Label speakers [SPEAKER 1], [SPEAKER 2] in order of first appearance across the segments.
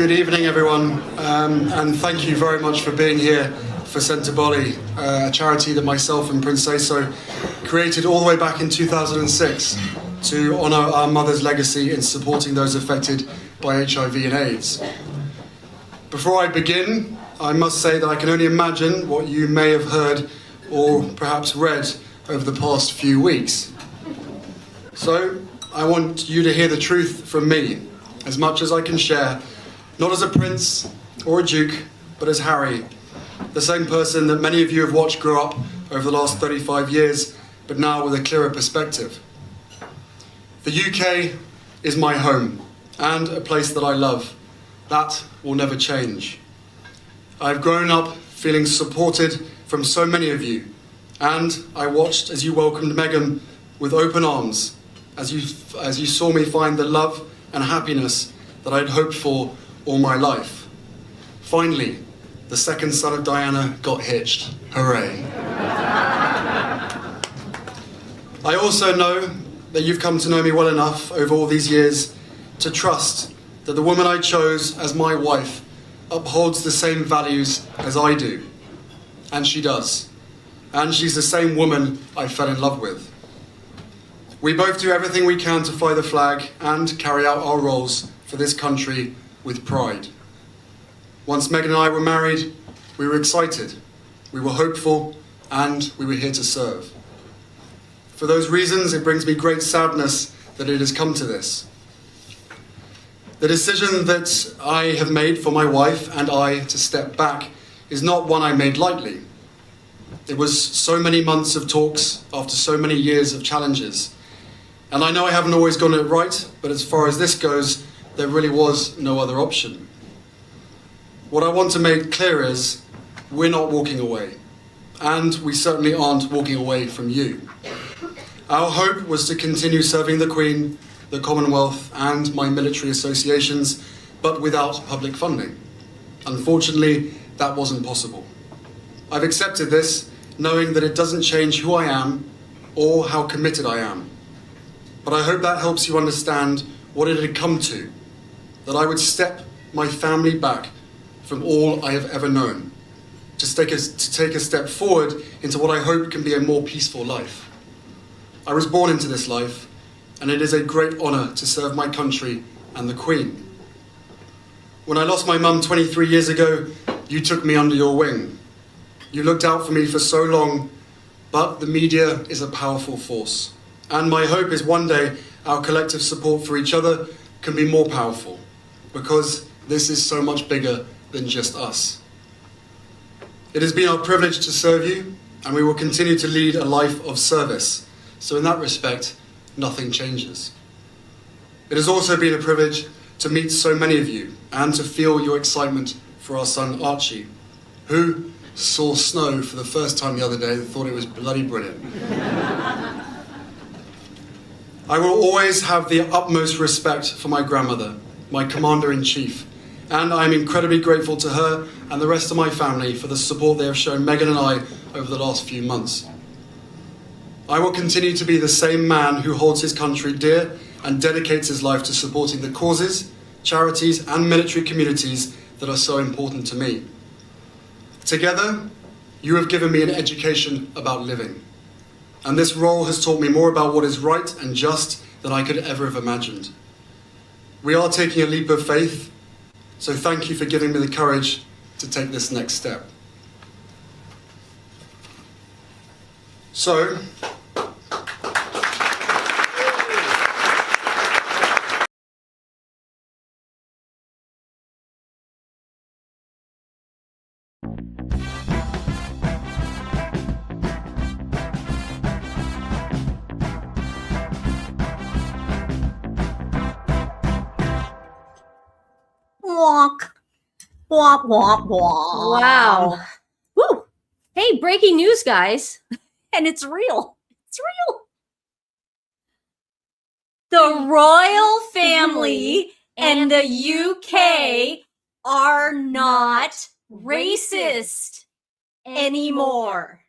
[SPEAKER 1] Good evening, everyone, and thank you very much for being here for Centre Bolly, a charity that myself and Prince Seso created all the way back in 2006 to honour our mother's legacy in supporting those affected by HIV and AIDS. Before I begin, I must say that I can only imagine what you may have heard or perhaps read over the past few weeks. So, I want you to hear the truth from me, as much as I can share, not as a prince or a duke, but as Harry, the same person that many of you have watched grow up over the last 35 years, but now with a clearer perspective. The UK is my home, and a place that I love. That will never change. I've grown up feeling supported from so many of you, and I watched as you welcomed Meghan with open arms, as you saw me find the love and happiness that I'd hoped for all my life. Finally, the second son of Diana got hitched. Hooray. I also know that you've come to know me well enough over all these years to trust that the woman I chose as my wife upholds the same values as I do. And she does. And she's the same woman I fell in love with. We both do everything we can to fly the flag and carry out our roles for this country with pride. Once Meghan and I were married, we were excited, we were hopeful, and we were here to serve. For those reasons, it brings me great sadness that it has come to this. The decision that I have made for my wife and I to step back is not one I made lightly. It was so many months of talks after so many years of challenges. And I know I haven't always gotten it right, but as far as this goes, there really was no other option. What I want to make clear is, we're not walking away. And we certainly aren't walking away from you. Our hope was to continue serving the Queen, the Commonwealth, and my military associations, but without public funding. Unfortunately, that wasn't possible. I've accepted this, knowing that it doesn't change who I am or how committed I am. But I hope that helps you understand what it had come to, that I would step my family back from all I have ever known, to take a step forward into what I hope can be a more peaceful life. I was born into this life, and it is a great honour to serve my country and the Queen. When I lost my mum 23 years ago, you took me under your wing. You looked out for me for so long, but the media is a powerful force. And my hope is one day our collective support for each other can be more powerful, because this is so much bigger than just us. It has been our privilege to serve you, and we will continue to lead a life of service. So in that respect, nothing changes. It has also been a privilege to meet so many of you and to feel your excitement for our son Archie, who saw snow for the first time the other day and thought it was bloody brilliant. I will always have the utmost respect for my grandmother, my Commander-in-Chief, and I am incredibly grateful to her and the rest of my family for the support they have shown Meghan and I over the last few months. I will continue to be the same man who holds his country dear and dedicates his life to supporting the causes, charities and military communities that are so important to me. Together, you have given me an education about living. And this role has taught me more about what is right and just than I could ever have imagined. We are taking a leap of faith, so thank you for giving me the courage to take this next step. So,
[SPEAKER 2] Walk. Walk, walk, walk.
[SPEAKER 3] Wow. Woo. Hey, breaking news, guys.
[SPEAKER 2] And it's real. It's real. The royal family and the UK are not racist anymore.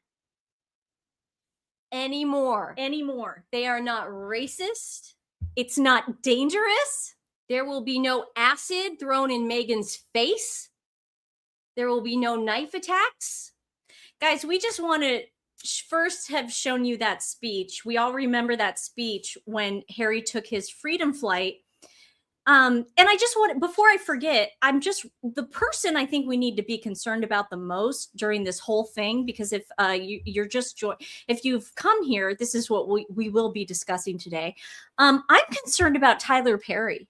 [SPEAKER 3] Anymore.
[SPEAKER 2] Anymore.
[SPEAKER 3] They are not racist.
[SPEAKER 2] It's not dangerous.
[SPEAKER 3] There will be no acid thrown in Meghan's face. There will be no knife attacks.
[SPEAKER 2] Guys, we just want to first have shown you that speech. We all remember that speech when Harry took his freedom flight. And I just want, before I forget, the person I think we need to be concerned about the most during this whole thing, because if if you've come here, this is what we will be discussing today. I'm concerned about Tyler Perry.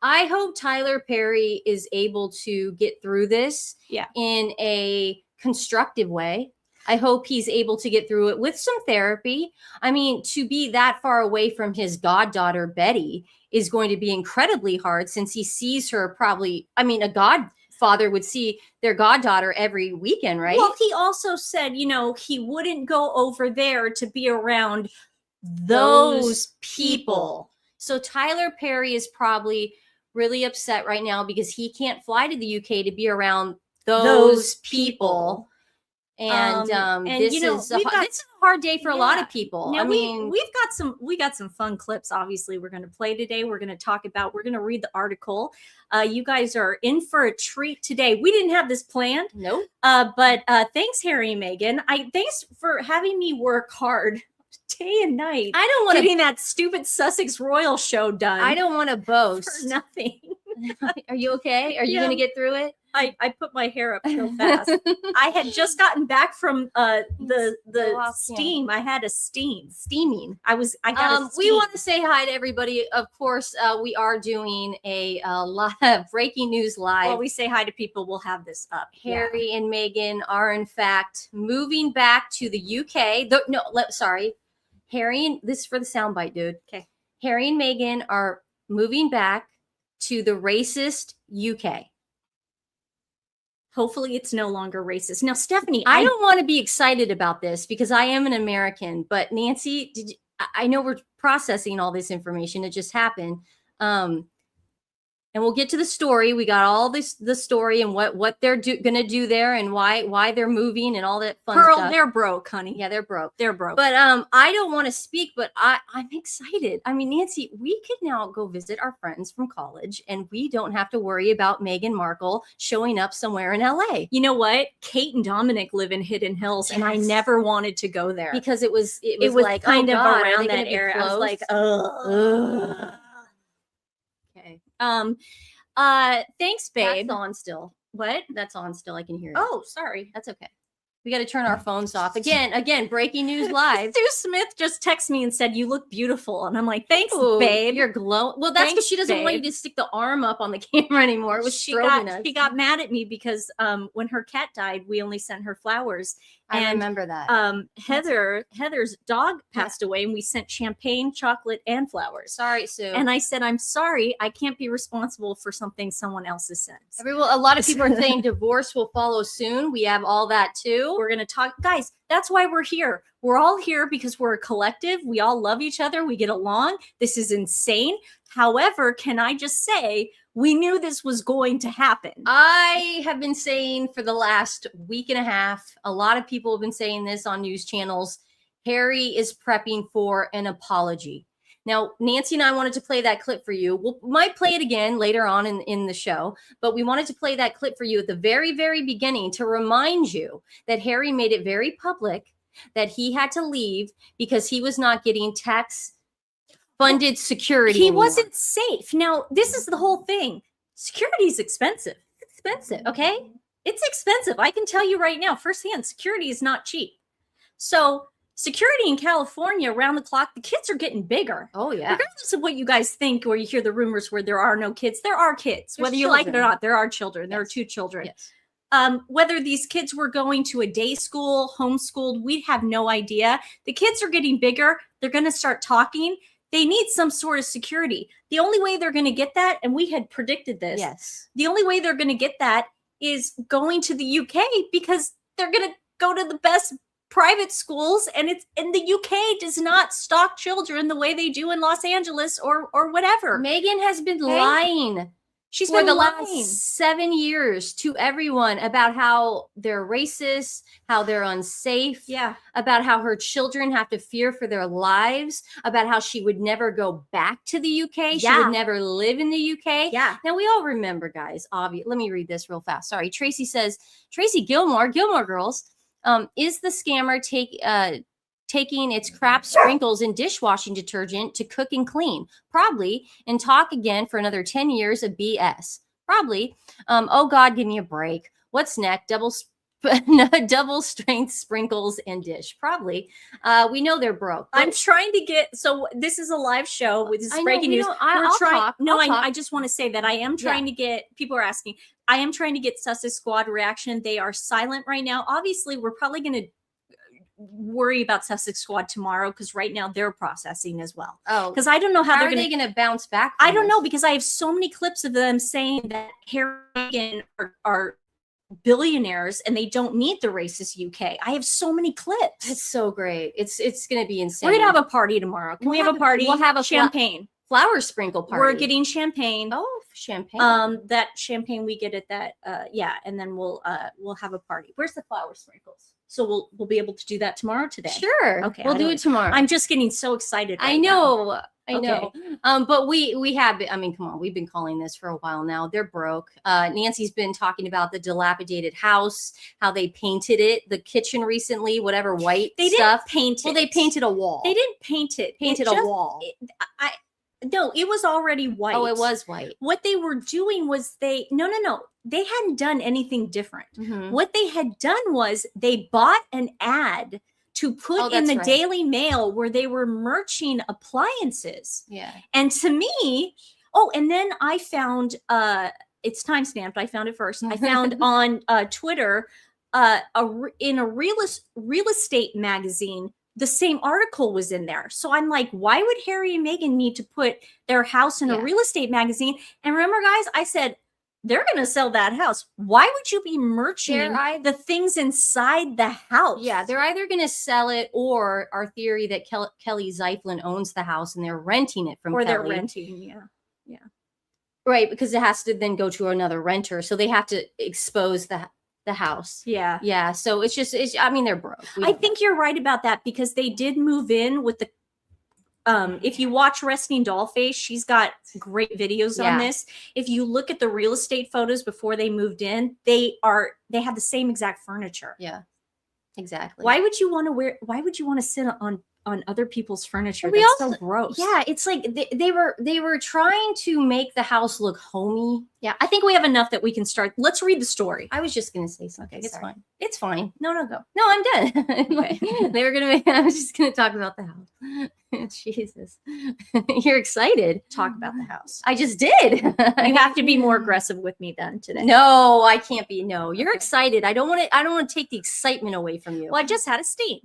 [SPEAKER 3] I hope Tyler Perry is able to get through this in a constructive way. I hope he's able to get through it with some therapy. I mean, to be that far away from his goddaughter, Betty, is going to be incredibly hard, since he sees her a godfather would see their goddaughter every weekend, right?
[SPEAKER 2] Well, he also said, he wouldn't go over there to be around those people.
[SPEAKER 3] So Tyler Perry is probably really upset right now because he can't fly to the UK to be around those people. And this is a hard day for a lot of people.
[SPEAKER 2] Now, we got some fun clips. Obviously, we're going to play today. We're going to read the article. You guys are in for a treat today. We didn't have this planned.
[SPEAKER 3] Nope.
[SPEAKER 2] But thanks, Harry and Meghan. Thanks for having me work hard day and night.
[SPEAKER 3] I don't want
[SPEAKER 2] getting that stupid Sussex Royal show done.
[SPEAKER 3] I don't want to boast.
[SPEAKER 2] For nothing.
[SPEAKER 3] Are you okay? Are you going to get through it?
[SPEAKER 2] I put my hair up so fast. I had just gotten back from the steam. I had a steaming. I got a steam.
[SPEAKER 3] We want to say hi to everybody. Of course, we are doing a lot of breaking news live.
[SPEAKER 2] Well, we say hi to people. We'll have this up.
[SPEAKER 3] Harry and Meghan are in fact moving back to the UK. Harry, this is for the soundbite, dude.
[SPEAKER 2] Okay.
[SPEAKER 3] Harry and Meghan are moving back to the racist UK.
[SPEAKER 2] Hopefully it's no longer racist. Now, Stephanie,
[SPEAKER 3] I don't want to be excited about this because I am an American, but Nancy, I know we're processing all this information. It just happened. And we'll get to the story. We got all the story and what they're going to do there and why they're moving and all that fun stuff.
[SPEAKER 2] They're broke, honey.
[SPEAKER 3] Yeah, they're broke.
[SPEAKER 2] They're broke.
[SPEAKER 3] But I don't want to speak, but I'm excited. I mean, Nancy, we could now go visit our friends from college and we don't have to worry about Meghan Markle showing up somewhere in LA.
[SPEAKER 2] You know what? Kate and Dominic live in Hidden Hills, and I never wanted to go there
[SPEAKER 3] because it was like
[SPEAKER 2] kind of around
[SPEAKER 3] that
[SPEAKER 2] area. I was like, okay. Thanks, babe.
[SPEAKER 3] That's on still.
[SPEAKER 2] What?
[SPEAKER 3] That's on still. I can hear it.
[SPEAKER 2] Oh, sorry.
[SPEAKER 3] That's okay. We got to turn our phones off. Again, breaking news live.
[SPEAKER 2] Sue Smith just texted me and said, "You look beautiful." And I'm like, "Thanks, babe.
[SPEAKER 3] You're glowing." Well, that's because she doesn't want you to stick the arm up on the camera anymore. It was
[SPEAKER 2] she got mad at me because when her cat died, we only sent her flowers.
[SPEAKER 3] I remember that.
[SPEAKER 2] Heather's dog passed away, and we sent champagne, chocolate, and flowers.
[SPEAKER 3] Sorry, Sue.
[SPEAKER 2] And I said, "I'm sorry. I can't be responsible for something someone else has sent."
[SPEAKER 3] A lot of people are saying divorce will follow soon. We have all that too.
[SPEAKER 2] We're going to talk. Guys, that's why we're here. We're all here because we're a collective. We all love each other. We get along. This is insane. However, can I just say, we knew this was going to happen.
[SPEAKER 3] I have been saying for the last week and a half, a lot of people have been saying this on news channels, Harry is prepping for an apology. Now, Nancy and I wanted to play that clip for you. We might play it again later on in the show, but we wanted to play that clip for you at the very, very beginning to remind you that Harry made it very public that he had to leave because he was not getting tax-funded security anymore.
[SPEAKER 2] Wasn't safe. Now, this is the whole thing. Security is expensive.
[SPEAKER 3] It's expensive, okay?
[SPEAKER 2] It's expensive. I can tell you right now, firsthand, security is not cheap. So security in California around the clock, the kids are getting bigger.
[SPEAKER 3] Oh, yeah.
[SPEAKER 2] Regardless of what you guys think, or you hear the rumors where there are no kids, there are kids.
[SPEAKER 3] There's
[SPEAKER 2] whether you
[SPEAKER 3] children.
[SPEAKER 2] like it or not, there are children. There are 2 children.
[SPEAKER 3] Yes.
[SPEAKER 2] Whether these kids were going to a day school, homeschooled, we have no idea. The kids are getting bigger. They're going to start talking. They need some sort of security. The only way they're going to get that, and we had predicted this.
[SPEAKER 3] Yes.
[SPEAKER 2] The only way they're going to get that is going to the UK because they're going to go to the best private schools, and the UK does not stock children the way they do in Los Angeles or whatever.
[SPEAKER 3] Meghan has been lying
[SPEAKER 2] She's
[SPEAKER 3] for
[SPEAKER 2] been
[SPEAKER 3] the
[SPEAKER 2] lying.
[SPEAKER 3] last 7 years to everyone about how they're racist, how they're unsafe,
[SPEAKER 2] Yeah.
[SPEAKER 3] about how her children have to fear for their lives, about how she would never go back to the UK. She
[SPEAKER 2] Yeah.
[SPEAKER 3] would never live in the UK.
[SPEAKER 2] Yeah.
[SPEAKER 3] Now, we all remember, guys, let me read this real fast. Sorry. Tracy says, Tracy Gilmore Girls, is the scammer taking its crap sprinkles in dishwashing detergent to cook and clean? Probably. And talk again for another 10 years of BS. Probably. Oh God, give me a break. What's next? Double strength sprinkles and dish. Probably. We know they're broke.
[SPEAKER 2] I'm trying to get, so this is a live show with this breaking news.
[SPEAKER 3] I'll talk.
[SPEAKER 2] I just want to say that I am trying to get, people are asking, I am trying to get Sussex Squad reaction. They are silent right now. Obviously, we're probably going to worry about Sussex Squad tomorrow because right now they're processing as well.
[SPEAKER 3] Oh,
[SPEAKER 2] because I don't know how
[SPEAKER 3] are they going to bounce back?
[SPEAKER 2] I don't know, because I have so many clips of them saying that Harry and Meghan are billionaires and they don't need the racist UK. I have so many clips.
[SPEAKER 3] It's so great. It's going to be insane.
[SPEAKER 2] We're gonna have a party tomorrow. Can we have a party?
[SPEAKER 3] We'll have a
[SPEAKER 2] champagne.
[SPEAKER 3] Flower sprinkle party.
[SPEAKER 2] We're getting champagne.
[SPEAKER 3] Oh, champagne.
[SPEAKER 2] That champagne we get at that. Yeah, and then we'll have a party. Where's the flower sprinkles? So we'll be able to do that tomorrow today.
[SPEAKER 3] Sure.
[SPEAKER 2] Okay.
[SPEAKER 3] We'll do it tomorrow.
[SPEAKER 2] I'm just getting so excited.
[SPEAKER 3] I know. I
[SPEAKER 2] Okay.
[SPEAKER 3] know. But we have, I mean, come on, we've been calling this for a while now. They're broke. Nancy's been talking about the dilapidated house, how they painted it, the kitchen recently, whatever white
[SPEAKER 2] They
[SPEAKER 3] stuff.
[SPEAKER 2] didn't paint it.
[SPEAKER 3] Well, they painted a wall.
[SPEAKER 2] They didn't paint it.
[SPEAKER 3] Painted a wall.
[SPEAKER 2] No, it was already white.
[SPEAKER 3] Oh, it was white.
[SPEAKER 2] What they were doing was they hadn't done anything different.
[SPEAKER 3] Mhm.
[SPEAKER 2] What they had done was they bought an ad to put in the Daily Mail where they were merching appliances.
[SPEAKER 3] Yeah.
[SPEAKER 2] And to me, and then I found it's time stamped. I found it first. I found on Twitter in a real estate magazine, the same article was in there. So I'm like, why would Harry and Meghan need to put their house in a real estate magazine? And remember, guys, I said, they're going to sell that house. Why would you be merching the things inside the house?
[SPEAKER 3] Yeah, they're either going to sell it, or our theory that Kelly Zeiflin owns the house and they're renting it from Kelly.
[SPEAKER 2] They're renting, yeah.
[SPEAKER 3] Right, because it has to then go to another renter. So they have to expose the house. Yeah. So I mean, they're broke.
[SPEAKER 2] I think you're right about that, because they did move in with the if you watch Resting Dollface, she's got great videos on this. If you look at the real estate photos before they moved in, they have the same exact furniture.
[SPEAKER 3] Yeah. Exactly.
[SPEAKER 2] Why would you want to sit on other people's furniture?
[SPEAKER 3] That's
[SPEAKER 2] so gross.
[SPEAKER 3] Yeah, it's like they were trying to make the house look homey.
[SPEAKER 2] Yeah, I think we have enough that we can start. Let's read the story.
[SPEAKER 3] I was just gonna say something.
[SPEAKER 2] Okay,
[SPEAKER 3] it's
[SPEAKER 2] sorry.
[SPEAKER 3] fine. It's fine.
[SPEAKER 2] No, go.
[SPEAKER 3] No, I'm done.
[SPEAKER 2] Okay.
[SPEAKER 3] I was just gonna talk about the house. Jesus, you're excited.
[SPEAKER 2] Talk about the house.
[SPEAKER 3] I just did.
[SPEAKER 2] You have to be more aggressive with me then today.
[SPEAKER 3] No, I can't be. No, you're excited. I don't want to take the excitement away from you.
[SPEAKER 2] Well, I just had a steam.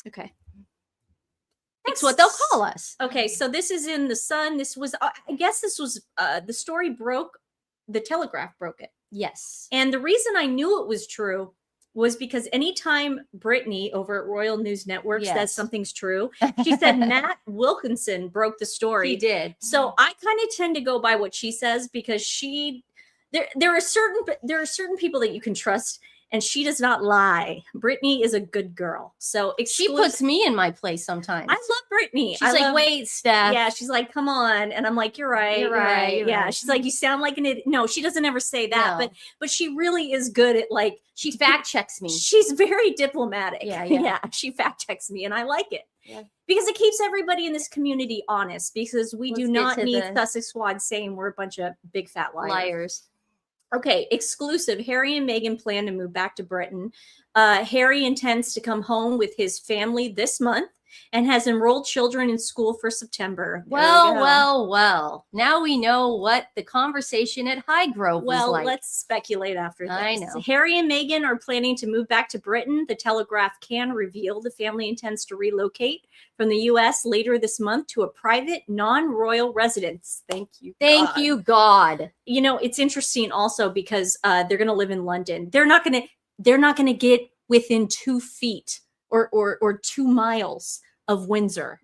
[SPEAKER 3] Okay. That's what they'll call us.
[SPEAKER 2] Okay, so this is in the Sun. This was, I guess this was, the story broke, the Telegraph broke it.
[SPEAKER 3] Yes.
[SPEAKER 2] And the reason I knew it was true was because anytime Brittany over at Royal News Network says something's true, she said Matt Wilkinson broke the story.
[SPEAKER 3] He did.
[SPEAKER 2] So I kind of tend to go by what she says, because there are certain people that you can trust, and she does not lie. Brittany is a good girl. So
[SPEAKER 3] she puts me in my place sometimes.
[SPEAKER 2] I love Brittany.
[SPEAKER 3] She's like, wait, Steph.
[SPEAKER 2] Yeah, she's like, come on. And I'm like, you're right.
[SPEAKER 3] You're right.
[SPEAKER 2] Yeah, she's like, you sound like an idiot. No, she doesn't ever say that. But she really is good at, like,
[SPEAKER 3] she fact checks me.
[SPEAKER 2] She's very diplomatic.
[SPEAKER 3] Yeah.
[SPEAKER 2] She fact checks me, and I like it.
[SPEAKER 3] Yeah.
[SPEAKER 2] Because it keeps everybody in this community honest, because we do not need Sussex Squad saying we're a bunch of big fat liars. Okay, exclusive. Harry and Meghan plan to move back to Britain. Harry intends to come home with his family this month and has enrolled children in school for September.
[SPEAKER 3] Well. Now we know what the conversation at Highgrove was like.
[SPEAKER 2] Let's speculate after this.
[SPEAKER 3] I know.
[SPEAKER 2] Harry and Meghan are planning to move back to Britain. The Telegraph can reveal the family intends to relocate from the U.S. later this month to a private, non-royal residence. Thank you, God. You know, it's interesting also because they're going to live in London. They're not going to get within 2 feet or 2 miles of Windsor.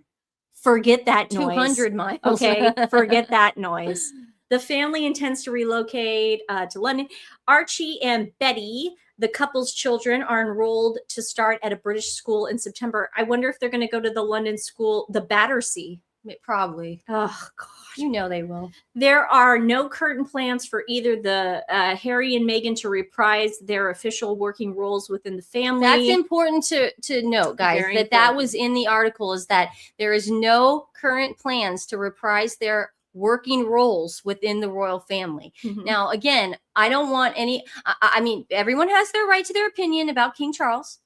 [SPEAKER 2] Forget that noise.
[SPEAKER 3] 200 miles.
[SPEAKER 2] Okay, forget that noise. The family intends to relocate to London. Archie and Betty, the couple's children, are enrolled to start at a British school in September. I wonder if they're going to go to the London school, the Battersea.
[SPEAKER 3] Probably.
[SPEAKER 2] Oh, God.
[SPEAKER 3] You know they will.
[SPEAKER 2] There are no current plans for either the Harry and Meghan to reprise their official working roles within the family.
[SPEAKER 3] That's important to note, guys.
[SPEAKER 2] Very
[SPEAKER 3] that
[SPEAKER 2] important.
[SPEAKER 3] was in the article, is that there is no current plans to reprise their working roles within the royal family.
[SPEAKER 2] Mhm.
[SPEAKER 3] Now, again, I don't want any. I mean, everyone has their right to their opinion about King Charles,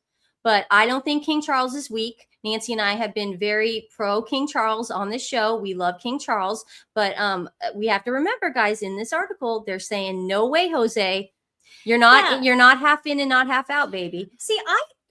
[SPEAKER 3] but I don't think King Charles is weak. Nancy and I have been very pro King Charles on this show. We love King Charles, but we have to remember, guys, in this article, they're saying, no way, Jose. You're not half in and not half out, baby.
[SPEAKER 2] See,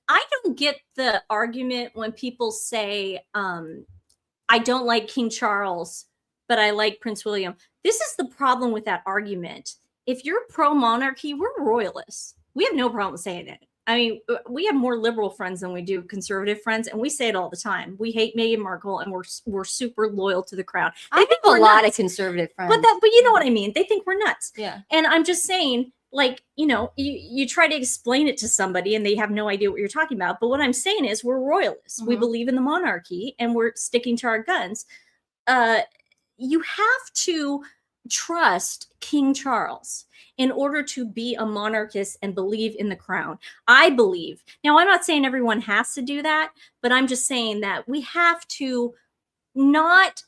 [SPEAKER 2] I don't get the argument when people say, I don't like King Charles, but I like Prince William. This is the problem with that argument. If you're pro-monarchy, we're royalists. We have no problem saying it. I mean, we have more liberal friends than we do conservative friends, and we say it all the time. We hate Meghan Markle, and we're super loyal to the crown.
[SPEAKER 3] I think a lot of conservative friends,
[SPEAKER 2] but you know what I mean. They think we're nuts.
[SPEAKER 3] Yeah.
[SPEAKER 2] And I'm just saying, like, you know, you try to explain it to somebody, and they have no idea what you're talking about. But what I'm saying is, we're royalists. We believe in the monarchy, and we're sticking to our guns. You have to trust King Charles in order to be a monarchist and believe in the crown. I believe. Now, I'm not saying everyone has to do that, but I'm just saying that we have to not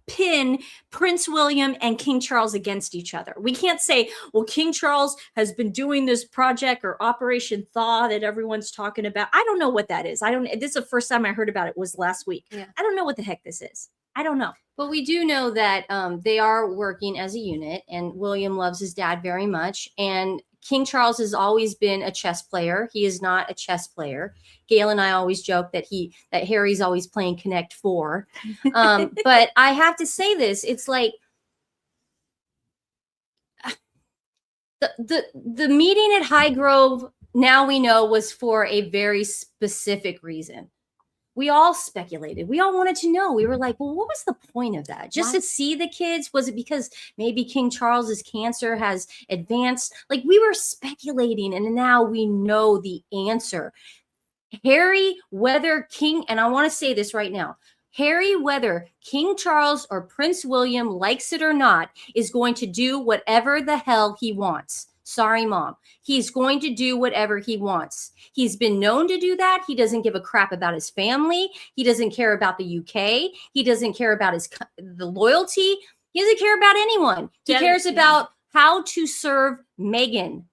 [SPEAKER 2] pin Prince William and King Charles against each other. We can't say, well, King Charles has been doing this project or Operation Thaw that everyone's talking about. I don't know what that is. This is the first time I heard about it was last week.
[SPEAKER 3] Yeah.
[SPEAKER 2] I don't know what the heck this is. I don't know.
[SPEAKER 3] But we do know that they are working as a unit, and William loves his dad very much. And King Charles has always been a chess player. He is not a chess player. Gail and I always joke that Harry's always playing Connect Four. But I have to say this: it's like the meeting at Highgrove. Now we know was for a very specific reason. We all speculated. We all wanted to know. We were like, well, what was the point of that? Just to see the kids? Was it because maybe King Charles's cancer has advanced? Like, we were speculating, and now we know the answer. Harry, whether King, and I want to say this right now, Harry, whether King Charles or Prince William likes it or not, is going to do whatever the hell he wants. Sorry, Mom. He's going to do whatever he wants. He's been known to do that. He doesn't give a crap about his family. He doesn't care about the UK. He doesn't care about the loyalty. He doesn't care about anyone. He cares about how to serve Meghan.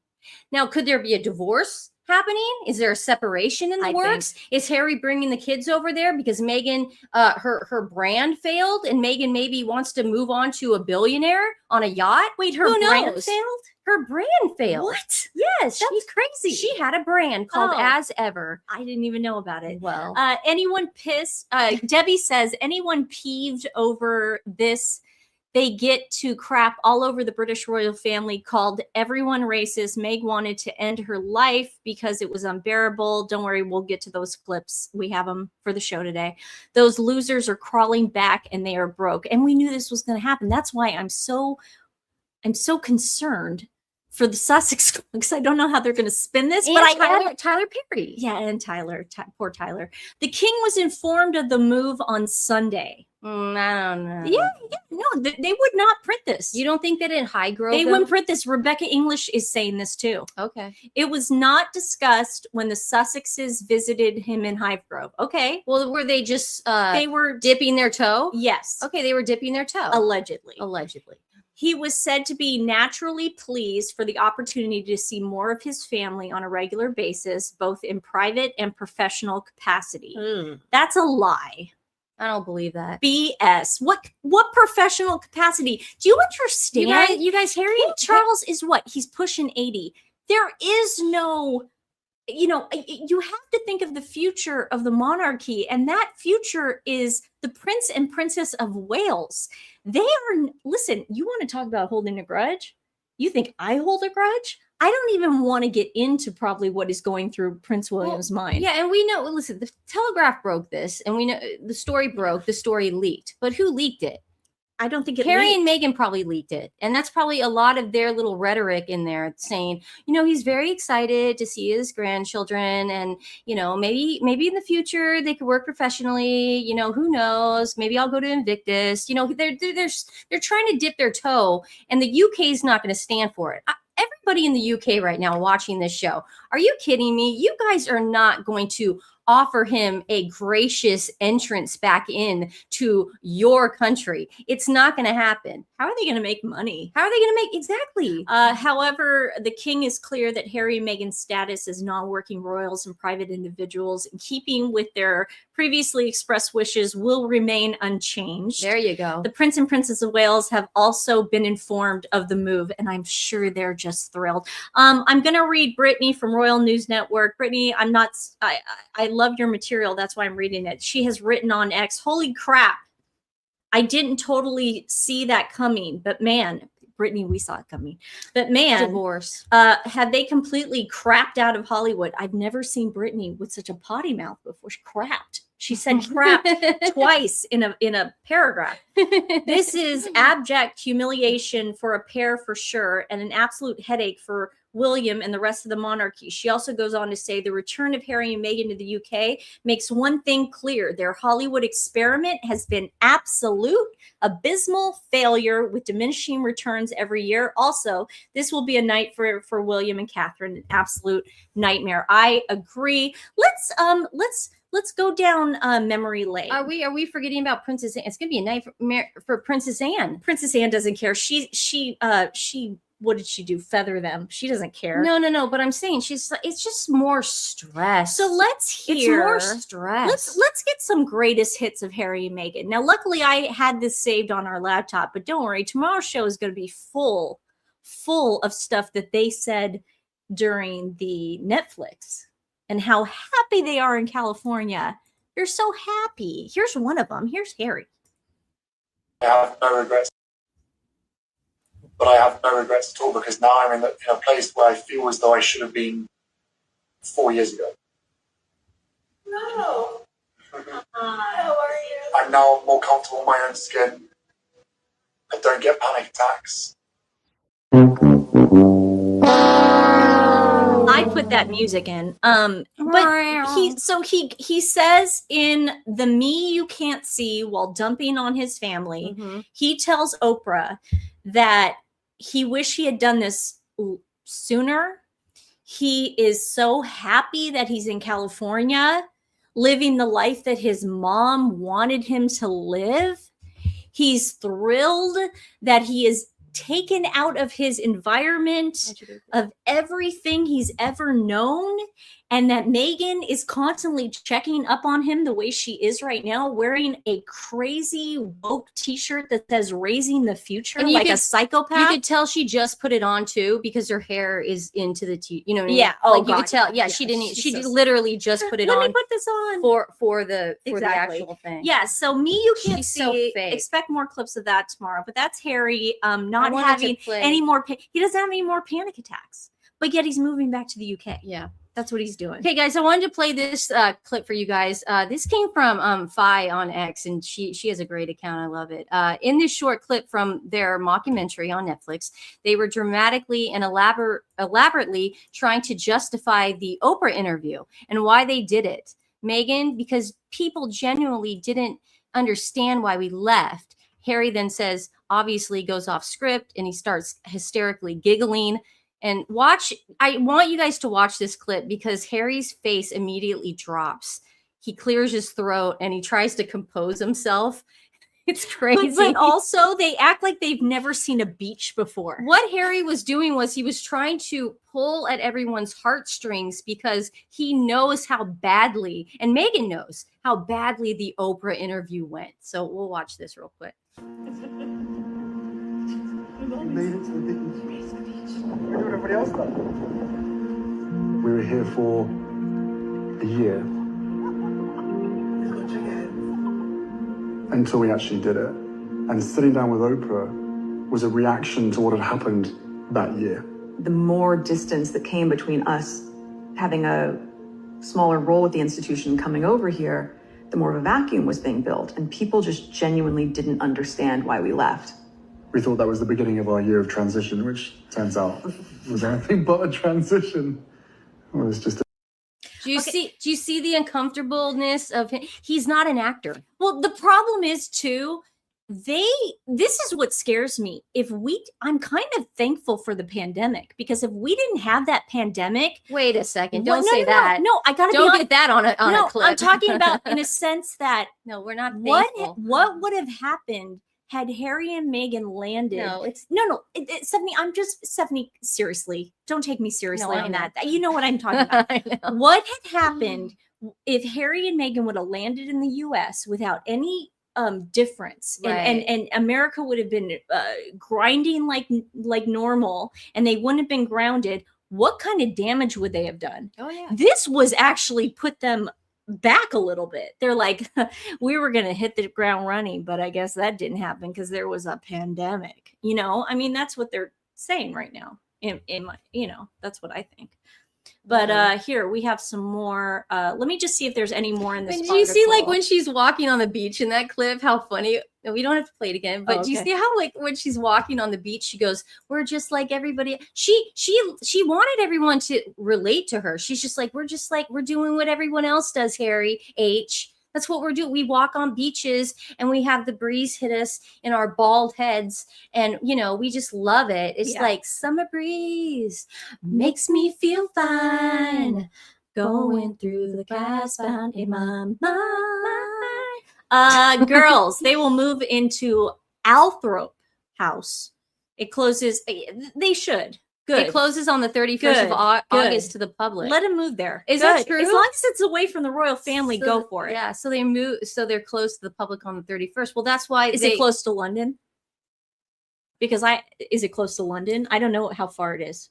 [SPEAKER 3] Now, could there be a divorce happening? Is there a separation in the works? Is Harry bringing the kids over there because Meghan, her brand failed, and Meghan maybe wants to move on to a billionaire on a yacht?
[SPEAKER 2] Wait, her brand failed?
[SPEAKER 3] Her brand failed.
[SPEAKER 2] What?
[SPEAKER 3] Yes,
[SPEAKER 2] that's crazy.
[SPEAKER 3] She had a brand called As Ever.
[SPEAKER 2] I didn't even know about it.
[SPEAKER 3] Well,
[SPEAKER 2] anyone pissed? Debbie says, anyone peeved over this? They get to crap all over the British royal family, called everyone racist. Meg wanted to end her life because it was unbearable. Don't worry, we'll get to those clips. We have them for the show today. Those losers are crawling back and they are broke. And we knew this was going to happen. That's why I'm so concerned for the Sussex, because I don't know how they're going to spin this.
[SPEAKER 3] And
[SPEAKER 2] but
[SPEAKER 3] Tyler Perry.
[SPEAKER 2] Yeah, and Tyler, poor Tyler. The king was informed of the move on Sunday.
[SPEAKER 3] I don't know.
[SPEAKER 2] Yeah, no, they would not print this.
[SPEAKER 3] You don't think that in Highgrove
[SPEAKER 2] they wouldn't print this? Rebecca English is saying this too.
[SPEAKER 3] Okay.
[SPEAKER 2] It was not discussed when the Sussexes visited him in Highgrove. Okay.
[SPEAKER 3] Well, were they just
[SPEAKER 2] they were
[SPEAKER 3] dipping their toe?
[SPEAKER 2] Yes.
[SPEAKER 3] Okay, they were dipping their toe.
[SPEAKER 2] Allegedly. He was said to be naturally pleased for the opportunity to see more of his family on a regular basis, both in private and professional capacity. That's a lie.
[SPEAKER 3] I don't believe that.
[SPEAKER 2] BS. What professional capacity? Do you understand?
[SPEAKER 3] You guys, Harry
[SPEAKER 2] King Charles is what? He's pushing 80. There is no, you have to think of the future of the monarchy, and that future is the Prince and Princess of Wales. Listen, you want to talk about holding a grudge? You think I hold a grudge? I don't even want to get into probably what is going through Prince William's mind.
[SPEAKER 3] Yeah, and we know, listen, the Telegraph broke this, and we know the story broke, the story leaked. But who leaked it?
[SPEAKER 2] I don't think it
[SPEAKER 3] Harry and
[SPEAKER 2] leaked.
[SPEAKER 3] Meghan probably leaked it. And that's probably a lot of their little rhetoric in there saying, you know, he's very excited to see his grandchildren. And, you know, maybe in the future they could work professionally. You know, who knows? Maybe I'll go to Invictus. You know, they're trying to dip their toe, and the UK is not going to stand for it. Everybody in the UK right now watching this show, are you kidding me? You guys are not going to offer him a gracious entrance back in to your country. It's not going to happen.
[SPEAKER 2] How are they going to make money?
[SPEAKER 3] How are they going to make exactly?
[SPEAKER 2] However, the king is clear that Harry and Meghan's status as non-working royals and private individuals, in keeping with their previously expressed wishes, will remain unchanged.
[SPEAKER 3] There you go.
[SPEAKER 2] The Prince and Princess of Wales have also been informed of the move, and I'm sure they're just thrilled. I'm going to read Brittany from Royal News Network. Brittany, I love your material. That's why I'm reading it. She has written on X, holy crap, I didn't totally see that coming, but man, Brittany, we saw it coming. But man,
[SPEAKER 3] divorce.
[SPEAKER 2] Had they completely crapped out of Hollywood? I've never seen Brittany with such a potty mouth before. She crapped. She said crap twice in a paragraph. This is abject humiliation for a pair for sure, and an absolute headache for William and the rest of the monarchy. She also goes on to say the return of Harry and Meghan to the UK makes one thing clear. Their Hollywood experiment has been absolute abysmal failure with diminishing returns every year. Also, this will be a night for William and Catherine, an absolute nightmare. I agree. Let's go down memory lane.
[SPEAKER 3] Are we forgetting about Princess Anne? It's going to be a night for Princess Anne.
[SPEAKER 2] Princess Anne doesn't care. She what did she do? Feather them. She doesn't care.
[SPEAKER 3] No. But I'm saying it's just more stress.
[SPEAKER 2] So let's hear.
[SPEAKER 3] It's more stress.
[SPEAKER 2] Let's get some greatest hits of Harry and Meghan. Now, luckily, I had this saved on our laptop, but don't worry. Tomorrow's show is going to be full of stuff that they said during the Netflix and how happy they are in California. They're so happy. Here's one of them. Here's Harry.
[SPEAKER 4] I have no regrets. But I have no regrets at all because now I'm in a place where I feel as though I should have been 4 years ago.
[SPEAKER 5] No. How are you?
[SPEAKER 4] I'm now more comfortable in my own skin. I don't get panic attacks.
[SPEAKER 2] I put that music in. But he says in the Me You Can't See while dumping on his family, he tells Oprah that he wished he had done this sooner. He is so happy that he's in California, living the life that his mom wanted him to live. He's thrilled that he is taken out of his environment, of everything he's ever known, and that Meghan is constantly checking up on him the way she is right now, wearing a crazy woke t-shirt that says raising the future, and like a psychopath.
[SPEAKER 3] You could tell she just put it on too because her hair is into the you know what I mean?
[SPEAKER 2] Yeah.
[SPEAKER 3] Like you could tell. Yeah, she didn't. She literally just put it on.
[SPEAKER 2] Let me put this on
[SPEAKER 3] for the actual thing.
[SPEAKER 2] Yeah. So Me You Can't
[SPEAKER 3] She's
[SPEAKER 2] See.
[SPEAKER 3] so fake.
[SPEAKER 2] Expect more clips of that tomorrow. But that's Harry not having any more. He doesn't have any more panic attacks. But yet he's moving back to the UK.
[SPEAKER 3] Yeah.
[SPEAKER 2] That's what he's doing.
[SPEAKER 3] Okay, guys, I wanted to play this clip for you guys. This came from Fi on X, and she has a great account. I love it. In this short clip from their mockumentary on Netflix, they were dramatically and elaborately trying to justify the Oprah interview and why they did it. Meghan, because people genuinely didn't understand why we left. Harry then says, obviously goes off script, and he starts hysterically giggling. And I want you guys to watch this clip because Harry's face immediately drops. He clears his throat and he tries to compose himself. It's crazy.
[SPEAKER 2] But also, they act like they've never seen a beach before.
[SPEAKER 3] What Harry was doing was he was trying to pull at everyone's heartstrings because he knows how badly, and Meghan knows how badly the Oprah interview went. So we'll watch this real quick.
[SPEAKER 4] You made it to the beach. Where did everybody else go? We were here for a year. Until we actually did it. And sitting down with Oprah was a reaction to what had happened that year.
[SPEAKER 5] The more distance that came between us having a smaller role with the institution coming over here, the more of a vacuum was being built, and people just genuinely didn't understand why we left.
[SPEAKER 6] We thought that was the beginning of our year of transition, which turns out was anything but a transition. It was just a
[SPEAKER 3] Do you see the uncomfortableness of him? He's not an actor.
[SPEAKER 2] Well, the problem is too, this is what scares me. I'm kind of thankful for the pandemic, because if we didn't have that pandemic.
[SPEAKER 3] Wait a second. Don't say that.
[SPEAKER 2] No, I gotta
[SPEAKER 3] Don't
[SPEAKER 2] be
[SPEAKER 3] get that on a clip.
[SPEAKER 2] I'm talking about in a sense that
[SPEAKER 3] no, we're not thankful.
[SPEAKER 2] What would have happened had Harry and Meghan landed? Stephanie, Stephanie, seriously, don't take me seriously on that. You know what I'm talking about.
[SPEAKER 3] I know.
[SPEAKER 2] What had happened if Harry and Meghan would have landed in the US without any difference,
[SPEAKER 3] Right.
[SPEAKER 2] and America would have been grinding like normal, and they wouldn't have been grounded? What kind of damage would they have done?
[SPEAKER 3] Oh yeah.
[SPEAKER 2] This was actually put them back a little bit. They're like, we were going to hit the ground running, but I guess that didn't happen because there was a pandemic. I mean, that's what they're saying right now. In my, that's what I think. But here we have some more. Let me just see if there's any more in this.
[SPEAKER 3] Do you see, like,
[SPEAKER 2] article.
[SPEAKER 3] when she's walking on the beach in that clip, how funny? We don't have to play it again, but do you see how, like, when she's walking on the beach, she goes, "We're just like everybody." She wanted everyone to relate to her. She's just like, we're doing what everyone else does, Harry H. That's what we're doing. We walk on beaches and we have the breeze hit us in our bald heads. And, we just love it. It's like summer breeze makes me feel fine. Going through the gas bound in my mind.
[SPEAKER 2] Girls, they will move into Althorpe House. It closes. They should. Good.
[SPEAKER 3] It closes on the 31st of August to the public.
[SPEAKER 2] Let them move there.
[SPEAKER 3] Is that true?
[SPEAKER 2] As long as it's away from the royal family, go for it.
[SPEAKER 3] Yeah. So they move. So they're close to the public on the 31st. Well, that's why.
[SPEAKER 2] Is it close to London? Because is it close to London? I don't know how far it is.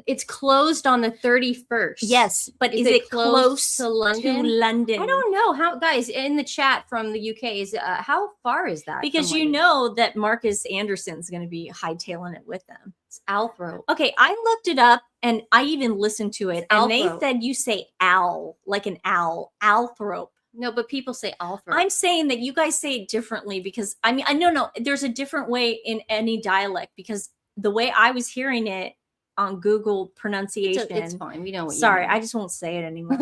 [SPEAKER 3] It's closed on the 31st.
[SPEAKER 2] Yes, but is it close
[SPEAKER 3] to London? I don't know how, guys, in the chat from the UK, is how far is that?
[SPEAKER 2] Because you know that Marcus Anderson's going to be hightailing it with them.
[SPEAKER 3] It's Althorpe.
[SPEAKER 2] Okay, I looked it up and I even listened to it, and they
[SPEAKER 3] Althorpe.
[SPEAKER 2] said you say owl, like an owl, Althorpe.
[SPEAKER 3] No, but people say Althorpe.
[SPEAKER 2] I'm saying that you guys say it differently, because I know there's a different way in any dialect, because the way I was hearing it on Google pronunciation.
[SPEAKER 3] It's fine. We know what
[SPEAKER 2] Sorry,
[SPEAKER 3] you mean.
[SPEAKER 2] I just won't say it anymore.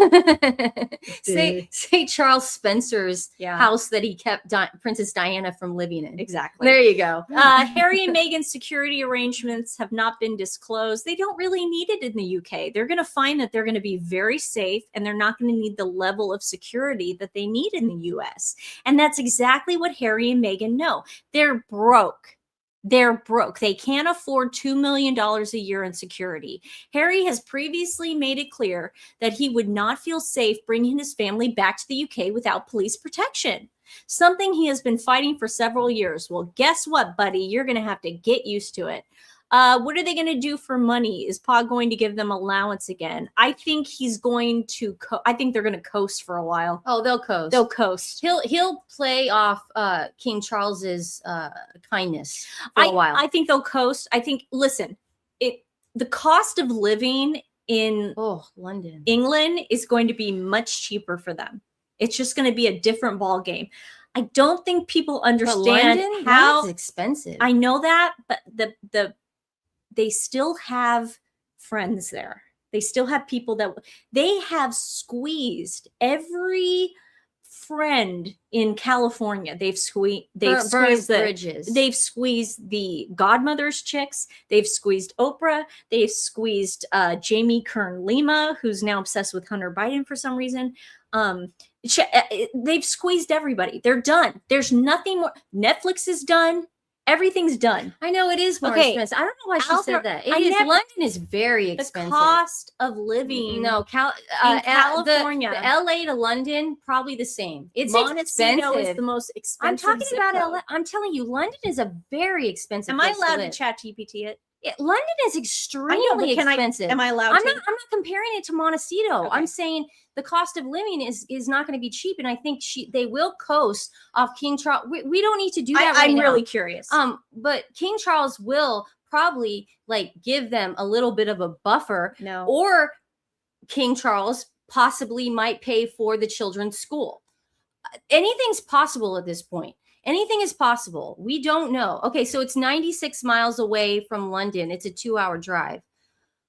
[SPEAKER 3] say Charles Spencer's
[SPEAKER 2] Yeah.
[SPEAKER 3] house that he kept Princess Diana from living in.
[SPEAKER 2] Exactly.
[SPEAKER 3] There you go.
[SPEAKER 2] Harry and Meghan's security arrangements have not been disclosed. They don't really need it in the UK. They're going to find that they're going to be very safe, and they're not going to need the level of security that they need in the US. And that's exactly what Harry and Meghan know. They're broke. They're broke. They can't afford $2 million a year in security. Harry has previously made it clear that he would not feel safe bringing his family back to the UK without police protection, something he has been fighting for several years. Well, guess what, buddy? You're going to have to get used to it. What are they going to do for money? Is Pa going to give them allowance again? I think he's going to. I think they're going to coast for a while.
[SPEAKER 3] Oh, they'll coast.
[SPEAKER 2] They'll coast.
[SPEAKER 3] He'll play off King Charles's kindness for a while.
[SPEAKER 2] I think they'll coast. I think. Listen, the cost of living in
[SPEAKER 3] London,
[SPEAKER 2] England is going to be much cheaper for them. It's just going to be a different ball game. I don't think people understand how
[SPEAKER 3] it's expensive.
[SPEAKER 2] I know that, but they still have friends there. They still have people that they have squeezed every friend in California. They've squeezed
[SPEAKER 3] bridges.
[SPEAKER 2] They've squeezed the Godmother's chicks. They've squeezed Oprah. They've squeezed Jamie Kern Lima, who's now obsessed with Hunter Biden for some reason. They've squeezed everybody. They're done. There's nothing more. Netflix is done. Everything's done.
[SPEAKER 3] I know it is more expensive. I don't know why she said that. London is very expensive.
[SPEAKER 2] The cost of living.
[SPEAKER 3] No,
[SPEAKER 2] in California,
[SPEAKER 3] the LA to London, probably the same. It's
[SPEAKER 2] Montecito
[SPEAKER 3] expensive.
[SPEAKER 2] is the most expensive.
[SPEAKER 3] I'm talking about LA. I'm telling you, London is a very expensive.
[SPEAKER 2] Am I allowed to chat GPT it?
[SPEAKER 3] London is extremely expensive.
[SPEAKER 2] Am I allowed
[SPEAKER 3] I'm
[SPEAKER 2] to?
[SPEAKER 3] not comparing it to Montecito.
[SPEAKER 2] Okay.
[SPEAKER 3] I'm saying the cost of living is not going to be cheap, and I think they will coast off King Charles. We don't need to do that.
[SPEAKER 2] I'm really curious.
[SPEAKER 3] But King Charles will probably give them a little bit of a buffer.
[SPEAKER 2] No.
[SPEAKER 3] Or King Charles possibly might pay for the children's school. anything's possible at this point. Anything is possible. We don't know. Okay, so it's 96 miles away from London. It's a 2-hour drive.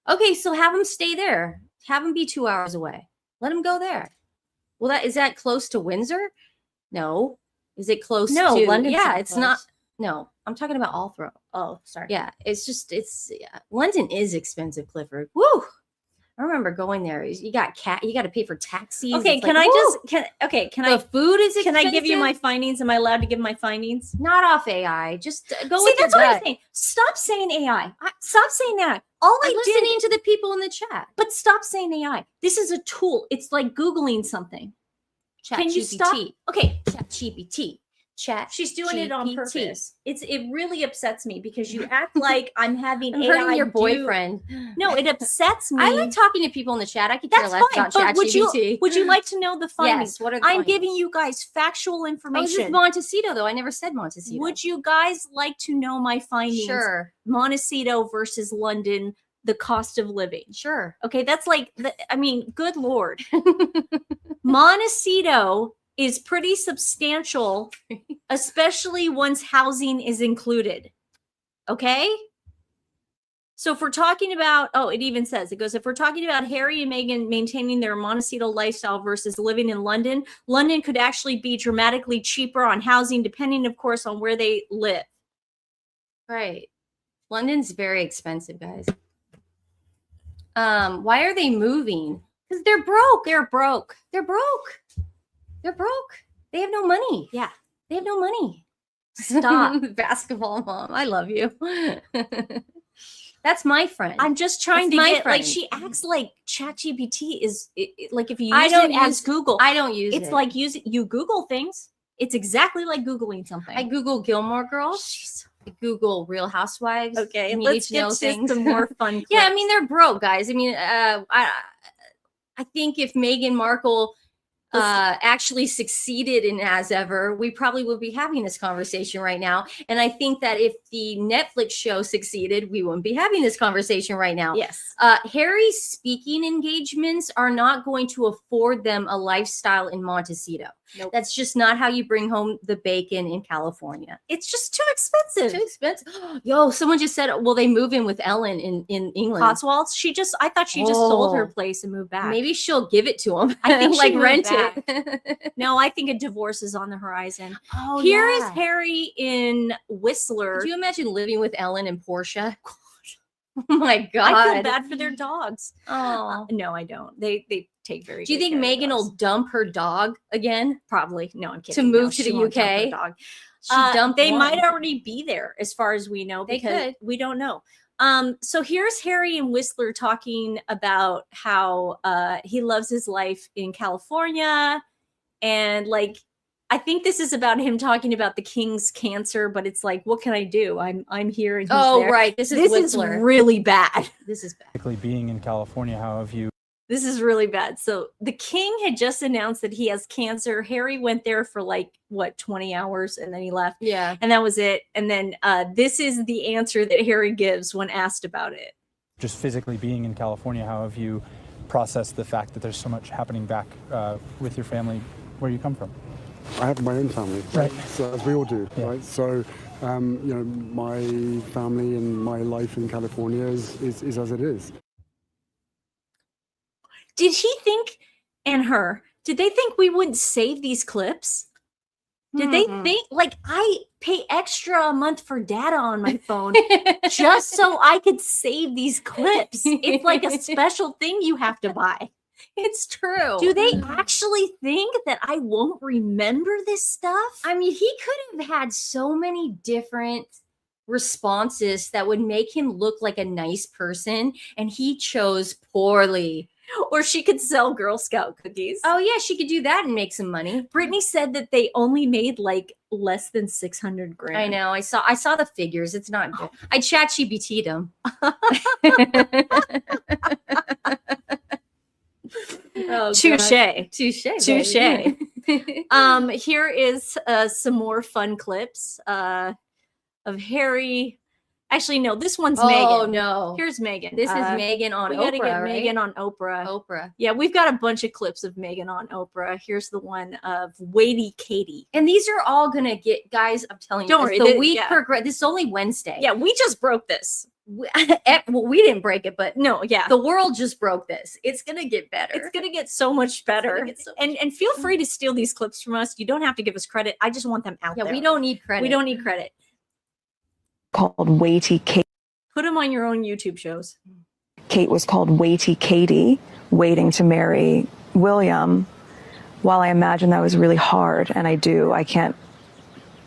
[SPEAKER 3] Okay, so have them stay there. Have them be 2 hours away. Let them go there. Well, is that close to Windsor? No. Is it close to
[SPEAKER 2] London's
[SPEAKER 3] Yeah, it's
[SPEAKER 2] close.
[SPEAKER 3] not. No, I'm talking about Althrow.
[SPEAKER 2] Oh, sorry.
[SPEAKER 3] Yeah, London is expensive, Clifford. Woo! I remember going there. You got to pay for taxis.
[SPEAKER 2] Okay,
[SPEAKER 3] It's
[SPEAKER 2] can
[SPEAKER 3] like,
[SPEAKER 2] I
[SPEAKER 3] woo!
[SPEAKER 2] the
[SPEAKER 3] food is expensive.
[SPEAKER 2] Can I give you my findings? Am I allowed to give my findings?
[SPEAKER 3] Not off AI. Just go
[SPEAKER 2] See,
[SPEAKER 3] with
[SPEAKER 2] that's
[SPEAKER 3] your
[SPEAKER 2] what I'm
[SPEAKER 3] gut.
[SPEAKER 2] saying. Stop saying AI. Stop saying AI. All
[SPEAKER 3] I'm
[SPEAKER 2] I did,
[SPEAKER 3] listening to the people in the chat.
[SPEAKER 2] but stop saying AI. This is a tool. It's like Googling something. Can you stop? Okay,
[SPEAKER 3] Chat GPT. Chat.
[SPEAKER 2] she's doing it on
[SPEAKER 3] GPT.
[SPEAKER 2] purpose. It really upsets me because you act like I'm having
[SPEAKER 3] I'm
[SPEAKER 2] AI
[SPEAKER 3] hurting your
[SPEAKER 2] do-
[SPEAKER 3] boyfriend.
[SPEAKER 2] No, it upsets me.
[SPEAKER 3] I like talking to people in the chat. I could care
[SPEAKER 2] That's
[SPEAKER 3] less
[SPEAKER 2] fine.
[SPEAKER 3] about
[SPEAKER 2] But
[SPEAKER 3] Chat GPT.
[SPEAKER 2] would you like to know the findings?
[SPEAKER 3] Yes. What are the
[SPEAKER 2] I'm
[SPEAKER 3] findings?
[SPEAKER 2] giving you guys factual
[SPEAKER 3] Oh, this is
[SPEAKER 2] information.
[SPEAKER 3] Montecito, though. I never said Montecito.
[SPEAKER 2] Would you guys like to know my findings?
[SPEAKER 3] Sure.
[SPEAKER 2] Montecito versus London, the cost of living.
[SPEAKER 3] Sure.
[SPEAKER 2] Okay, that's like, good Lord. Montecito is pretty substantial, especially once housing is included. Okay? So if we're talking about, it even says, it goes, if we're talking about Harry and Meghan maintaining their Montecito lifestyle versus living in London, London could actually be dramatically cheaper on housing, depending, of course, on where they live.
[SPEAKER 3] Right. London's very expensive, guys. Why are they moving? Because they're broke.
[SPEAKER 2] They're broke.
[SPEAKER 3] They're broke. They're broke. They have no money.
[SPEAKER 2] Yeah.
[SPEAKER 3] They have no money.
[SPEAKER 2] Stop.
[SPEAKER 3] Basketball mom. I love you. That's my friend.
[SPEAKER 2] I'm just trying
[SPEAKER 3] That's
[SPEAKER 2] to
[SPEAKER 3] my
[SPEAKER 2] get,
[SPEAKER 3] friend.
[SPEAKER 2] like, she acts like ChatGPT is, like, if you
[SPEAKER 3] I
[SPEAKER 2] use
[SPEAKER 3] don't
[SPEAKER 2] it as
[SPEAKER 3] use-
[SPEAKER 2] Google,
[SPEAKER 3] I don't use
[SPEAKER 2] it's
[SPEAKER 3] it.
[SPEAKER 2] like you Google things. It's exactly like Googling something.
[SPEAKER 3] I Google Gilmore Girls. I Google Real Housewives.
[SPEAKER 2] Okay,
[SPEAKER 3] You
[SPEAKER 2] let's
[SPEAKER 3] need to
[SPEAKER 2] get
[SPEAKER 3] know
[SPEAKER 2] to
[SPEAKER 3] things.
[SPEAKER 2] some more fun
[SPEAKER 3] Yeah, I
[SPEAKER 2] clips.
[SPEAKER 3] mean, they're broke, guys. I mean, I think if Meghan Markle actually succeeded in As Ever, we probably would be having this conversation right now. And I think that if the Netflix show succeeded, we wouldn't be having this conversation right now.
[SPEAKER 2] Yes.
[SPEAKER 3] Harry's speaking engagements are not going to afford them a lifestyle in Montecito.
[SPEAKER 2] Nope.
[SPEAKER 3] That's just not how you bring home the bacon in California.
[SPEAKER 2] It's just too expensive.
[SPEAKER 3] Too expensive. Yo, someone just said, will they move in with Ellen in England?
[SPEAKER 2] Cotswolds. I thought she just sold her
[SPEAKER 3] Oh.
[SPEAKER 2] place and moved back.
[SPEAKER 3] Maybe she'll give it to him.
[SPEAKER 2] I think she
[SPEAKER 3] like
[SPEAKER 2] moved
[SPEAKER 3] rent
[SPEAKER 2] back.
[SPEAKER 3] it.
[SPEAKER 2] No, I think a divorce is on the horizon.
[SPEAKER 3] Oh,
[SPEAKER 2] Here is
[SPEAKER 3] yeah.
[SPEAKER 2] Harry in Whistler.
[SPEAKER 3] Could you imagine living with Ellen and Portia? Oh my God.
[SPEAKER 2] I feel bad for their dogs.
[SPEAKER 3] Oh.
[SPEAKER 2] No, I don't. They take very.
[SPEAKER 3] Do you
[SPEAKER 2] good
[SPEAKER 3] think
[SPEAKER 2] care of
[SPEAKER 3] Meghan will
[SPEAKER 2] dogs.
[SPEAKER 3] dump her dog again?
[SPEAKER 2] Probably? No, I'm
[SPEAKER 3] To
[SPEAKER 2] kidding.
[SPEAKER 3] move
[SPEAKER 2] No,
[SPEAKER 3] to
[SPEAKER 2] she
[SPEAKER 3] the
[SPEAKER 2] won't dump her
[SPEAKER 3] UK?
[SPEAKER 2] dog.
[SPEAKER 3] She dumped
[SPEAKER 2] They
[SPEAKER 3] one.
[SPEAKER 2] might already be there, as far as we know,
[SPEAKER 3] They
[SPEAKER 2] because
[SPEAKER 3] could.
[SPEAKER 2] we don't know. So here's Harry and Whistler talking about how he loves his life in California, and like, I think this is about him talking about the king's cancer, but it's like, what can I do? I'm here and he's
[SPEAKER 3] Oh,
[SPEAKER 2] there.
[SPEAKER 3] right. This is
[SPEAKER 2] This
[SPEAKER 3] Whistler.
[SPEAKER 2] is really bad.
[SPEAKER 3] This is bad.
[SPEAKER 7] Basically, being in California, how have you
[SPEAKER 2] This is really bad. So the king had just announced that he has cancer. Harry went there for 20 hours and then he left.
[SPEAKER 3] Yeah.
[SPEAKER 2] And that was it. And then this is the answer that Harry gives when asked about it.
[SPEAKER 7] just physically being in California, how have you processed the fact that there's so much happening back with your family where you come from?
[SPEAKER 6] I have my own family,
[SPEAKER 7] Right.
[SPEAKER 6] So as we all do,
[SPEAKER 7] Yeah.
[SPEAKER 6] right? So, my family and my life in California is as it is.
[SPEAKER 2] Did he think, and her, did they think we wouldn't save these clips? Did they think, I pay extra a month for data on my phone just so I could save these clips? It's like a special thing you have to buy.
[SPEAKER 3] It's true.
[SPEAKER 2] Do they actually think that I won't remember this stuff?
[SPEAKER 3] I mean, he could have had so many different responses that would make him look like a nice person, and he chose poorly.
[SPEAKER 2] Or she could sell Girl Scout cookies.
[SPEAKER 3] Oh yeah, she could do that and make some money.
[SPEAKER 2] Brittany said that they only made less than 600 grand.
[SPEAKER 3] I know. I saw the figures. It's not good. I chat GPT'd him. Oh,
[SPEAKER 2] Touche.
[SPEAKER 3] Touche.
[SPEAKER 2] Touche.
[SPEAKER 3] baby.
[SPEAKER 2] Here is some more fun clips of Harry Actually, no, this one's
[SPEAKER 3] Oh
[SPEAKER 2] Meghan.
[SPEAKER 3] no.
[SPEAKER 2] Here's Meghan.
[SPEAKER 3] This is Meghan on
[SPEAKER 2] we
[SPEAKER 3] Oprah,
[SPEAKER 2] gotta get
[SPEAKER 3] right?
[SPEAKER 2] Meghan on Oprah.
[SPEAKER 3] Oprah.
[SPEAKER 2] Yeah, we've got a bunch of clips of Meghan on Oprah. Here's the one of Waity Katie.
[SPEAKER 3] And these are all gonna get, guys, I'm telling you,
[SPEAKER 2] Don't
[SPEAKER 3] as
[SPEAKER 2] worry,
[SPEAKER 3] the week
[SPEAKER 2] yeah.
[SPEAKER 3] progress. This is only Wednesday.
[SPEAKER 2] Yeah, we just broke this.
[SPEAKER 3] Well, we didn't break it, but
[SPEAKER 2] No, yeah.
[SPEAKER 3] the world just broke this. It's gonna get better.
[SPEAKER 2] It's gonna get so much better.
[SPEAKER 3] get so much
[SPEAKER 2] And feel free to steal these clips from us. You don't have to give us credit. I just want them out there.
[SPEAKER 3] we don't need credit.
[SPEAKER 2] We don't need credit.
[SPEAKER 5] Called Waity Kate.
[SPEAKER 2] Put them on your own YouTube shows.
[SPEAKER 5] Kate was called Waity Katie, waiting to marry William. While I imagine that was really hard, and I can't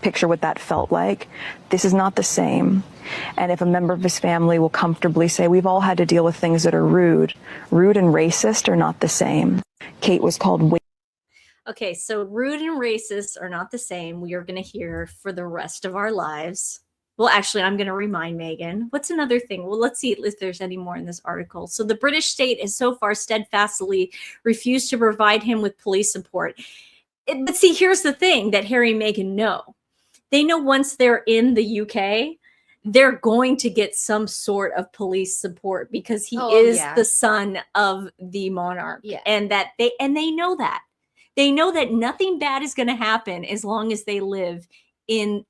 [SPEAKER 5] picture what that felt like. This is not the same. And if a member of his family will comfortably say, we've all had to deal with things that are rude and racist are not the same. Kate was called
[SPEAKER 2] Okay, so rude and racist are not the same. We are going to hear for the rest of our lives. Well, actually, I'm going to remind Meghan. What's another thing? Well, let's see if there's any more in this article. So the British state has so far steadfastly refused to provide him with police support. But see, here's the thing that Harry and Meghan know. They know once they're in the UK, they're going to get some sort of police support because he is the son of the monarch.
[SPEAKER 3] Yeah.
[SPEAKER 2] And they know that. They know that nothing bad is going to happen as long as they live in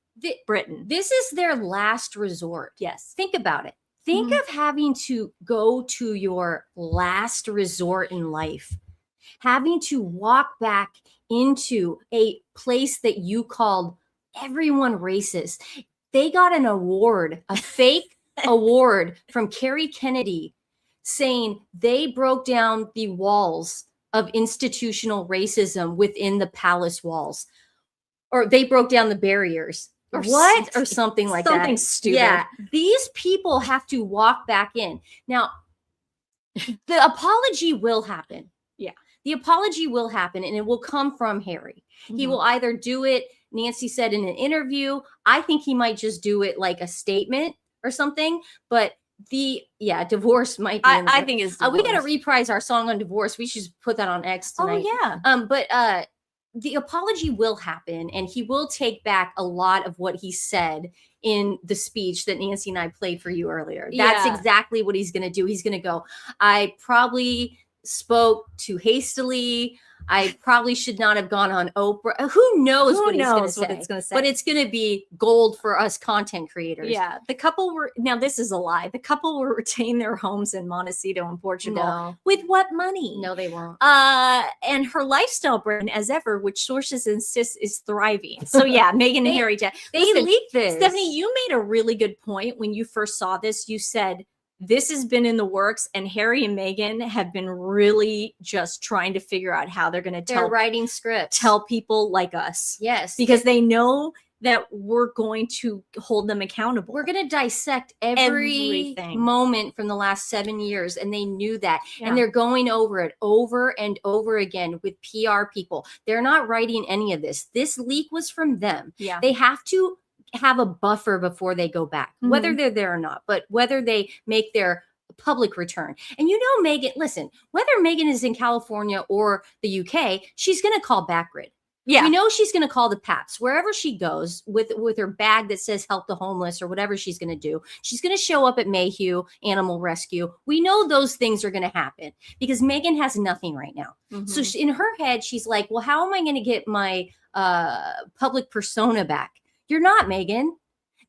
[SPEAKER 2] Britain.
[SPEAKER 3] This is their last resort.
[SPEAKER 2] Yes.
[SPEAKER 3] Think about it. Think of having to go to your last resort in life, having to walk back into a place that you called everyone racist. They got an award, a fake award from Kerry Kennedy saying they broke down the walls of institutional racism within the palace walls, or they broke down the barriers. Or something like that.
[SPEAKER 2] Something stupid.
[SPEAKER 3] Yeah, these people have to walk back in. Now, the apology will happen.
[SPEAKER 2] Yeah.
[SPEAKER 3] The apology will happen, and it will come from Harry. He will either do it, Nancy said in an interview. I think he might just do it like a statement or something, but divorce might be.
[SPEAKER 2] I think it's
[SPEAKER 3] we got to reprise our song on divorce. We should put that on X tonight.
[SPEAKER 2] Oh, yeah.
[SPEAKER 3] But the apology will happen, and he will take back a lot of what he said in the speech that Nancy and I played for you earlier. That's exactly what he's going to do. He's going to go, I probably spoke too hastily. I probably should not have gone on Oprah. Who knows what he's going to say? But it's going to be gold for us content creators.
[SPEAKER 2] Yeah. The couple were, now this is a lie. The couple will retain their homes in Montecito in Portugal.
[SPEAKER 3] No.
[SPEAKER 2] With what money?
[SPEAKER 3] No, they won't.
[SPEAKER 2] And her lifestyle brand, as ever, which sources insist is thriving. So yeah, Meghan and Harry.
[SPEAKER 3] They
[SPEAKER 2] Listen,
[SPEAKER 3] leaked this.
[SPEAKER 2] Stephanie, you made a really good point when you first saw this. You said, this has been in the works, and Harry and Meghan have been really just trying to figure out how they're going to
[SPEAKER 3] writing scripts,
[SPEAKER 2] tell people like us.
[SPEAKER 3] Yes,
[SPEAKER 2] because they know that we're going to hold them accountable.
[SPEAKER 3] We're going to dissect every moment from the last 7 years, and they knew that. Yeah. And they're going over it over and over again with PR people. They're not writing any of this. This leak was from them.
[SPEAKER 2] Yeah,
[SPEAKER 3] they have to have a buffer before they go back, whether they're there or not, but whether they make their public return. And you know, Meghan, listen, whether Meghan is in California or the UK, she's going to call Backgrid.
[SPEAKER 2] Yeah.
[SPEAKER 3] We know she's going to call the Paps wherever she goes with her bag that says help the homeless or whatever she's going to do. She's going to show up at Mayhew Animal Rescue. We know those things are going to happen because Meghan has nothing right now. So in her head, she's like, well, how am I going to get my public persona back? You're not, Meghan.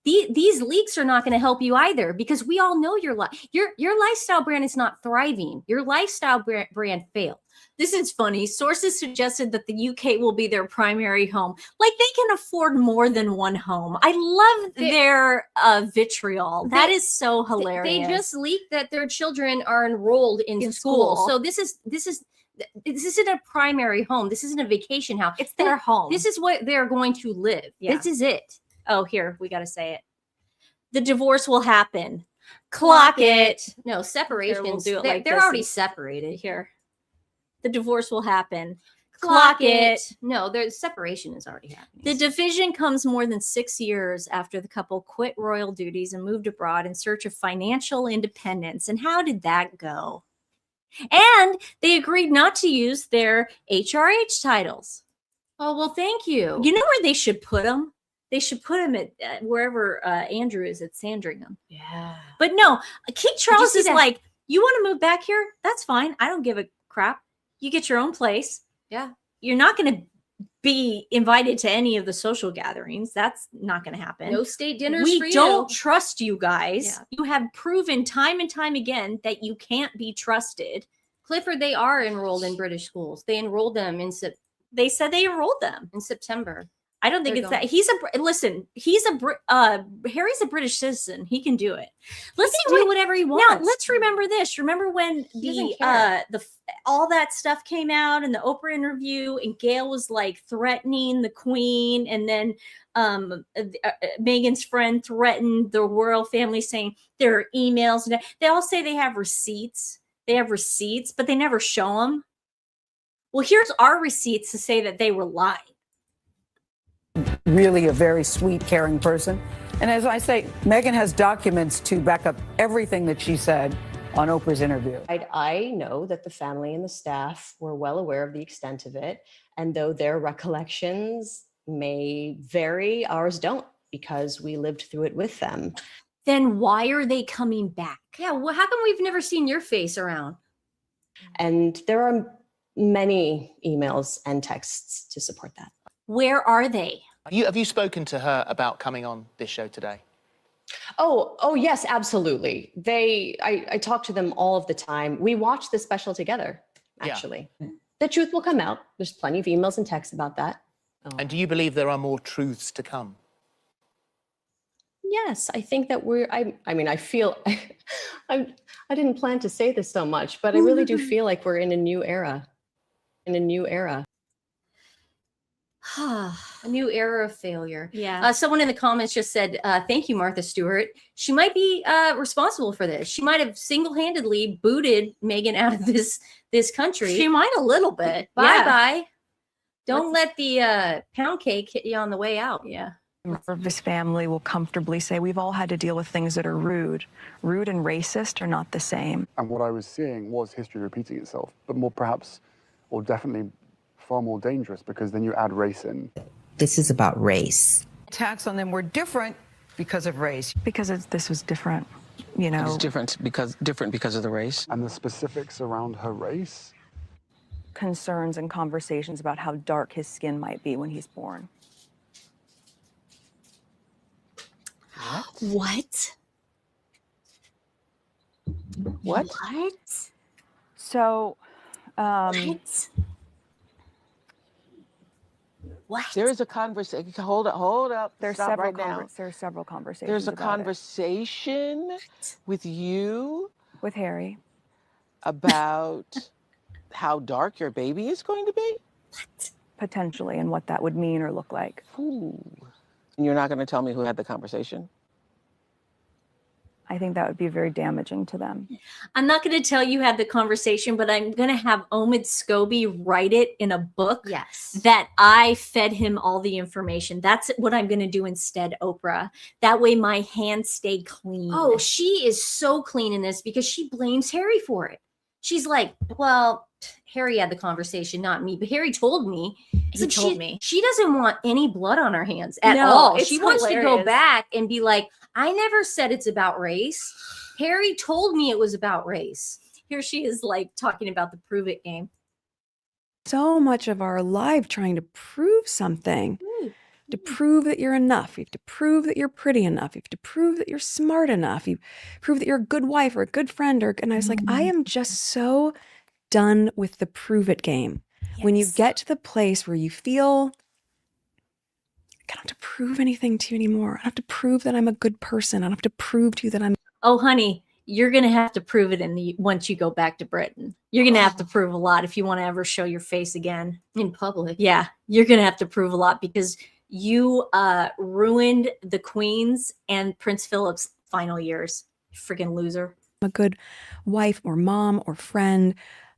[SPEAKER 3] These leaks are not going to help you either because we all know your lifestyle brand is not thriving. Your lifestyle brand failed.
[SPEAKER 2] This is funny. Sources suggested that the UK will be their primary home. Like they can afford more than one home. I love their vitriol. That is so hilarious.
[SPEAKER 3] They just leaked that their children are enrolled in school. So this isn't a primary home. This isn't a vacation house.
[SPEAKER 2] It's their home.
[SPEAKER 3] This is what they're going to live. Yeah. This is it.
[SPEAKER 2] Oh, here, we got to say it. The divorce will happen. Clock it.
[SPEAKER 3] No, separation.
[SPEAKER 2] We'll do it like
[SPEAKER 3] they're already separated.
[SPEAKER 2] Here. The divorce will happen.
[SPEAKER 3] Clock it. No, the separation is already happening.
[SPEAKER 2] The division comes more than 6 years after the couple quit royal duties and moved abroad in search of financial independence. And how did that go? And they agreed not to use their HRH titles.
[SPEAKER 3] Oh, well, thank you.
[SPEAKER 2] You know where they should put them? They should put him at wherever Andrew is at Sandringham.
[SPEAKER 3] Yeah.
[SPEAKER 2] But no, King Charles
[SPEAKER 3] see
[SPEAKER 2] is
[SPEAKER 3] that?
[SPEAKER 2] like, you want to move back here? That's fine. I don't give a crap. You get your own place.
[SPEAKER 3] Yeah.
[SPEAKER 2] You're not going to be invited to any of the social gatherings. That's not going to happen.
[SPEAKER 3] No state dinners
[SPEAKER 2] We
[SPEAKER 3] for you.
[SPEAKER 2] don't trust you guys.
[SPEAKER 3] Yeah.
[SPEAKER 2] You have proven time and time again that you can't be trusted.
[SPEAKER 3] Clifford, they are enrolled in British schools. They enrolled them in
[SPEAKER 2] They said they enrolled them.
[SPEAKER 3] September.
[SPEAKER 2] I don't think
[SPEAKER 3] They're
[SPEAKER 2] it's that. Harry's a British citizen. He can do it. Let's
[SPEAKER 3] He can do whatever he wants.
[SPEAKER 2] Now, let's remember this. Remember when
[SPEAKER 3] doesn't care.
[SPEAKER 2] all that stuff came out in the Oprah interview, and Gail was like threatening the Queen, and then Meghan's friend threatened the royal family, saying there are emails, and they all say they have receipts. They have receipts, but they never show them. Well, here's our receipts to say that they were lying.
[SPEAKER 8] Really a very sweet, caring person. And as I say, Meghan has documents to back up everything that she said on Oprah's interview.
[SPEAKER 9] I know that the family and the staff were well aware of the extent of it. And though their recollections may vary, ours don't, because we lived through it with them.
[SPEAKER 2] Then why are they coming back?
[SPEAKER 3] Yeah, well, how come we've never seen your face around?
[SPEAKER 9] And there are many emails and texts to support that.
[SPEAKER 2] Where are they?
[SPEAKER 10] Have you spoken to her about coming on this show today?
[SPEAKER 9] Oh yes, absolutely. I talk to them all of the time. We watch the special together, actually. Yeah. The truth will come out. There's plenty of emails and texts about that.
[SPEAKER 10] And do you believe there are more truths to come?
[SPEAKER 9] Yes, I think that I feel, I didn't plan to say this so much, but I really do feel like we're in a new era.
[SPEAKER 3] A new era of failure.
[SPEAKER 2] Yeah.
[SPEAKER 3] Someone in the comments just said, thank you, Martha Stewart. She might be responsible for this. She might have single-handedly booted Meghan out of this country.
[SPEAKER 2] She might a little bit.
[SPEAKER 3] Bye-bye. Don't let the pound cake hit you on the way out.
[SPEAKER 2] Yeah.
[SPEAKER 5] Of this family will comfortably say we've all had to deal with things that are rude. Rude and racist are not the same.
[SPEAKER 6] And what I was seeing was history repeating itself, but more perhaps, or definitely far more dangerous, because then you add race in.
[SPEAKER 11] This is about race.
[SPEAKER 8] Attacks on them were different because of race.
[SPEAKER 5] Because this was different, you know.
[SPEAKER 11] It's different because of the race.
[SPEAKER 6] And the specifics around her race.
[SPEAKER 5] Concerns and conversations about how dark his skin might be when he's born.
[SPEAKER 2] What?
[SPEAKER 11] What?
[SPEAKER 5] So,
[SPEAKER 2] What?
[SPEAKER 11] There is a conversation. Hold up.
[SPEAKER 5] There's
[SPEAKER 11] Stop
[SPEAKER 5] several
[SPEAKER 11] right now.
[SPEAKER 5] There's several conversations.
[SPEAKER 11] There's a
[SPEAKER 5] about
[SPEAKER 11] conversation with you
[SPEAKER 5] with Harry
[SPEAKER 11] about how dark your baby is going to be.
[SPEAKER 2] What?
[SPEAKER 5] Potentially, and what that would mean or look like.
[SPEAKER 11] Ooh. And you're not going to tell me who had the conversation?
[SPEAKER 5] I think that would be very damaging to them.
[SPEAKER 2] I'm not going to tell you had the conversation, but I'm going to have Omid Scobie write it in a book.
[SPEAKER 3] Yes.
[SPEAKER 2] That I fed him all the information. That's what I'm going to do instead, Oprah. That way my hands stay clean.
[SPEAKER 3] Oh, she is so clean in this because she blames Harry for it. She's like, well, Harry had the conversation, not me, but Harry told me.
[SPEAKER 2] He told me.
[SPEAKER 3] She doesn't want any blood on her hands at
[SPEAKER 2] No,
[SPEAKER 3] all.
[SPEAKER 2] it's
[SPEAKER 3] She wants to go
[SPEAKER 2] hilarious.
[SPEAKER 3] back and be like, I never said it's about race. Harry told me it was about race.
[SPEAKER 2] Here she is like talking about the prove it game.
[SPEAKER 12] So much of our life trying to prove something, to prove that you're enough. You have to prove that you're pretty enough. You have to prove that you're smart enough. You prove that you're a good wife or a good friend. And I was like, I am just so done with the prove it game.
[SPEAKER 2] Yes.
[SPEAKER 12] When you get to the place where you feel, I don't have to prove anything to you anymore. I don't have to prove that I'm a good person. I don't have to prove to you that I'm.
[SPEAKER 2] Oh, honey, you're going to have to prove it once you go back to Britain. You're going to have to prove a lot if you want to ever show your face again
[SPEAKER 3] in public.
[SPEAKER 2] Yeah, you're going to have to prove a lot because you ruined the Queen's and Prince Philip's final years. Freaking loser.
[SPEAKER 12] I'm a good wife or mom or friend.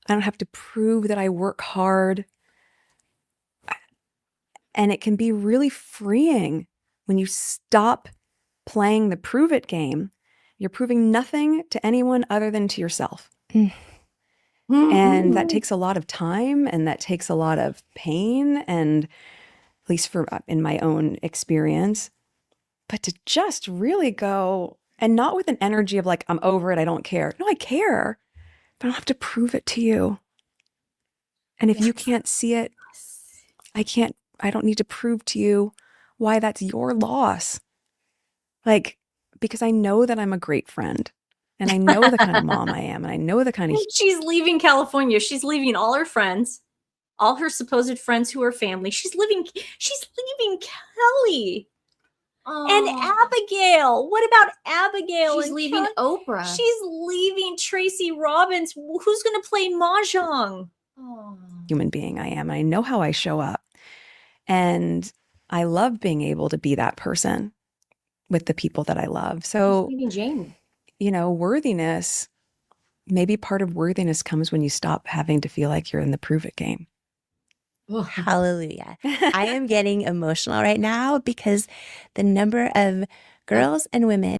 [SPEAKER 12] I don't have to prove that I work hard. And it can be really freeing when you stop playing the prove it game. You're proving nothing to anyone other than to yourself. And that takes a lot of time and that takes a lot of pain. And least for in my own experience. But to just really go, and not with an energy of like, I'm over it, I don't care. No, I care, but I don't have to prove it to you. And if you can't see it, I don't need to prove to you why that's your loss. Like, because I know that I'm a great friend, and I know the kind of mom I am, and I know the kind of.
[SPEAKER 2] She's leaving California. She's leaving all her friends, all her supposed friends who are family. She's leaving Kelly. And Abigail. What about Abigail?
[SPEAKER 3] She's leaving Oprah.
[SPEAKER 2] She's leaving Tracy Robbins. Who's going to play Mahjong?
[SPEAKER 12] Human being I am. And I know how I show up. And I love being able to be that person with the people that I love. So,
[SPEAKER 3] Jamie.
[SPEAKER 12] Worthiness, maybe part of worthiness comes when you stop having to feel like you're in the prove it game.
[SPEAKER 13] Oh, hallelujah. I am getting emotional right now because the number of girls and women.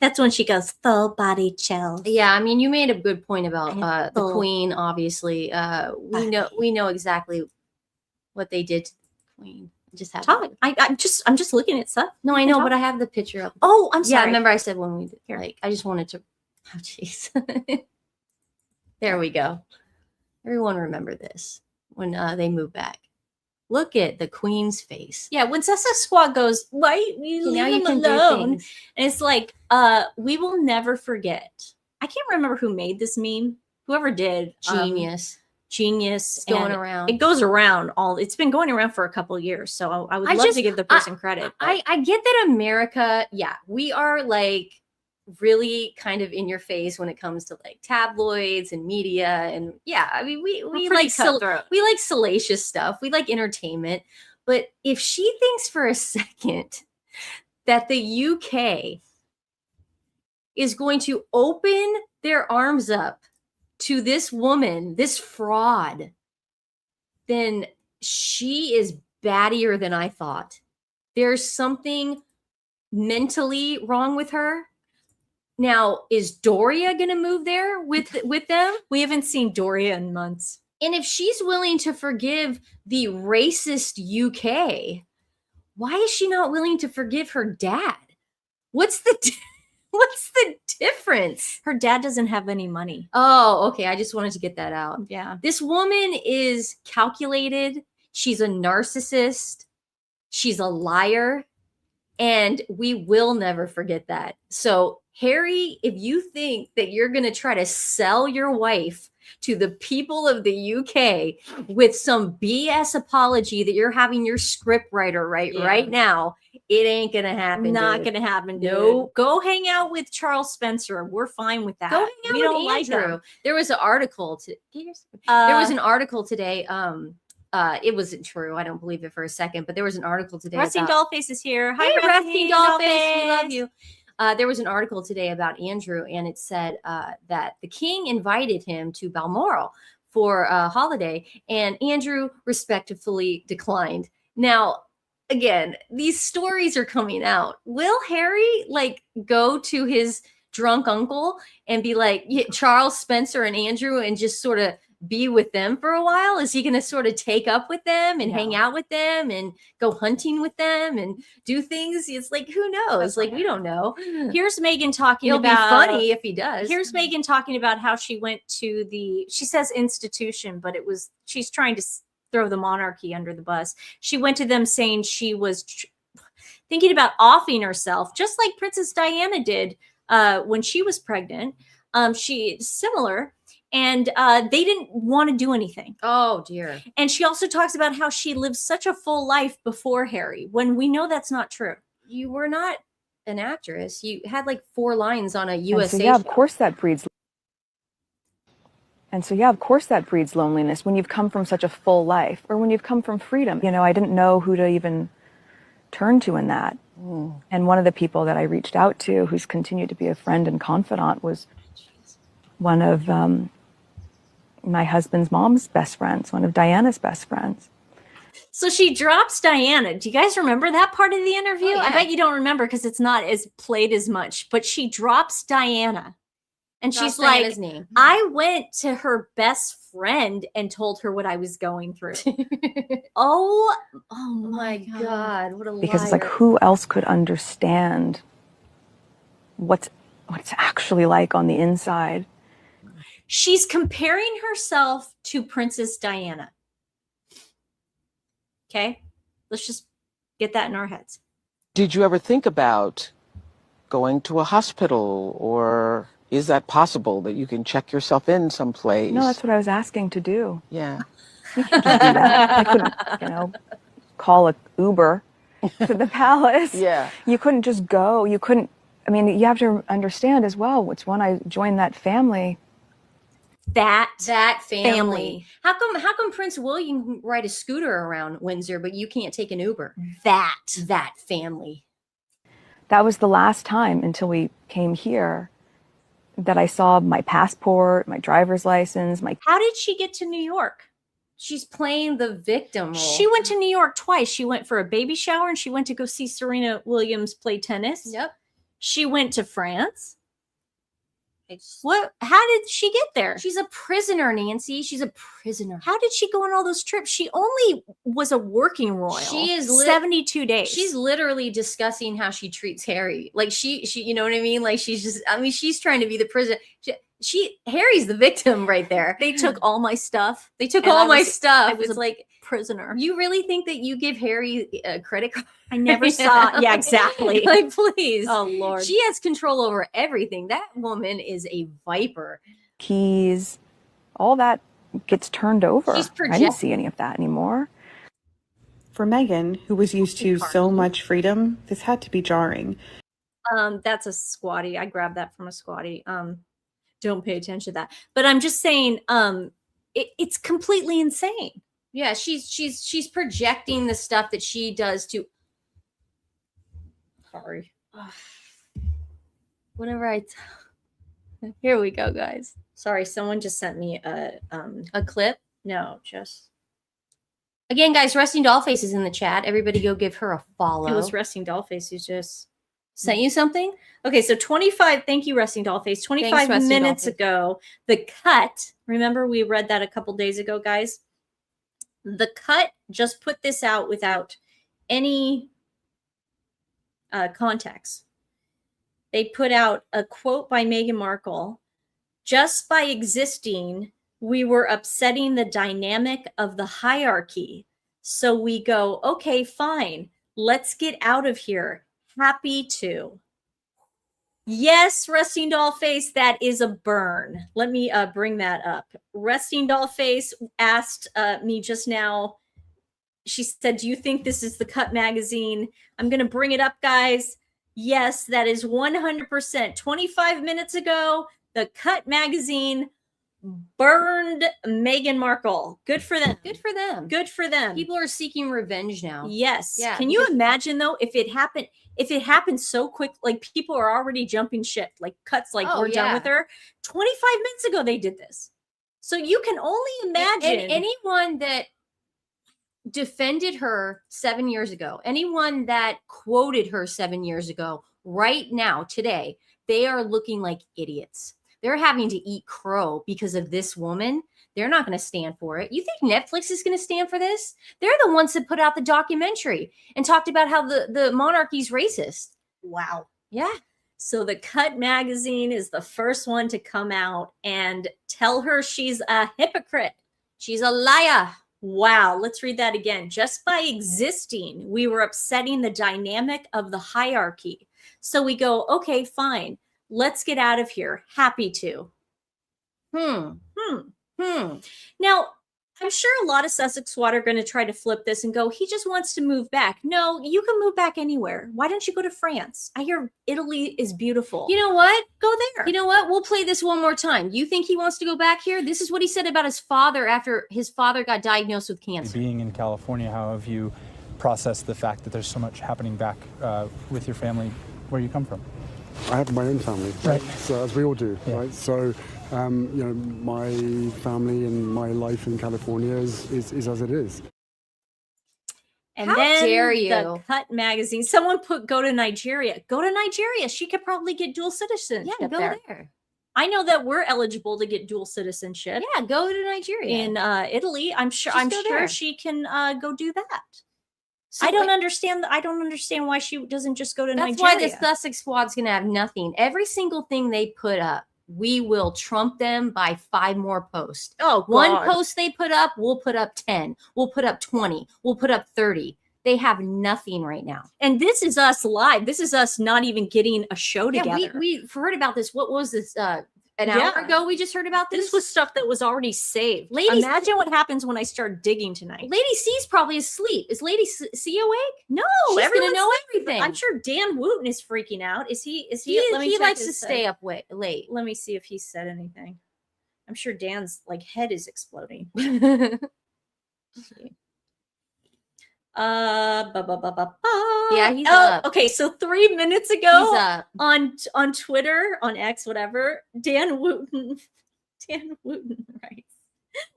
[SPEAKER 2] That's when she goes full body chills.
[SPEAKER 3] Yeah, I mean, you made a good point about the Queen. Obviously, we know exactly what they did to the Queen. Just have
[SPEAKER 2] talk. I'm just looking at stuff.
[SPEAKER 3] No, I know, but I have the picture up.
[SPEAKER 2] Oh, I'm sorry.
[SPEAKER 3] Yeah, remember I said when we did, like, I just wanted to. Oh, jeez. There we go. Everyone remember this when they move back. Look at the Queen's face.
[SPEAKER 2] Yeah, when Sussex Squad goes, why you leave him alone? And it's like, we will never forget. I can't remember who made this meme. Whoever did.
[SPEAKER 3] Genius.
[SPEAKER 2] It's
[SPEAKER 3] going around.
[SPEAKER 2] It goes around it's been going around for a couple of years. So I would love to give the person credit.
[SPEAKER 3] I get that America, we are like really kind of in your face when it comes to like tabloids and media. And I mean, we like we like salacious stuff. We like entertainment. But if she thinks for a second that the UK is going to open their arms up to this woman, this fraud, then she is battier than I thought. There's something mentally wrong with her. Now, is Doria going to move there with them?
[SPEAKER 2] We haven't seen Doria in months.
[SPEAKER 3] And if she's willing to forgive the racist UK, why is she not willing to forgive her dad? What's the difference?
[SPEAKER 2] Her dad doesn't have any money.
[SPEAKER 3] Oh, okay. I just wanted to get that out.
[SPEAKER 2] Yeah.
[SPEAKER 3] This woman is calculated. She's a narcissist. She's a liar. And we will never forget that. So, Harry, if you think that you're going to try to sell your wife to the people of the UK with some BS apology that you're having your script writer write right now, it ain't going to happen.
[SPEAKER 2] Not going to happen.
[SPEAKER 3] No.
[SPEAKER 2] Go hang out with Charles Spencer. We're fine with that.
[SPEAKER 3] Go hang out
[SPEAKER 2] we
[SPEAKER 3] with
[SPEAKER 2] don't
[SPEAKER 3] Andrew.
[SPEAKER 2] like him.
[SPEAKER 3] There was an article. There was an article today. It wasn't true. I don't believe it for a second, but there was an article today.
[SPEAKER 2] Resting Dollface is here. Hi,
[SPEAKER 3] Hey, Resting Dollface.
[SPEAKER 2] Dollface.
[SPEAKER 3] We love you. There was an article today about Andrew, and it said that the king invited him to Balmoral for a holiday, and Andrew respectfully declined. Now, again, these stories are coming out. Will Harry go to his drunk uncle and be like, Charles, Spencer, and Andrew, and just sort of be with them for a while? Is he going to sort of take up with them and hang out with them and go hunting with them and do things? It's like, who knows? Like, we don't know.
[SPEAKER 2] Here's Meghan talking
[SPEAKER 3] It'll
[SPEAKER 2] about.
[SPEAKER 3] be funny if he does.
[SPEAKER 2] Here's Meghan talking about how she went to she says institution, but she's trying to throw the monarchy under the bus. She went to them saying she was thinking about offing herself, just like Princess Diana did when she was pregnant. Similar. And they didn't want to do anything.
[SPEAKER 3] Oh, dear.
[SPEAKER 2] And she also talks about how she lived such a full life before Harry, when we know that's not true.
[SPEAKER 3] You were not an actress. You had 4 lines on a USA
[SPEAKER 5] show.
[SPEAKER 3] Of
[SPEAKER 5] course that breeds. And so, of course that breeds loneliness when you've come from such a full life, or when you've come from freedom. I didn't know who to even turn to in that. And one of the people that I reached out to, who's continued to be a friend and confidant, was one of my husband's mom's best friends, one of Diana's best friends.
[SPEAKER 2] So she drops Diana. Do you guys remember that part of the interview?
[SPEAKER 3] Oh, yeah.
[SPEAKER 2] I bet you don't remember because it's not as played as much, but she drops Diana. And she's like,
[SPEAKER 3] name.
[SPEAKER 2] I went to her best friend and told her what I was going through. oh my God. What a
[SPEAKER 5] Because
[SPEAKER 2] liar.
[SPEAKER 5] it's like, who else could understand what it's actually like on the inside?
[SPEAKER 2] She's comparing herself to Princess Diana. Okay? Let's just get that in our heads.
[SPEAKER 11] Did you ever think about going to a hospital, or is that possible that you can check yourself in someplace?
[SPEAKER 5] No, that's what I was asking to do.
[SPEAKER 11] Yeah.
[SPEAKER 5] You can't just do that. I couldn't, call a Uber to the palace.
[SPEAKER 11] Yeah.
[SPEAKER 5] You couldn't just go. You couldn't, you have to understand as well, it's when I joined that family.
[SPEAKER 2] That
[SPEAKER 3] family. How come Prince William can ride a scooter around Windsor, but you can't take an Uber? That family.
[SPEAKER 5] That was the last time until we came here that I saw my passport, my driver's license,
[SPEAKER 2] How did she get to New York?
[SPEAKER 3] She's playing the victim role.
[SPEAKER 2] She went to New York twice. She went for a baby shower and she went to go see Serena Williams play tennis.
[SPEAKER 3] Yep.
[SPEAKER 2] She went to France. How did she get there?
[SPEAKER 3] She's a prisoner, Nancy. She's a prisoner.
[SPEAKER 2] How did she go on all those trips? She only was a working royal.
[SPEAKER 3] She is
[SPEAKER 2] 72 days.
[SPEAKER 3] She's literally discussing how she treats Harry. Like she, you know what I mean? Like she's trying to be the prisoner. Harry's the victim right there.
[SPEAKER 2] They took all my stuff.
[SPEAKER 3] They took all my stuff.
[SPEAKER 2] I was like prisoner.
[SPEAKER 3] You really think that you give Harry a credit card?
[SPEAKER 2] I never saw. Yeah, exactly.
[SPEAKER 3] Like, please.
[SPEAKER 2] Oh, Lord.
[SPEAKER 3] She has control over everything. That woman is a viper.
[SPEAKER 5] Keys, all that gets turned over.
[SPEAKER 3] She's
[SPEAKER 5] I didn't see any of that anymore.
[SPEAKER 14] For Meghan, who was used to so much freedom, this had to be jarring.
[SPEAKER 2] That's a squatty. I grabbed that from a squatty. Don't pay attention to that. But I'm just saying, it's completely insane.
[SPEAKER 3] Yeah, she's projecting the stuff that she does to. Sorry.
[SPEAKER 2] Whenever here we go, guys. Sorry, someone just sent me a
[SPEAKER 3] clip.
[SPEAKER 2] No, just
[SPEAKER 3] again, guys. Resting Dollface is in the chat. Everybody, go give her a follow.
[SPEAKER 2] It was Resting Dollface who just sent you something. Okay, so 25. Thank you, Resting Dollface. 25
[SPEAKER 3] Thanks,
[SPEAKER 2] minutes
[SPEAKER 3] Dollface.
[SPEAKER 2] ago, The Cut. Remember, we read that a couple days ago, guys. The Cut just put this out without any context. They put out a quote by Meghan Markle. Just by existing, we were upsetting the dynamic of the hierarchy. So we go, okay, fine. Let's get out of here. Happy to. Yes, Resting Dollface, that is a burn. Let me bring that up. Resting Dollface asked me just now. She said, do you think this is The Cut magazine? I'm going to bring it up, guys. Yes, that is 100%. 25 minutes ago, The Cut magazine burned Meghan Markle. Good for them.
[SPEAKER 3] Good for them.
[SPEAKER 2] Good for them.
[SPEAKER 3] People are seeking revenge now.
[SPEAKER 2] Yes.
[SPEAKER 3] Yeah.
[SPEAKER 2] Can you imagine though if it happened so quick, like people are already jumping ship, like Cut's like, we're done with her. 25 minutes ago they did this. So you can only imagine.
[SPEAKER 3] And anyone that defended her 7 years ago, anyone that quoted her 7 years ago, right now, today, they are looking like idiots. They're having to eat crow because of this woman. They're not going to stand for it. You think Netflix is going to stand for this? They're the ones that put out the documentary and talked about how the monarchy's racist.
[SPEAKER 2] Wow.
[SPEAKER 3] Yeah.
[SPEAKER 2] So The Cut magazine is the first one to come out and tell her she's a hypocrite.
[SPEAKER 3] She's a liar.
[SPEAKER 2] Wow. Let's read that again. Just by existing, we were upsetting the dynamic of the hierarchy. So we go, okay, fine. Let's get out of here. Happy to. Now, I'm sure a lot of Sussex SWAT are going to try to flip this and go, he just wants to move back. No, you can move back anywhere. Why don't you go to France? I hear Italy is beautiful.
[SPEAKER 3] You know what?
[SPEAKER 2] Go there.
[SPEAKER 3] You know what? We'll play this one more time. You think he wants to go back here? This is what he said about his father after his father got diagnosed with cancer.
[SPEAKER 7] Being in California, how have you processed the fact that there's so much happening back with your family where you come from?
[SPEAKER 6] I have my own family,
[SPEAKER 7] right?
[SPEAKER 6] So as we all do, right? So, my family and my life in California is as it is.
[SPEAKER 2] And
[SPEAKER 3] How
[SPEAKER 2] then
[SPEAKER 3] dare you?
[SPEAKER 2] The Cut magazine. Someone put go to Nigeria. Go to Nigeria. She could probably get dual citizenship
[SPEAKER 3] Yeah, go there.
[SPEAKER 2] I know that we're eligible to get dual citizenship.
[SPEAKER 3] Yeah, go to Nigeria.
[SPEAKER 2] In Italy. I'm sure she can go do that.
[SPEAKER 3] So
[SPEAKER 2] I don't understand. I don't understand why she doesn't just go to
[SPEAKER 3] That's
[SPEAKER 2] Nigeria.
[SPEAKER 3] why the Sussex squad's going to have nothing. Every single thing they put up, we will trump them by 5 more posts.
[SPEAKER 2] Oh, God.
[SPEAKER 3] One post they put up, we'll put up 10. We'll put up 20. We'll put up 30. They have nothing right now.
[SPEAKER 2] And this is us live. This is us not even getting a show together.
[SPEAKER 3] Yeah, we heard about this. What was this? An hour ago, we just heard about this.
[SPEAKER 2] This was stuff that was already saved.
[SPEAKER 3] Lady,
[SPEAKER 2] imagine what happens when I start digging tonight.
[SPEAKER 3] Lady C's probably asleep. Is Lady C awake?
[SPEAKER 2] No,
[SPEAKER 3] she's
[SPEAKER 2] everyone's
[SPEAKER 3] gonna know everything.
[SPEAKER 2] I'm sure Dan Wooten is freaking out. Is he?
[SPEAKER 3] He likes to stay up late.
[SPEAKER 2] Let me see if he said anything. I'm sure Dan's head is exploding.
[SPEAKER 3] Yeah, he's up.
[SPEAKER 2] Okay, so 3 minutes ago
[SPEAKER 3] He's up.
[SPEAKER 2] on Twitter, on X, whatever, Dan Wooten writes,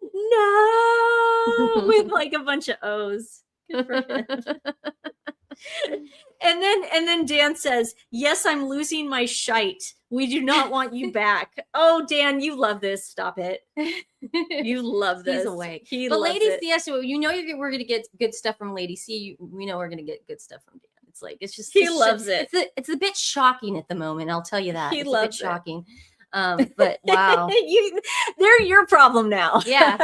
[SPEAKER 2] no, with a bunch of O's. Good for him. And then Dan says, yes, I'm losing my shite. We do not want you back. Oh, Dan, you love this. Stop it. You love this.
[SPEAKER 3] He's awake.
[SPEAKER 2] But
[SPEAKER 3] Lady C, yes, you know we're going to get good stuff from Lady C. We know we're going to get good stuff from Dan. It's just
[SPEAKER 2] he loves it.
[SPEAKER 3] It's a bit shocking at the moment. I'll tell you that.
[SPEAKER 2] He
[SPEAKER 3] it's
[SPEAKER 2] loves
[SPEAKER 3] a bit shocking. But wow,
[SPEAKER 2] they're your problem now.
[SPEAKER 3] Yeah,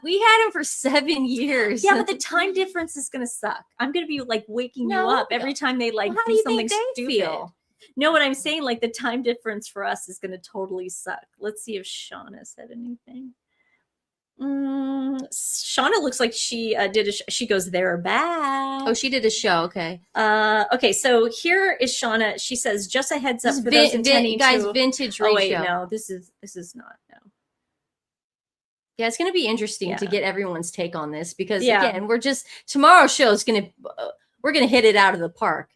[SPEAKER 3] we had him for 7 years.
[SPEAKER 2] Yeah, but the time difference is gonna suck. I'm gonna be waking you up every time they
[SPEAKER 3] how
[SPEAKER 2] do
[SPEAKER 3] do you
[SPEAKER 2] something
[SPEAKER 3] think they
[SPEAKER 2] stupid.
[SPEAKER 3] feel?
[SPEAKER 2] No, what I'm saying, the time difference for us is gonna totally suck. Let's see if Shauna said anything. Shauna looks like she did she goes, they're back.
[SPEAKER 3] Oh, she did a show. Okay.
[SPEAKER 2] Okay, so here is Shauna. She says, just a heads up for those intending to
[SPEAKER 3] vintage
[SPEAKER 2] oh,
[SPEAKER 3] ratio.
[SPEAKER 2] wait, no, this is not. No.
[SPEAKER 3] Yeah, it's going to be interesting to get everyone's take on this because
[SPEAKER 2] Yeah.
[SPEAKER 3] again, tomorrow's show is going to we're going to hit it out of the park.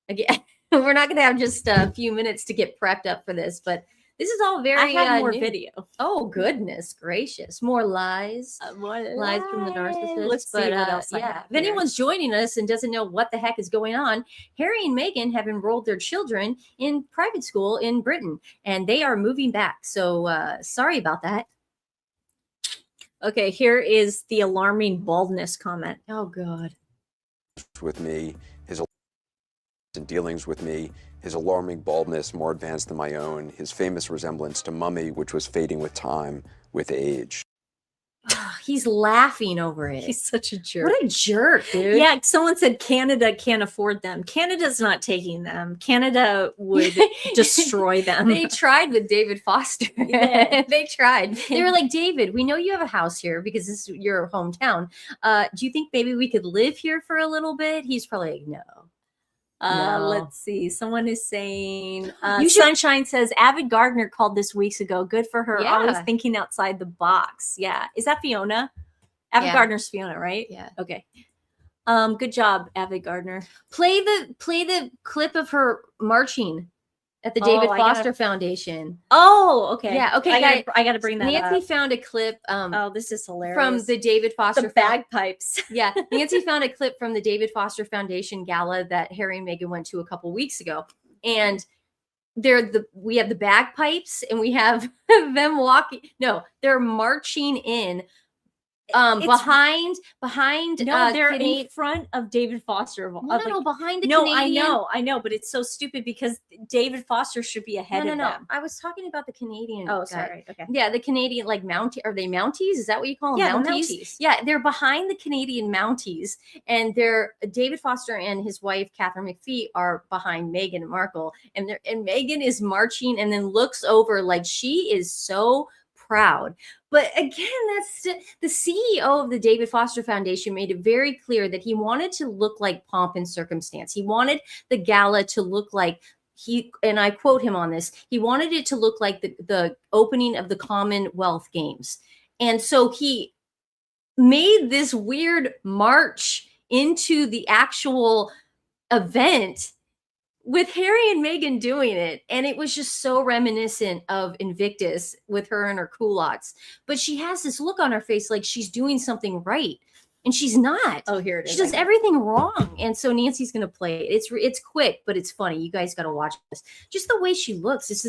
[SPEAKER 3] Again, we're not going to have just a few minutes to get prepped up for this, but this is all very
[SPEAKER 2] I have more
[SPEAKER 3] new.
[SPEAKER 2] video.
[SPEAKER 3] Oh, goodness gracious. More lies. Lies from the narcissist.
[SPEAKER 2] Let's see what else I
[SPEAKER 3] yeah.
[SPEAKER 2] have
[SPEAKER 3] If anyone's joining us and doesn't know what the heck is going on, Harry and Meghan have enrolled their children in private school in Britain, and they are moving back. So sorry about that.
[SPEAKER 2] Okay, here is the alarming baldness comment.
[SPEAKER 3] Oh, God.
[SPEAKER 15] With me, his dealings with me, his alarming baldness more advanced than my own, his famous resemblance to Mummy, which was fading with time, with age.
[SPEAKER 3] He's laughing over it.
[SPEAKER 2] He's such a jerk.
[SPEAKER 3] What a jerk, dude.
[SPEAKER 2] Yeah, someone said Canada can't afford them. Canada's not taking them. Canada would destroy them.
[SPEAKER 3] They tried with David Foster.
[SPEAKER 2] Yeah.
[SPEAKER 3] They tried. They were like, David, we know you have a house here because this is your hometown. Do you think maybe we could live here for a little bit? He's probably like, no. No.
[SPEAKER 2] Let's see. Someone is saying Sunshine says Avid Gardner called this weeks ago. Good for her.
[SPEAKER 3] Yeah.
[SPEAKER 2] Always thinking outside the box. Yeah. Is that Fiona? Avid Gardner's Fiona, right?
[SPEAKER 3] Yeah.
[SPEAKER 2] Okay. Good job, Avid Gardner.
[SPEAKER 3] Play the clip of her marching at the David Foster Foundation.
[SPEAKER 2] Oh, okay.
[SPEAKER 3] Yeah, okay.
[SPEAKER 2] I gotta bring that
[SPEAKER 3] Nancy
[SPEAKER 2] up.
[SPEAKER 3] found a clip.
[SPEAKER 2] Oh, this is hilarious.
[SPEAKER 3] From the David Foster
[SPEAKER 2] the bagpipes.
[SPEAKER 3] Yeah, Nancy found a clip from the David Foster Foundation gala that Harry and Meghan went to a couple weeks ago, and we have the bagpipes, and we have them walking. No, they're marching in. Behind
[SPEAKER 2] no, they're in front of David Foster.
[SPEAKER 3] No, behind the
[SPEAKER 2] Canadian. I know, but it's so stupid because David Foster should be ahead of them.
[SPEAKER 3] I was talking about the Canadian.
[SPEAKER 2] Oh,
[SPEAKER 3] guy.
[SPEAKER 2] sorry. Okay.
[SPEAKER 3] Yeah, the Canadian are they Mounties? Is that what you call them?
[SPEAKER 2] Yeah,
[SPEAKER 3] Mounties?
[SPEAKER 2] the Mounties.
[SPEAKER 3] Yeah, they're behind the Canadian Mounties, and David Foster and his wife Catherine McPhee are behind Meghan Markle, and Meghan is marching and then looks over like she is so proud. But again, that's the CEO of the David Foster Foundation made it very clear that he wanted to look like pomp and circumstance. He wanted the gala to look like and I quote him on this, he wanted it to look like the opening of the Commonwealth Games. And so he made this weird march into the actual event with Harry and Meghan doing it. And it was just so reminiscent of Invictus with her and her culottes. But she has this look on her face like she's doing something right. And she's not.
[SPEAKER 2] Oh, here it is.
[SPEAKER 3] She does everything wrong. And so Nancy's going to play it. It's quick, but it's funny. You guys got to watch this. Just the way she looks. It's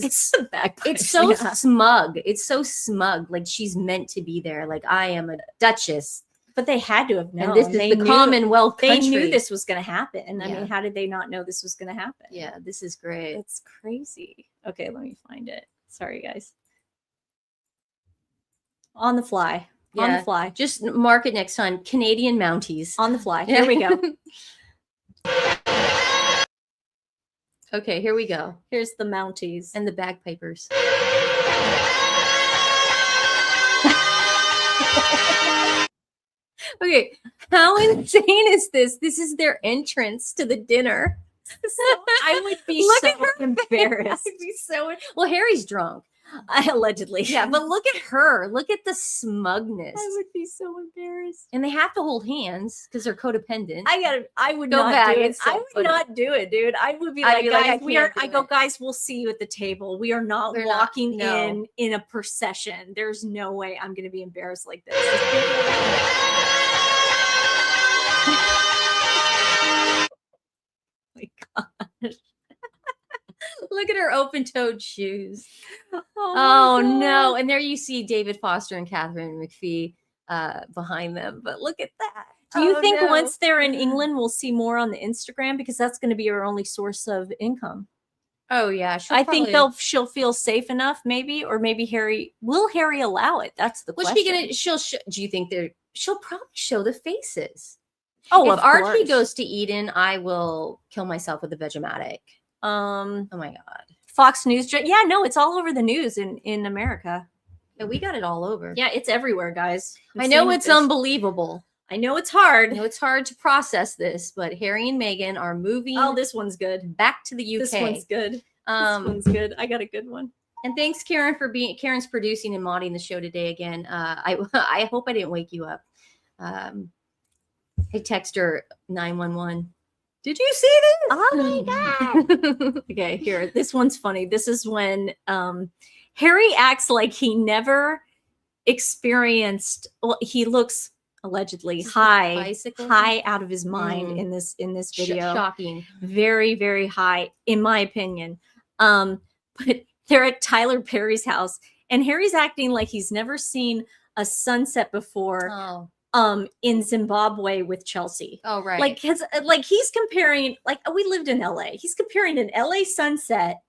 [SPEAKER 3] so smug. It's so smug. Like she's meant to be there. Like I am a duchess.
[SPEAKER 2] But they had to have known.
[SPEAKER 3] And this is the Commonwealth
[SPEAKER 2] They
[SPEAKER 3] country.
[SPEAKER 2] knew this was going to happen. I
[SPEAKER 3] Yeah.
[SPEAKER 2] mean, how did they not know this was going to happen?
[SPEAKER 3] Yeah, this is great.
[SPEAKER 2] It's crazy. Okay, let me find it. Sorry, guys. On the fly. On the fly.
[SPEAKER 3] Just mark it next time. Canadian Mounties.
[SPEAKER 2] On the fly. Here we go.
[SPEAKER 3] Okay, here we go.
[SPEAKER 2] Here's the Mounties.
[SPEAKER 3] And the bagpipers. Okay, how insane is this? This is their entrance to the dinner.
[SPEAKER 2] I would be
[SPEAKER 3] Look
[SPEAKER 2] so
[SPEAKER 3] at her
[SPEAKER 2] embarrassed.
[SPEAKER 3] I'd be so well. Harry's drunk.
[SPEAKER 2] Allegedly.
[SPEAKER 3] Yeah, but look at her. Look at the smugness.
[SPEAKER 2] I would be so embarrassed.
[SPEAKER 3] And they have to hold hands because they're codependent.
[SPEAKER 2] I would
[SPEAKER 3] Go
[SPEAKER 2] not
[SPEAKER 3] back.
[SPEAKER 2] do it.
[SPEAKER 3] It's so
[SPEAKER 2] I would
[SPEAKER 3] funny.
[SPEAKER 2] not do it, dude. I would be
[SPEAKER 3] I'd
[SPEAKER 2] like,
[SPEAKER 3] be like,
[SPEAKER 2] guys,
[SPEAKER 3] I
[SPEAKER 2] we
[SPEAKER 3] can't
[SPEAKER 2] are.
[SPEAKER 3] do
[SPEAKER 2] I go,
[SPEAKER 3] it.
[SPEAKER 2] guys, we'll see you at the table. We are not
[SPEAKER 3] We're not-
[SPEAKER 2] walking
[SPEAKER 3] no.
[SPEAKER 2] in a procession. There's no way I'm going to be embarrassed like this.
[SPEAKER 3] My gosh. Look at her open-toed shoes. Oh no. And there you see David Foster and Catherine McPhee behind them. But look at that.
[SPEAKER 2] Do you
[SPEAKER 3] Oh,
[SPEAKER 2] think
[SPEAKER 3] no.
[SPEAKER 2] once they're in England, we'll see more on the Instagram because that's going to be our only source of income?
[SPEAKER 3] Oh yeah,
[SPEAKER 2] I think she'll feel safe enough, maybe, or maybe will Harry allow it? That's the
[SPEAKER 3] What's
[SPEAKER 2] question.
[SPEAKER 3] she gonna? Do you think she'll probably show the faces?
[SPEAKER 2] Oh,
[SPEAKER 3] if
[SPEAKER 2] of
[SPEAKER 3] Archie
[SPEAKER 2] course.
[SPEAKER 3] goes to Eden, I will kill myself with a Vegematic. Oh my god.
[SPEAKER 2] Fox News. Yeah, no, it's all over the news in America.
[SPEAKER 3] Yeah, we got it all over.
[SPEAKER 2] Yeah, it's everywhere, guys.
[SPEAKER 3] I know it's unbelievable.
[SPEAKER 2] I know it's hard.
[SPEAKER 3] I know it's hard to process this, but Harry and Meghan are moving.
[SPEAKER 2] Oh, this one's good.
[SPEAKER 3] Back to the UK.
[SPEAKER 2] This one's good. This one's good. I got a good one.
[SPEAKER 3] And thanks, Karen, for Karen's producing and modding the show today again. I hope I didn't wake you up. I text her 911. Did you see this?
[SPEAKER 2] Oh my god. Okay, here. This one's funny. This is when Harry acts like he never experienced. Well, he looks allegedly high out of his mind in this video.
[SPEAKER 3] Shocking.
[SPEAKER 2] Very, very high, in my opinion. But they're at Tyler Perry's house, and Harry's acting like he's never seen a sunset before. In Zimbabwe with Chelsea.
[SPEAKER 3] Oh, right.
[SPEAKER 2] Like he's comparing, like we lived in LA. He's comparing an LA sunset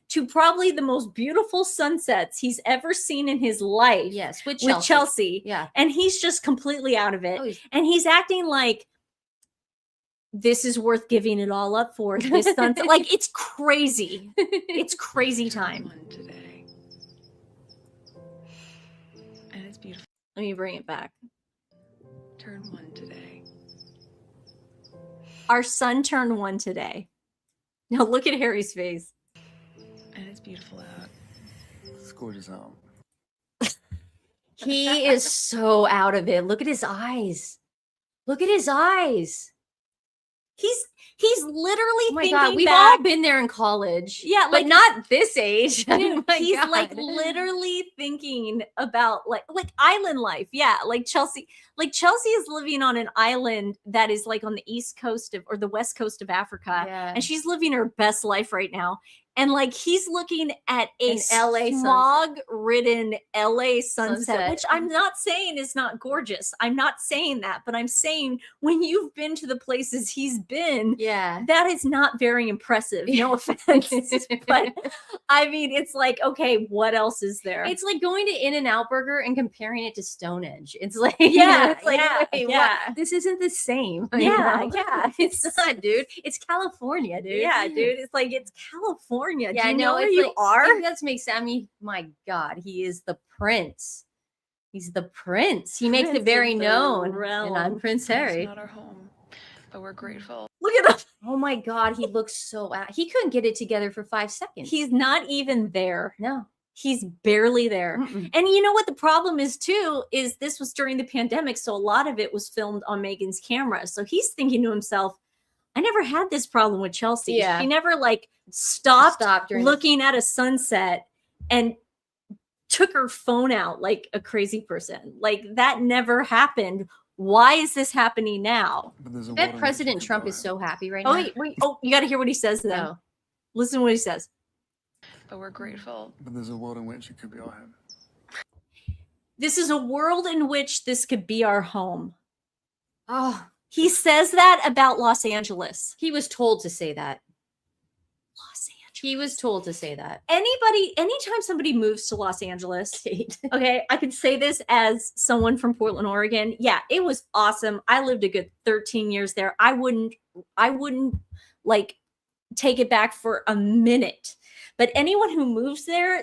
[SPEAKER 2] to probably the most beautiful sunsets he's ever seen in his life.
[SPEAKER 3] Yes, with
[SPEAKER 2] Chelsea.
[SPEAKER 3] Yeah.
[SPEAKER 2] And he's just completely out of it.
[SPEAKER 3] Oh,
[SPEAKER 2] and he's acting like this is worth giving it all up for this sunset. Like it's crazy. It's crazy time.
[SPEAKER 12] Today. And it's beautiful.
[SPEAKER 2] Let me bring it back.
[SPEAKER 12] Turn 1 today.
[SPEAKER 2] Our son turned 1 today. Now look at Harry's face.
[SPEAKER 12] And it's beautiful out.
[SPEAKER 6] It's gorgeous out.
[SPEAKER 3] He is so out of it. Look at his eyes. Look at his eyes.
[SPEAKER 2] He's literally
[SPEAKER 3] Oh my
[SPEAKER 2] thinking
[SPEAKER 3] god, we've
[SPEAKER 2] back.
[SPEAKER 3] all been there in college.
[SPEAKER 2] Yeah,
[SPEAKER 3] but
[SPEAKER 2] like-
[SPEAKER 3] not this age.
[SPEAKER 2] Dude,
[SPEAKER 3] Oh my
[SPEAKER 2] he's
[SPEAKER 3] God.
[SPEAKER 2] like literally thinking about like island life. Yeah, like Chelsea is living on an island that is like on the east coast of or the west coast of Africa,
[SPEAKER 3] Yeah.
[SPEAKER 2] and she's living her best life right now. And like he's looking at a
[SPEAKER 3] An LA sunset.
[SPEAKER 2] smog-ridden LA sunset,
[SPEAKER 3] Sunset.
[SPEAKER 2] which I'm not saying is not gorgeous. I'm not saying that, but I'm saying when you've been to the places he's been,
[SPEAKER 3] Yeah.
[SPEAKER 2] that is not very impressive. No offense, but I mean, it's like, okay, what else is there?
[SPEAKER 3] It's like going to In-N-Out Burger and comparing it to Stonehenge. It's like,
[SPEAKER 2] Yeah,
[SPEAKER 3] it's like,
[SPEAKER 2] yeah,
[SPEAKER 3] wait,
[SPEAKER 2] yeah.
[SPEAKER 3] what? This isn't the same. you
[SPEAKER 2] Yeah,
[SPEAKER 3] know?
[SPEAKER 2] yeah.
[SPEAKER 3] It's not, dude. It's California, dude.
[SPEAKER 2] yeah, dude. It's like it's California.
[SPEAKER 3] Yeah,
[SPEAKER 2] Do
[SPEAKER 3] I
[SPEAKER 2] you
[SPEAKER 3] know
[SPEAKER 2] know where
[SPEAKER 3] it's
[SPEAKER 2] you
[SPEAKER 3] like,
[SPEAKER 2] are?
[SPEAKER 3] That's makes Sammy. My God, he is the prince. He's the prince. He makes it
[SPEAKER 2] Prince
[SPEAKER 3] very
[SPEAKER 2] of the
[SPEAKER 3] known.
[SPEAKER 2] realm.
[SPEAKER 3] And I'm Prince Harry.
[SPEAKER 12] It's not our home, but we're grateful.
[SPEAKER 2] Look at him.
[SPEAKER 3] Oh my God, he looks so out. He couldn't get it together for 5 seconds.
[SPEAKER 2] He's not even there.
[SPEAKER 3] no.
[SPEAKER 2] He's barely there.
[SPEAKER 3] Mm-mm.
[SPEAKER 2] And you know what the problem is too, is this was during the pandemic. So a lot of it was filmed on Meghan's camera. So he's thinking to himself, I never had this problem with Chelsea.
[SPEAKER 3] Yeah.
[SPEAKER 2] She never like stopped
[SPEAKER 3] during
[SPEAKER 2] looking at a sunset and took her phone out like a crazy person. Like that never happened Why is this happening now?
[SPEAKER 8] I bet President Trump is so happy right now.
[SPEAKER 2] Wait. Oh, you got to hear what he says then.
[SPEAKER 8] Oh.
[SPEAKER 2] Listen to what he says.
[SPEAKER 16] But we're grateful.
[SPEAKER 6] But there's a world in which it could be our home.
[SPEAKER 2] This is a world in which this could be our home. Oh, he says that about Los Angeles.
[SPEAKER 3] He was told to say that. He was told to say that.
[SPEAKER 2] Anytime somebody moves to Los Angeles, okay, I can say this as someone from Portland, Oregon. Yeah, it was awesome. I lived a good 13 years there. I wouldn't like take it back for a minute. But anyone who moves there,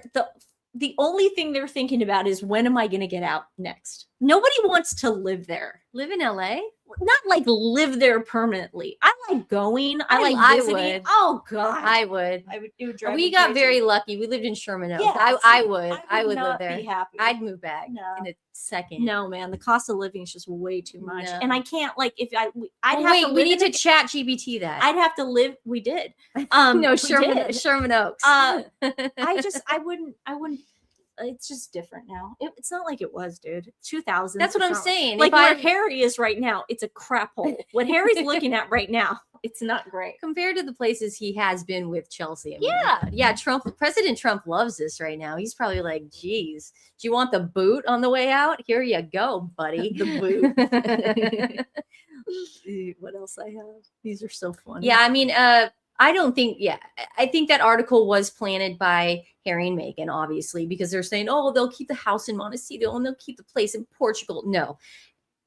[SPEAKER 2] the only thing they're thinking about is, when am I going to get out next? Nobody wants to live there.
[SPEAKER 3] Live in LA?
[SPEAKER 2] Not like live there permanently. I like going. I like visiting.
[SPEAKER 3] Would.
[SPEAKER 2] Oh God,
[SPEAKER 3] I would.
[SPEAKER 2] It would drive
[SPEAKER 3] we
[SPEAKER 2] me
[SPEAKER 3] got
[SPEAKER 2] crazy.
[SPEAKER 3] very lucky. We lived in Sherman Oaks.
[SPEAKER 2] Yeah,
[SPEAKER 3] I would live
[SPEAKER 2] not
[SPEAKER 3] there.
[SPEAKER 2] Be happy.
[SPEAKER 3] I'd move back in a second.
[SPEAKER 2] No, man, the cost of living is just way too much,
[SPEAKER 3] No.
[SPEAKER 2] and I can't I'd have
[SPEAKER 3] wait,
[SPEAKER 2] to.
[SPEAKER 3] We need to chat GBT that.
[SPEAKER 2] I'd have to live. We did.
[SPEAKER 3] No,
[SPEAKER 2] we
[SPEAKER 3] Sherman
[SPEAKER 2] did.
[SPEAKER 3] Sherman Oaks.
[SPEAKER 2] I wouldn't. It's just different now. It's not like it was, dude. 2000.
[SPEAKER 3] That's what I'm saying.
[SPEAKER 2] Like
[SPEAKER 3] If
[SPEAKER 2] where Harry is right now, it's a crap hole. What Harry's looking at right now, it's not great
[SPEAKER 3] compared to the places he has been with Chelsea. I mean,
[SPEAKER 2] yeah.
[SPEAKER 3] President Trump loves this right now. He's probably like, geez, do you want the boot on the way out? Here you go, buddy.
[SPEAKER 2] The boot. What else I have? These are so funny.
[SPEAKER 3] Yeah, I mean, I don't think, I think that article was planted by Harry and Meghan, obviously, because they're saying, oh, they'll keep the house in Montecito and they'll keep the place in Portugal. No,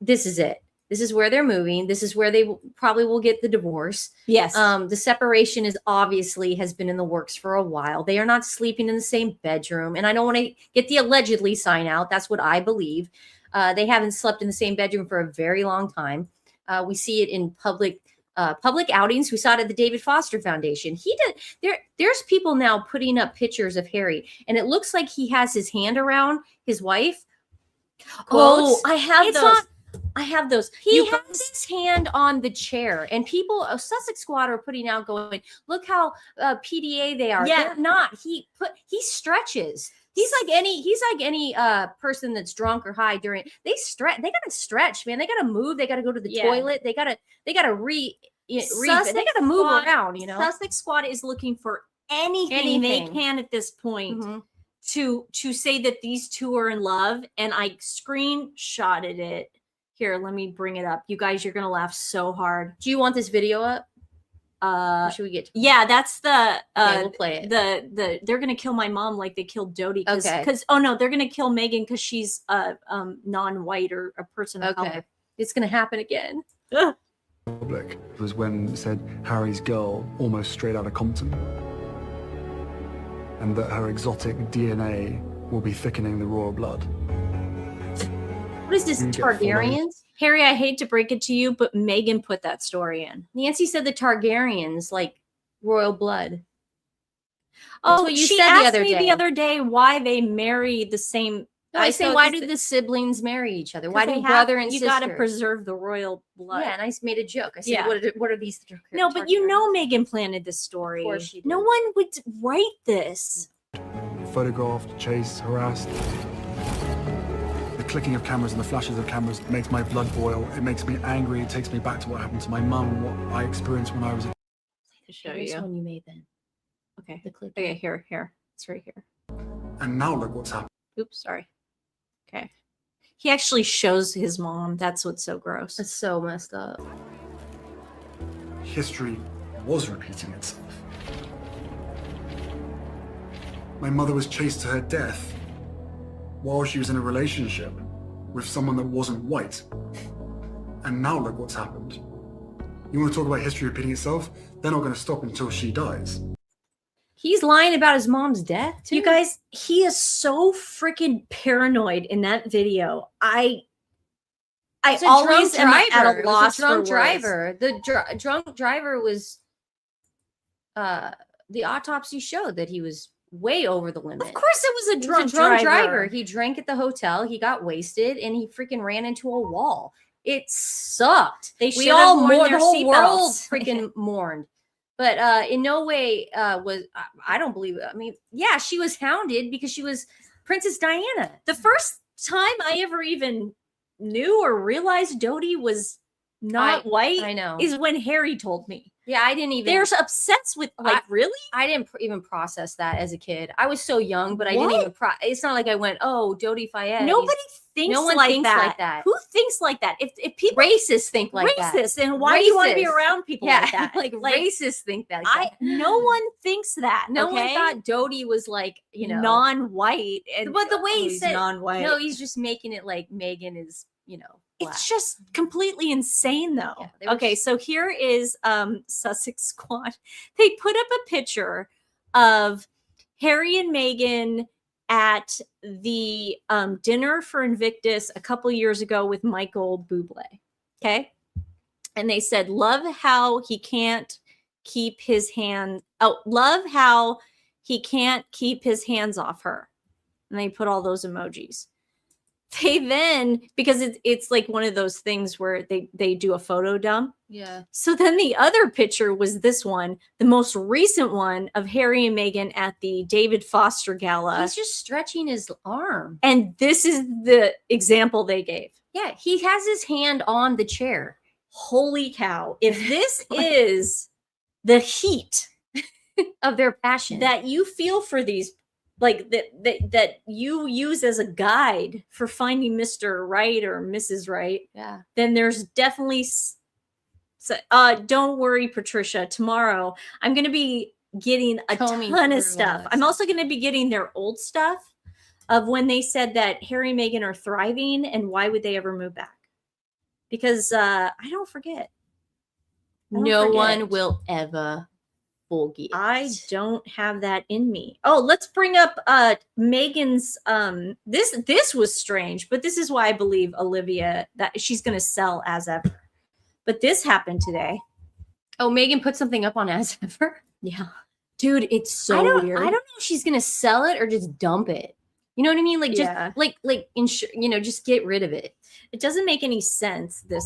[SPEAKER 3] this is it. This is where they're moving. This is where they probably will get the divorce.
[SPEAKER 2] Yes.
[SPEAKER 3] The separation has been in the works for a while. They are not sleeping in the same bedroom. And I don't want to get the allegedly sign out. That's what I believe. They haven't slept in the same bedroom for a very long time. We see it in public outings. We saw it at the David Foster Foundation. There's people now putting up pictures of Harry, and it looks like he has his hand around his wife.
[SPEAKER 2] Oh, I have those. I have those.
[SPEAKER 3] He has his hand on the chair, and people, Sussex Squad, are putting out going, look how PDA they are.
[SPEAKER 2] Yeah.
[SPEAKER 3] They're not. He stretches. He's like any person that's drunk or high during. They gotta stretch, man. They gotta move. They gotta go to the toilet. They gotta they gotta gotta move around. You know,
[SPEAKER 2] Sussex Squad is looking for anything they can at this point to say that these two are in love. And I screenshotted it. Here, let me bring it up. You guys, you're gonna laugh so hard.
[SPEAKER 3] Do you want this video up? Or should we get?
[SPEAKER 2] Yeah, that's the.
[SPEAKER 3] We'll play it.
[SPEAKER 2] The they're gonna kill my mom like they killed Dodie.
[SPEAKER 3] Okay.
[SPEAKER 2] Because they're gonna kill Meghan because she's non-white or a person of color.
[SPEAKER 3] It's gonna happen again.
[SPEAKER 6] Public was when it said Harry's girl almost straight out of Compton, and that her exotic DNA will be thickening the royal blood.
[SPEAKER 3] What is this, Targaryens?
[SPEAKER 2] Harry, I hate to break it to you, but Meghan put that story in.
[SPEAKER 3] Nancy said the Targaryens, like royal blood.
[SPEAKER 2] Oh,
[SPEAKER 3] what you
[SPEAKER 2] she
[SPEAKER 3] said
[SPEAKER 2] asked me the other day why they marry the same.
[SPEAKER 3] No, I say, why do the siblings marry each other? Why do brother and sister?
[SPEAKER 2] You got to preserve the royal blood.
[SPEAKER 3] Yeah, and I made a joke. I said, what are these?
[SPEAKER 2] No, but you know Meghan planted this story.
[SPEAKER 3] Of course she did.
[SPEAKER 2] No one would write this.
[SPEAKER 6] Photographed, chased, harassed. The clicking of cameras and the flashes of cameras makes my blood boil. It makes me angry. It takes me back to what happened to my mum and what I experienced when I was a
[SPEAKER 2] to show
[SPEAKER 3] Here's
[SPEAKER 2] you.
[SPEAKER 3] one you made then.
[SPEAKER 2] Okay.
[SPEAKER 3] The clip.
[SPEAKER 2] Okay, here. It's right here.
[SPEAKER 6] And now look what's happened.
[SPEAKER 2] Oops, sorry. Okay. He actually shows his mom. That's what's so gross.
[SPEAKER 3] That's so messed up.
[SPEAKER 6] History was repeating itself. My mother was chased to her death while she was in a relationship with someone that wasn't white. And now look what's happened. You want to talk about history repeating itself? They're not going to stop until she dies.
[SPEAKER 3] He's lying about his mom's death, too.
[SPEAKER 2] You guys, he is so freaking paranoid in that video. I always am at a loss for words.
[SPEAKER 3] Driver. The drunk driver was. The autopsy showed that he was way over the limit.
[SPEAKER 2] Of course, it was a drunk
[SPEAKER 3] driver. He drank at the hotel. He got wasted, and he freaking ran into a wall. It sucked.
[SPEAKER 2] We all mourned.
[SPEAKER 3] The whole world freaking mourned. But in no way I don't believe it. I mean, yeah, she was hounded because she was Princess Diana.
[SPEAKER 2] The first time I ever even knew or realized Dodie was not white
[SPEAKER 3] I know.
[SPEAKER 2] is when Harry told me.
[SPEAKER 3] Yeah, I didn't even.
[SPEAKER 2] They're obsessed with really.
[SPEAKER 3] I didn't even process that as a kid. I was so young, but I didn't even. It's not like I went, "Oh, Dodie Fayed."
[SPEAKER 2] Nobody thinks
[SPEAKER 3] no one
[SPEAKER 2] like
[SPEAKER 3] thinks
[SPEAKER 2] that.
[SPEAKER 3] like that.
[SPEAKER 2] Who thinks like that? If people
[SPEAKER 3] racists think like that,
[SPEAKER 2] racist, then why do you want to be around people like that?
[SPEAKER 3] like racists think that.
[SPEAKER 2] No one thinks that.
[SPEAKER 3] No one thought Dodie was like
[SPEAKER 2] non-white,
[SPEAKER 3] but the way he
[SPEAKER 2] he's
[SPEAKER 3] said
[SPEAKER 2] non-white.
[SPEAKER 3] No, he's just making it like Meghan is black.
[SPEAKER 2] It's just completely insane, though. Okay, so here is Sussex Squad. They put up a picture of Harry and Meghan at the dinner for Invictus a couple years ago with Michael Bublé. Okay, and they said, "Love how he can't keep his hand. Oh, love how he can't keep his hands off her." And they put all those emojis. They then, because it's like one of those things where they do a photo dump.
[SPEAKER 3] Yeah.
[SPEAKER 2] So then the other picture was this one, the most recent one of Harry and Meghan at the David Foster Gala.
[SPEAKER 3] He's just stretching his arm.
[SPEAKER 2] And this is the example they gave.
[SPEAKER 3] Yeah, he has his hand on the chair.
[SPEAKER 2] Holy cow. If this is the heat
[SPEAKER 3] of their passion
[SPEAKER 2] that you feel for these, like that you use as a guide for finding Mr. Right or Mrs. Right, then there's definitely don't worry, Patricia, tomorrow I'm going to be getting a ton of stuff. I'm also going to be getting their old stuff of when they said that Harry and Meghan are thriving and why would they ever move back, because I don't forget.
[SPEAKER 3] No one will ever forget.
[SPEAKER 2] I don't have that in me. Oh, let's bring up Meghan's this was strange, but this is why I believe Olivia that she's going to sell As Ever. But this happened today.
[SPEAKER 3] Oh, Meghan put something up on As Ever?
[SPEAKER 2] Yeah. Dude, it's so weird.
[SPEAKER 3] I don't know if she's going to sell it or just dump it. You know what I mean? Like just just get rid of it.
[SPEAKER 2] It doesn't make any sense. This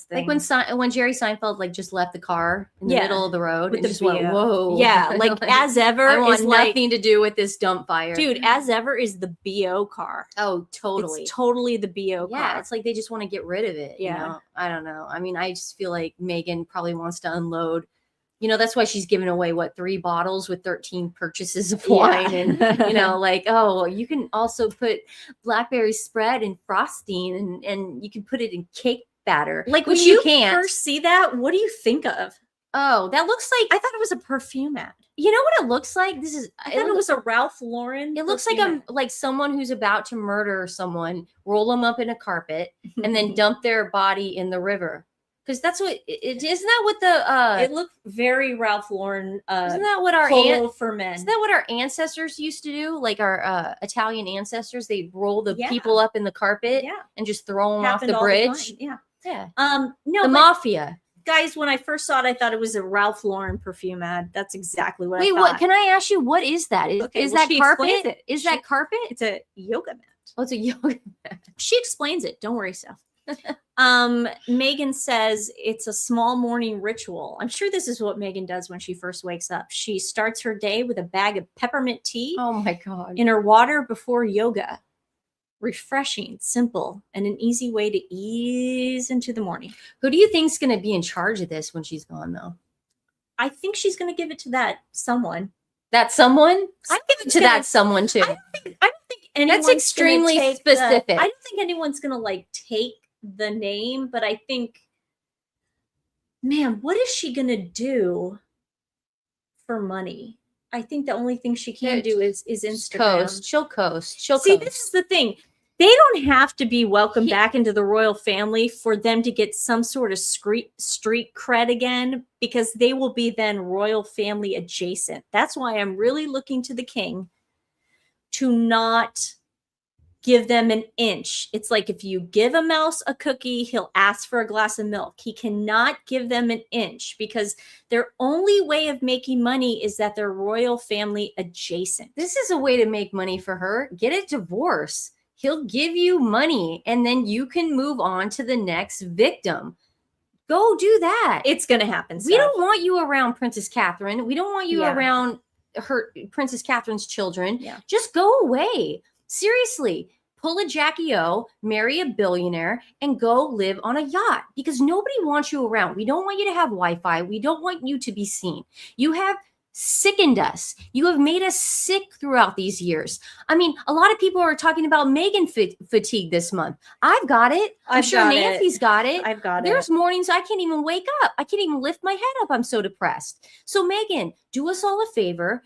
[SPEAKER 2] thing.
[SPEAKER 3] Like when Jerry Seinfeld like just left the car in the middle of the road
[SPEAKER 2] with
[SPEAKER 3] and just went, whoa.
[SPEAKER 2] Yeah, like As Ever
[SPEAKER 3] I want
[SPEAKER 2] is
[SPEAKER 3] nothing to do with this dump fire.
[SPEAKER 2] Dude, As Ever is the BO car.
[SPEAKER 3] Oh, totally.
[SPEAKER 2] It's totally the BO car.
[SPEAKER 3] Yeah, it's like they just want to get rid of it.
[SPEAKER 2] Yeah.
[SPEAKER 3] You know? I don't know. I mean, I just feel like Meghan probably wants to unload. You know, that's why she's giving away 3 bottles with 13 purchases of wine. And, like, oh, you can also put blackberry spread and frosting and you can put it in cake batter.
[SPEAKER 2] Like when you first see that, what do you think of?
[SPEAKER 3] Oh, that looks like,
[SPEAKER 2] I thought it was a perfume ad.
[SPEAKER 3] You know what it looks like?
[SPEAKER 2] I thought it was a Ralph Lauren.
[SPEAKER 3] It looks like someone who's about to murder someone, roll them up in a carpet and then dump their body in the river. Because that's what it isn't that what the
[SPEAKER 2] it looked very Ralph Lauren.
[SPEAKER 3] Isn't that what our
[SPEAKER 2] for men?
[SPEAKER 3] Isn't that what our ancestors used to do? Like our Italian ancestors, they'd roll the people up in the carpet and just throw them off the bridge.
[SPEAKER 2] Yeah.
[SPEAKER 3] No, the mafia.
[SPEAKER 2] Guys, when I first saw it, I thought it was a Ralph Lauren perfume ad. That's exactly what I thought.
[SPEAKER 3] Wait, what? Can I ask you, what is that? Is that carpet? Is that carpet?
[SPEAKER 2] It's a yoga mat.
[SPEAKER 3] Oh, it's a yoga mat.
[SPEAKER 2] She explains it. Don't worry, Steph. Meghan says it's a small morning ritual. I'm sure this is what Meghan does when she first wakes up. She starts her day with a bag of peppermint tea.
[SPEAKER 3] Oh my God.
[SPEAKER 2] In her water before yoga. Refreshing, simple, and an easy way to ease into the morning.
[SPEAKER 3] Who do you think's going to be in charge of this when she's gone, though?
[SPEAKER 2] I think she's going to give it to that someone.
[SPEAKER 3] That someone? I give it to that someone too.
[SPEAKER 2] I don't think anyone's
[SPEAKER 3] that's extremely specific.
[SPEAKER 2] I don't think anyone's going to take the name, but I think, man, what is she going to do for money? I think the only thing she can do is Instagram.
[SPEAKER 3] She'll coast.
[SPEAKER 2] See, this is the thing. They don't have to be welcomed back into the royal family for them to get some sort of street cred again, because they will be then royal family adjacent. That's why I'm really looking to the king to not give them an inch. It's like if you give a mouse a cookie, he'll ask for a glass of milk. He cannot give them an inch because their only way of making money is that they're royal family adjacent.
[SPEAKER 3] This is a way to make money for her. Get a divorce. He'll give you money and then you can move on to the next victim. Go do that.
[SPEAKER 2] It's going to happen.
[SPEAKER 3] We don't want you around Princess Catherine. We don't want you around her Princess Catherine's children.
[SPEAKER 2] Yeah.
[SPEAKER 3] Just go away. Seriously, pull a Jackie O, marry a billionaire, and go live on a yacht, because nobody wants you around. We don't want you to have Wi-Fi. We don't want you to be seen. You have sickened us. You have made us sick throughout these years. I mean, a lot of people are talking about Meghan fatigue this month. I've got it. I'm sure Nancy's got it.
[SPEAKER 2] I've got it.
[SPEAKER 3] There's mornings I can't even wake up. I can't even lift my head up. I'm so depressed. So Meghan, do us all a favor.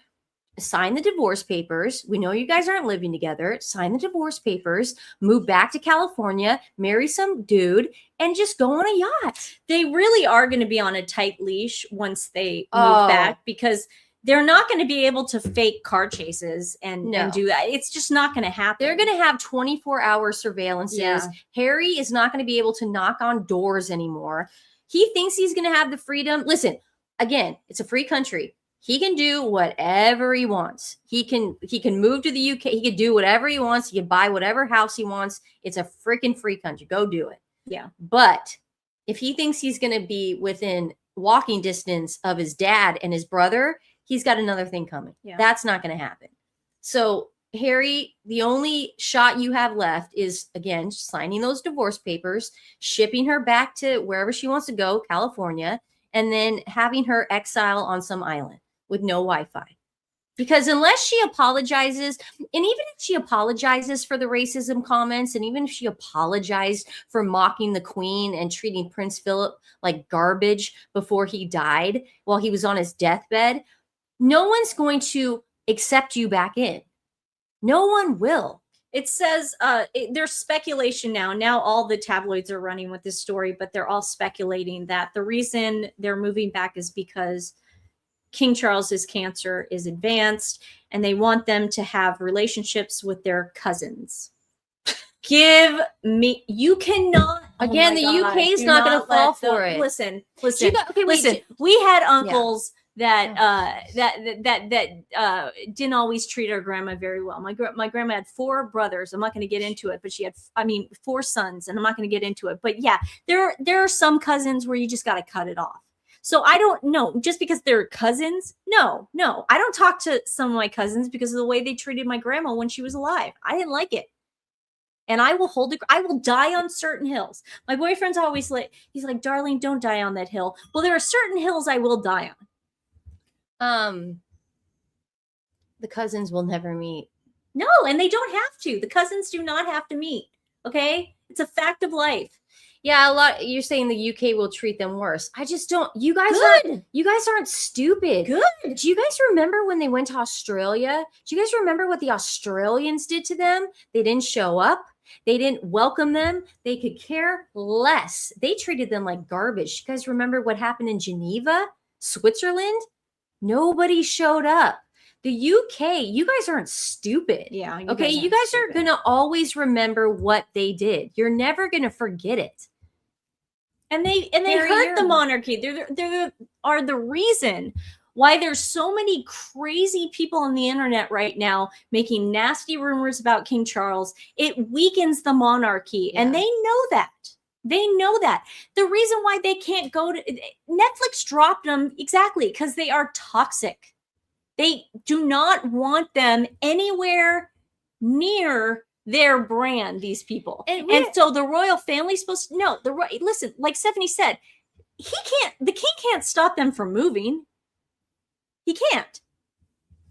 [SPEAKER 3] Sign the divorce papers. We know you guys aren't living together. Sign the divorce papers, move back to California, marry some dude, and just go on a yacht.
[SPEAKER 2] They really are going to be on a tight leash once they move back, because they're not going to be able to fake car chases and do that. It's just not going to happen.
[SPEAKER 3] They're going to have 24-hour surveillances.
[SPEAKER 2] Yeah.
[SPEAKER 3] Harry is not going to be able to knock on doors anymore. He thinks he's going to have the freedom. Listen, again, it's a free country. He can do whatever he wants. He can move to the UK. He can do whatever he wants. He can buy whatever house he wants. It's a freaking free country. Go do it.
[SPEAKER 2] Yeah.
[SPEAKER 3] But if he thinks he's going to be within walking distance of his dad and his brother, he's got another thing coming.
[SPEAKER 2] Yeah.
[SPEAKER 3] That's not going to happen. So Harry, the only shot you have left is, again, signing those divorce papers, shipping her back to wherever she wants to go, California, and then having her exile on some island with no Wi-Fi. Because unless she apologizes, and even if she apologizes for the racism comments, and even if she apologized for mocking the Queen and treating Prince Philip like garbage before he died while he was on his deathbed, no one's going to accept you back in. No one will.
[SPEAKER 2] It says there's speculation now. Now all the tabloids are running with this story, but they're all speculating that the reason they're moving back is because King Charles's cancer is advanced and they want them to have relationships with their cousins. You cannot.
[SPEAKER 3] Again, the UK is not going to fall for it.
[SPEAKER 2] Listen.
[SPEAKER 3] Listen.
[SPEAKER 2] We had uncles that didn't always treat our grandma very well. My grandma had 4 brothers. I'm not going to get into it, but she had 4 sons, and I'm not going to get into it. But yeah, there are some cousins where you just got to cut it off. So I don't know, just because they're cousins. No, I don't talk to some of my cousins because of the way they treated my grandma when she was alive. I didn't like it. And I will die on certain hills. My boyfriend's always he's like, darling, don't die on that hill. Well, there are certain hills I will die on.
[SPEAKER 3] The cousins will never meet.
[SPEAKER 2] No, and they don't have to. The cousins do not have to meet. Okay? It's a fact of life.
[SPEAKER 3] Yeah, you're saying the UK will treat them worse. I just don't. You guys aren't stupid.
[SPEAKER 2] Good.
[SPEAKER 3] Do you guys remember when they went to Australia? Do you guys remember what the Australians did to them? They didn't show up. They didn't welcome them. They could care less. They treated them like garbage. You guys remember what happened in Geneva, Switzerland? Nobody showed up. The UK, you guys aren't stupid.
[SPEAKER 2] Yeah.
[SPEAKER 3] Okay, you guys are going to always remember what they did. You're never going to forget it.
[SPEAKER 2] And they hurt the monarchy. They are the reason why there's so many crazy people on the internet right now making nasty rumors about King Charles. It weakens the monarchy, and they know that. They know that. The reason why they can't go to Netflix dropped them exactly because they are toxic. They do not want them anywhere near their brand, these people. And so the royal family's supposed to know. Listen, like Stephanie said, the king can't stop them from moving. He can't.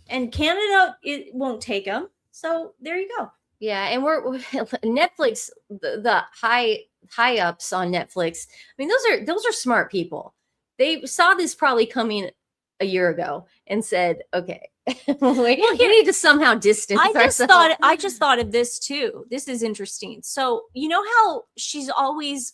[SPEAKER 2] And Canada, it won't take them. So there you go.
[SPEAKER 3] Yeah, and we're Netflix, the high ups on Netflix. I mean, those are smart people. They saw this probably coming a year ago and said, okay, we need to somehow distance ourselves.
[SPEAKER 2] I just thought of this too. This is interesting. So you know how she's always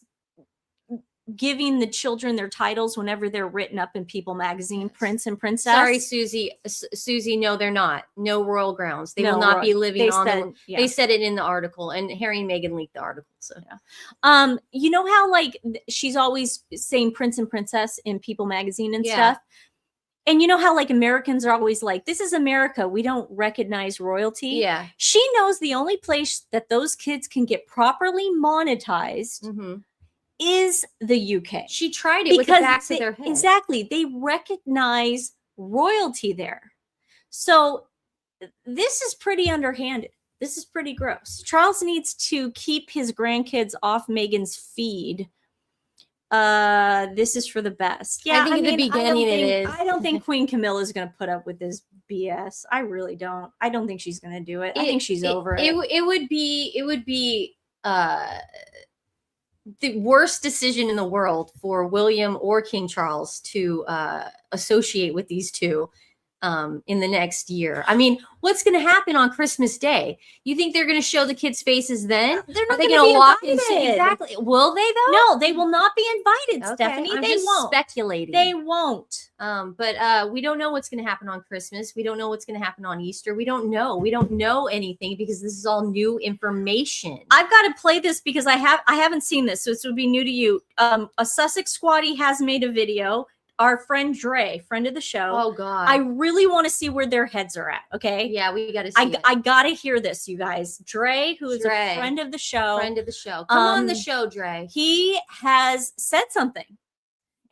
[SPEAKER 2] giving the children their titles whenever they're written up in People magazine, Prince and Princess.
[SPEAKER 3] Sorry, Susie, no, they're not. No royal grounds. They will not be living on them. Yeah. They said it in the article, and Harry and Meghan leaked the article. So
[SPEAKER 2] yeah. You know how like she's always saying Prince and Princess in People magazine and stuff? And you know how like Americans are always like, this is America. We don't recognize royalty.
[SPEAKER 3] Yeah.
[SPEAKER 2] She knows the only place that those kids can get properly monetized is the UK.
[SPEAKER 3] She tried it with the backs of their head.
[SPEAKER 2] Exactly. They recognize royalty there. So this is pretty underhanded. This is pretty gross. Charles needs to keep his grandkids off Meghan's feed. This is for the best. Yeah,
[SPEAKER 3] I think in the beginning it is.
[SPEAKER 2] I don't think Queen Camilla is going to put up with this BS. I really don't. I don't think she's going to do it. I think she's over it.
[SPEAKER 3] It would be the worst decision in the world for William or King Charles to associate with these two in the next year. I mean, what's going to happen on Christmas Day? You think they're going to show the kids' faces then?
[SPEAKER 2] They're not
[SPEAKER 3] going
[SPEAKER 2] going to
[SPEAKER 3] to walk
[SPEAKER 2] be invited.
[SPEAKER 3] Exactly. Will they though?
[SPEAKER 2] No, they will not be invited,
[SPEAKER 3] Okay,
[SPEAKER 2] Stephanie.
[SPEAKER 3] I'm
[SPEAKER 2] They
[SPEAKER 3] just
[SPEAKER 2] won't.
[SPEAKER 3] speculating.
[SPEAKER 2] They won't.
[SPEAKER 3] But we don't know what's going to happen on Christmas. We don't know what's going to happen on Easter. We don't know. We don't know anything because this is all new information.
[SPEAKER 2] I've got to play this because I haven't seen this, so this would be new to you. A Sussex squatty has made a video. Our friend Dre, friend of the show.
[SPEAKER 3] Oh God.
[SPEAKER 2] I really want to see where their heads are at. Okay.
[SPEAKER 3] Yeah, we got to see.
[SPEAKER 2] I got to hear this, you guys. Dre, who is a friend of the show.
[SPEAKER 3] Friend of the show. Come on the show, Dre.
[SPEAKER 2] He has said something.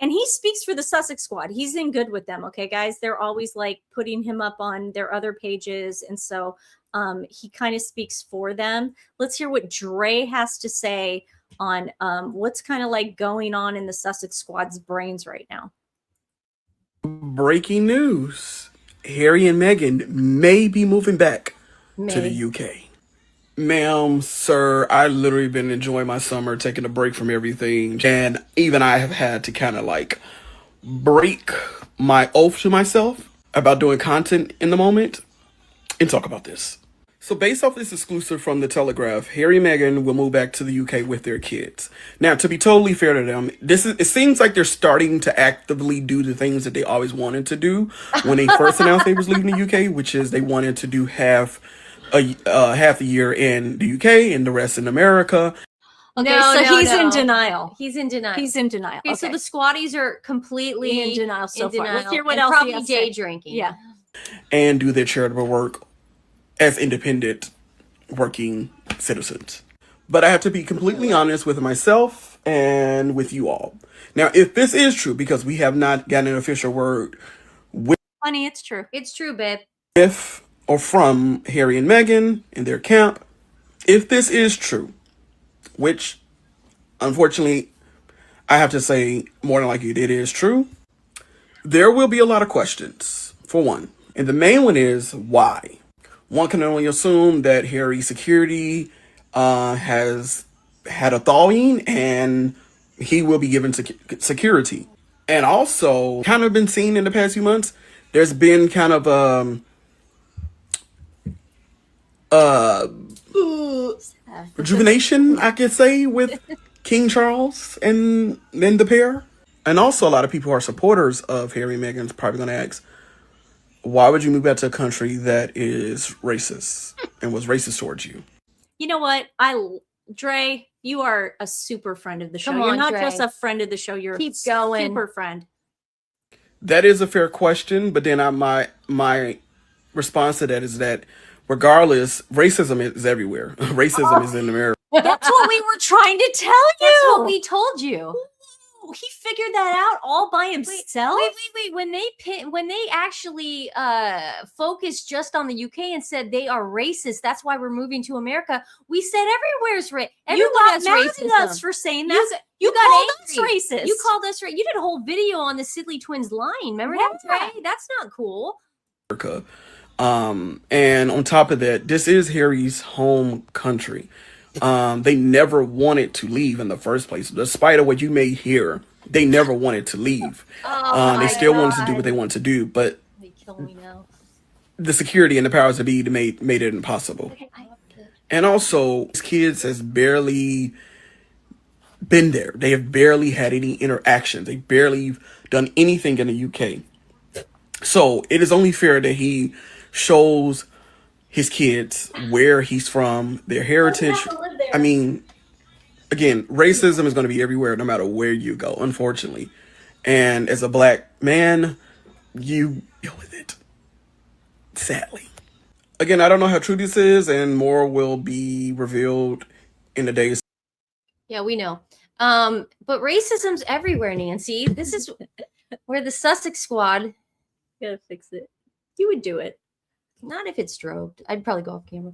[SPEAKER 2] And he speaks for the Sussex squad. He's in good with them. Okay, guys. They're always like putting him up on their other pages. And so he kind of speaks for them. Let's hear what Dre has to say on what's kind of like going on in the Sussex squad's brains right now.
[SPEAKER 17] Breaking news. Harry and Meghan may be moving back to the UK. Ma'am, sir, I literally been enjoying my summer, taking a break from everything. And even I have had to kind of like break my oath to myself about doing content in the moment and talk about this. So based off this exclusive from The Telegraph, Harry and Meghan will move back to the UK with their kids. Now, to be totally fair to them, it seems like they're starting to actively do the things that they always wanted to do when they first announced they was leaving the UK, which is they wanted to do half the year in the UK and the rest in America.
[SPEAKER 2] Okay, so he's in denial.
[SPEAKER 3] He's in denial.
[SPEAKER 2] He's in denial.
[SPEAKER 3] Okay, so the squatties are completely
[SPEAKER 2] in denial so far.
[SPEAKER 3] denial.
[SPEAKER 2] Let's hear what
[SPEAKER 3] And
[SPEAKER 2] else
[SPEAKER 3] probably
[SPEAKER 2] he has to
[SPEAKER 3] day
[SPEAKER 2] say.
[SPEAKER 3] drinking.
[SPEAKER 2] Yeah.
[SPEAKER 17] And do their charitable work as independent working citizens. But I have to be completely honest with myself and with you all. Now, if this is true, because we have not gotten an official word
[SPEAKER 2] Honey, it's true.
[SPEAKER 3] It's true, babe.
[SPEAKER 17] if or from Harry and Meghan in their camp, if this is true, which unfortunately I have to say more than likely it is true, there will be a lot of questions, for one. And the main one is why? One can only assume that Harry's security has had a thawing and he will be given security. And also, kind of been seen in the past few months, there's been kind of rejuvenation, I could say, with King Charles and then the pair. And also a lot of people who are supporters of Harry and Meghan's probably going to ask, why would you move back to a country that is racist and was racist towards you?
[SPEAKER 2] You know what? Dre, you are a super friend of the show.
[SPEAKER 3] Come
[SPEAKER 2] You're
[SPEAKER 3] on,
[SPEAKER 2] not
[SPEAKER 3] Dre.
[SPEAKER 2] just a friend of the show. You're
[SPEAKER 3] Keep
[SPEAKER 2] a
[SPEAKER 3] going.
[SPEAKER 2] super friend.
[SPEAKER 17] That is a fair question, but then my response to that is that regardless, racism is everywhere. Racism is in America.
[SPEAKER 2] That's what we were trying to tell you.
[SPEAKER 3] That's what we told you.
[SPEAKER 2] Ooh, he figured that out all by himself.
[SPEAKER 3] Wait. When they actually focused just on the UK and said they are racist, that's why we're moving to America. We said everywhere's racist.
[SPEAKER 2] You got mad at us for saying that. You
[SPEAKER 3] got
[SPEAKER 2] called
[SPEAKER 3] angry.
[SPEAKER 2] us racist.
[SPEAKER 3] You called us racist. You did a whole video on the Sidley twins lying. Remember that, Dre? That's not cool.
[SPEAKER 17] America. And on top of that, this is Harry's home country. They never wanted to leave in the first place. Despite of what you may hear, they never wanted to leave. They still wanted to do what they wanted to do, but
[SPEAKER 3] They kill me now.
[SPEAKER 17] the security and the powers that be made it impossible. And also, his kids has barely been there. They have barely had any interactions. They barely done anything in the UK. So it is only fair that he shows his kids where he's from, their heritage. I mean, again, racism is going to be everywhere no matter where you go, unfortunately. And as a black man, you deal with it. Sadly. Again, I don't know how true this is, and more will be revealed in the days.
[SPEAKER 3] Yeah, we know. But racism's everywhere, Nancy. This is where the Sussex squad.
[SPEAKER 2] Gotta fix it. You would do it.
[SPEAKER 3] Not if it's strobed. I'd probably go off camera.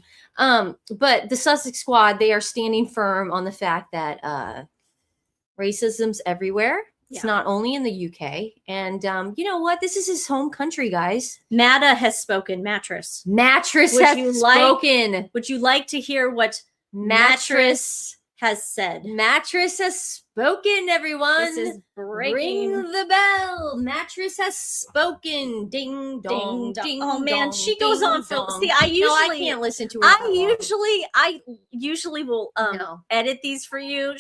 [SPEAKER 3] But the Sussex squad, they are standing firm on the fact that racism's everywhere. It's not only in the UK. And you know what? This is his home country, guys.
[SPEAKER 2] Mata has spoken. Mattress.
[SPEAKER 3] Mattress has spoken.
[SPEAKER 2] Would you like to hear what Mattress has said?
[SPEAKER 3] Mattress has spoken, everyone.
[SPEAKER 2] This is breaking.
[SPEAKER 3] Ring the bell. Mattress has spoken. Ding dong, ding
[SPEAKER 2] Oh man,
[SPEAKER 3] dong,
[SPEAKER 2] she goes
[SPEAKER 3] ding
[SPEAKER 2] on. Phil.
[SPEAKER 3] dong.
[SPEAKER 2] See, I
[SPEAKER 3] can't listen to her.
[SPEAKER 2] I usually will edit these for you.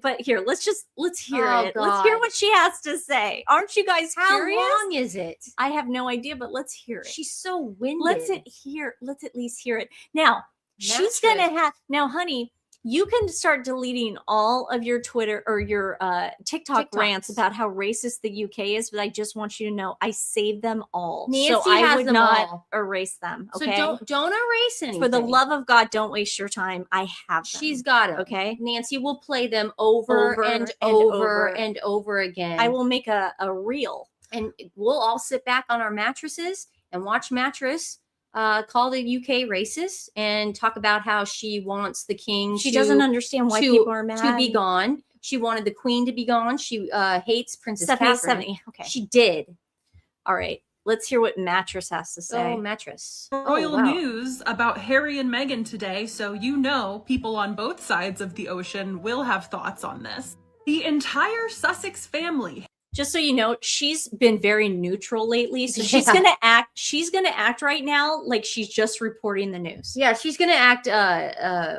[SPEAKER 2] But here, let's hear it. Let's hear
[SPEAKER 3] God.
[SPEAKER 2] what she has to say. Aren't you guys
[SPEAKER 3] How
[SPEAKER 2] curious?
[SPEAKER 3] long is it?
[SPEAKER 2] I have no idea, but let's hear it.
[SPEAKER 3] She's so winded.
[SPEAKER 2] Let's at least hear it. Now, she's gonna have honey. You can start deleting all of your Twitter or your TikTok rants about how racist the UK is, but I just want you to know I saved them all.
[SPEAKER 3] Nancy
[SPEAKER 2] so I
[SPEAKER 3] has
[SPEAKER 2] would
[SPEAKER 3] them
[SPEAKER 2] not
[SPEAKER 3] all.
[SPEAKER 2] erase them. Okay.
[SPEAKER 3] So don't erase anything.
[SPEAKER 2] For the love of God, don't waste your time. I have them.
[SPEAKER 3] She's got it.
[SPEAKER 2] Okay.
[SPEAKER 3] Nancy will play them over and over again.
[SPEAKER 2] I will make a reel.
[SPEAKER 3] And we'll all sit back on our mattresses and watch Mattress call the UK racist and talk about how she wants the king.
[SPEAKER 2] She doesn't understand why people are mad.
[SPEAKER 3] To be gone. She wanted the queen to be gone. She hates Princess
[SPEAKER 2] Stephanie,
[SPEAKER 3] Catherine.
[SPEAKER 2] Okay.
[SPEAKER 3] She did.
[SPEAKER 2] All right. Let's hear what Mattress has to say.
[SPEAKER 3] Oh, Mattress.
[SPEAKER 18] Royal news about Harry and Meghan today, so you know people on both sides of the ocean will have thoughts on this. The entire Sussex family.
[SPEAKER 2] Just so you know, she's been very neutral lately. So she's gonna act right now like she's just reporting the news.
[SPEAKER 3] Yeah, she's gonna act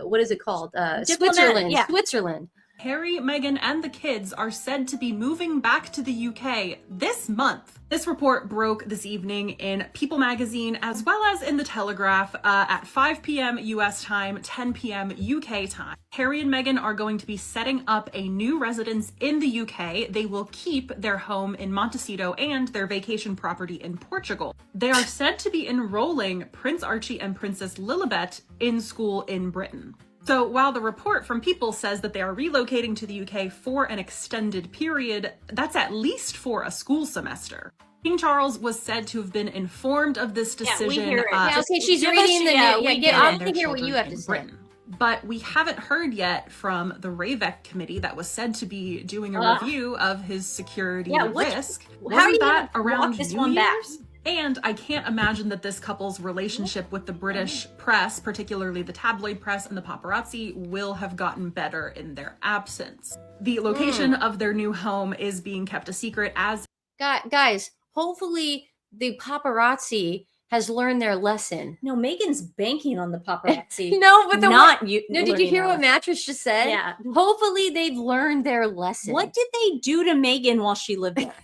[SPEAKER 3] what is it called? Switzerland.
[SPEAKER 2] Yeah.
[SPEAKER 3] Switzerland.
[SPEAKER 18] Harry, Meghan, and the kids are said to be moving back to the UK this month. This report broke this evening in People magazine as well as in The Telegraph at 5 p.m. US time, 10 p.m. UK time. Harry and Meghan are going to be setting up a new residence in the UK. They will keep their home in Montecito and their vacation property in Portugal. They are said to be enrolling Prince Archie and Princess Lilibet in school in Britain. So while the report from People says that they are relocating to the UK for an extended period, that's at least for a school semester. King Charles was said to have been informed of this decision.
[SPEAKER 2] Yeah, we hear it.
[SPEAKER 3] Okay, she's reading the news. I want to hear what you have to say.
[SPEAKER 18] Britain. But we haven't heard yet from the Ravek committee that was said to be doing a review of his security risk.
[SPEAKER 2] How do you
[SPEAKER 18] that around
[SPEAKER 2] this
[SPEAKER 18] New
[SPEAKER 2] one back?
[SPEAKER 18] Year's? And I can't imagine that this couple's relationship with the British press, particularly the tabloid press and the paparazzi, will have gotten better in their absence. The location of their new home is being kept a secret as...
[SPEAKER 3] Guys, hopefully the paparazzi has learned their lesson.
[SPEAKER 2] No, Meghan's banking on the paparazzi.
[SPEAKER 3] No, but did you hear what
[SPEAKER 2] Mattress?
[SPEAKER 3] Mattress just said?
[SPEAKER 2] Yeah.
[SPEAKER 3] Hopefully they've learned their lesson.
[SPEAKER 2] What did they do to Meghan while she lived there?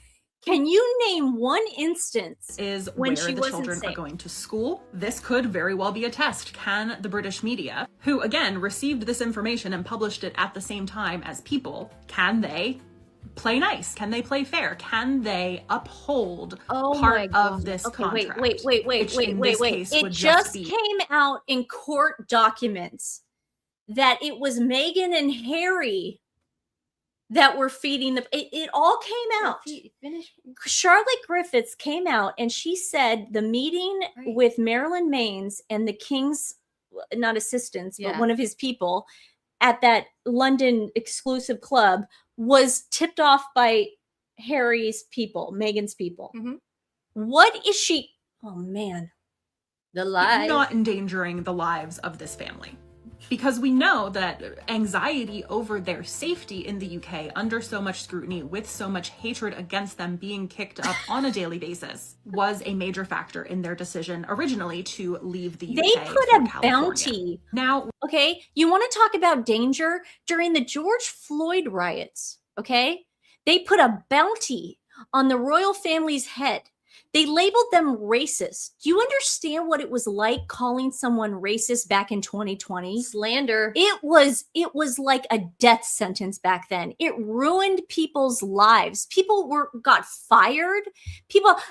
[SPEAKER 2] Can you name one instance
[SPEAKER 18] is
[SPEAKER 2] when
[SPEAKER 18] where
[SPEAKER 2] she
[SPEAKER 18] the
[SPEAKER 2] wasn't
[SPEAKER 18] children
[SPEAKER 2] safe?
[SPEAKER 18] are going to school? This could very well be a test. Can the British media, who again received this information and published it at the same time as People, can they play nice? Can they play fair? Can they uphold part of this contract?
[SPEAKER 2] Wait. It just came out in court documents that it was Meghan and Harry that were feeding it all came out. Charlotte Griffiths came out and she said the meeting with Marilyn Maines and the king's, not assistants, but one of his people at that London exclusive club was tipped off by Harry's people, Meghan's people. What is she? Oh man.
[SPEAKER 3] The lives.
[SPEAKER 18] Not endangering the lives of this family. Because we know that anxiety over their safety in the UK, under so much scrutiny, with so much hatred against them being kicked up on a daily basis, was a major factor in their decision originally to leave the UK.
[SPEAKER 2] They put a bounty.
[SPEAKER 18] Now,
[SPEAKER 2] okay, you want to talk about danger? During the George Floyd riots, okay, they put a bounty on the royal family's head. They labeled them racist. Do you understand what it was like calling someone racist back in 2020?
[SPEAKER 3] Slander.
[SPEAKER 2] It was like a death sentence back then. It ruined people's lives. People got fired.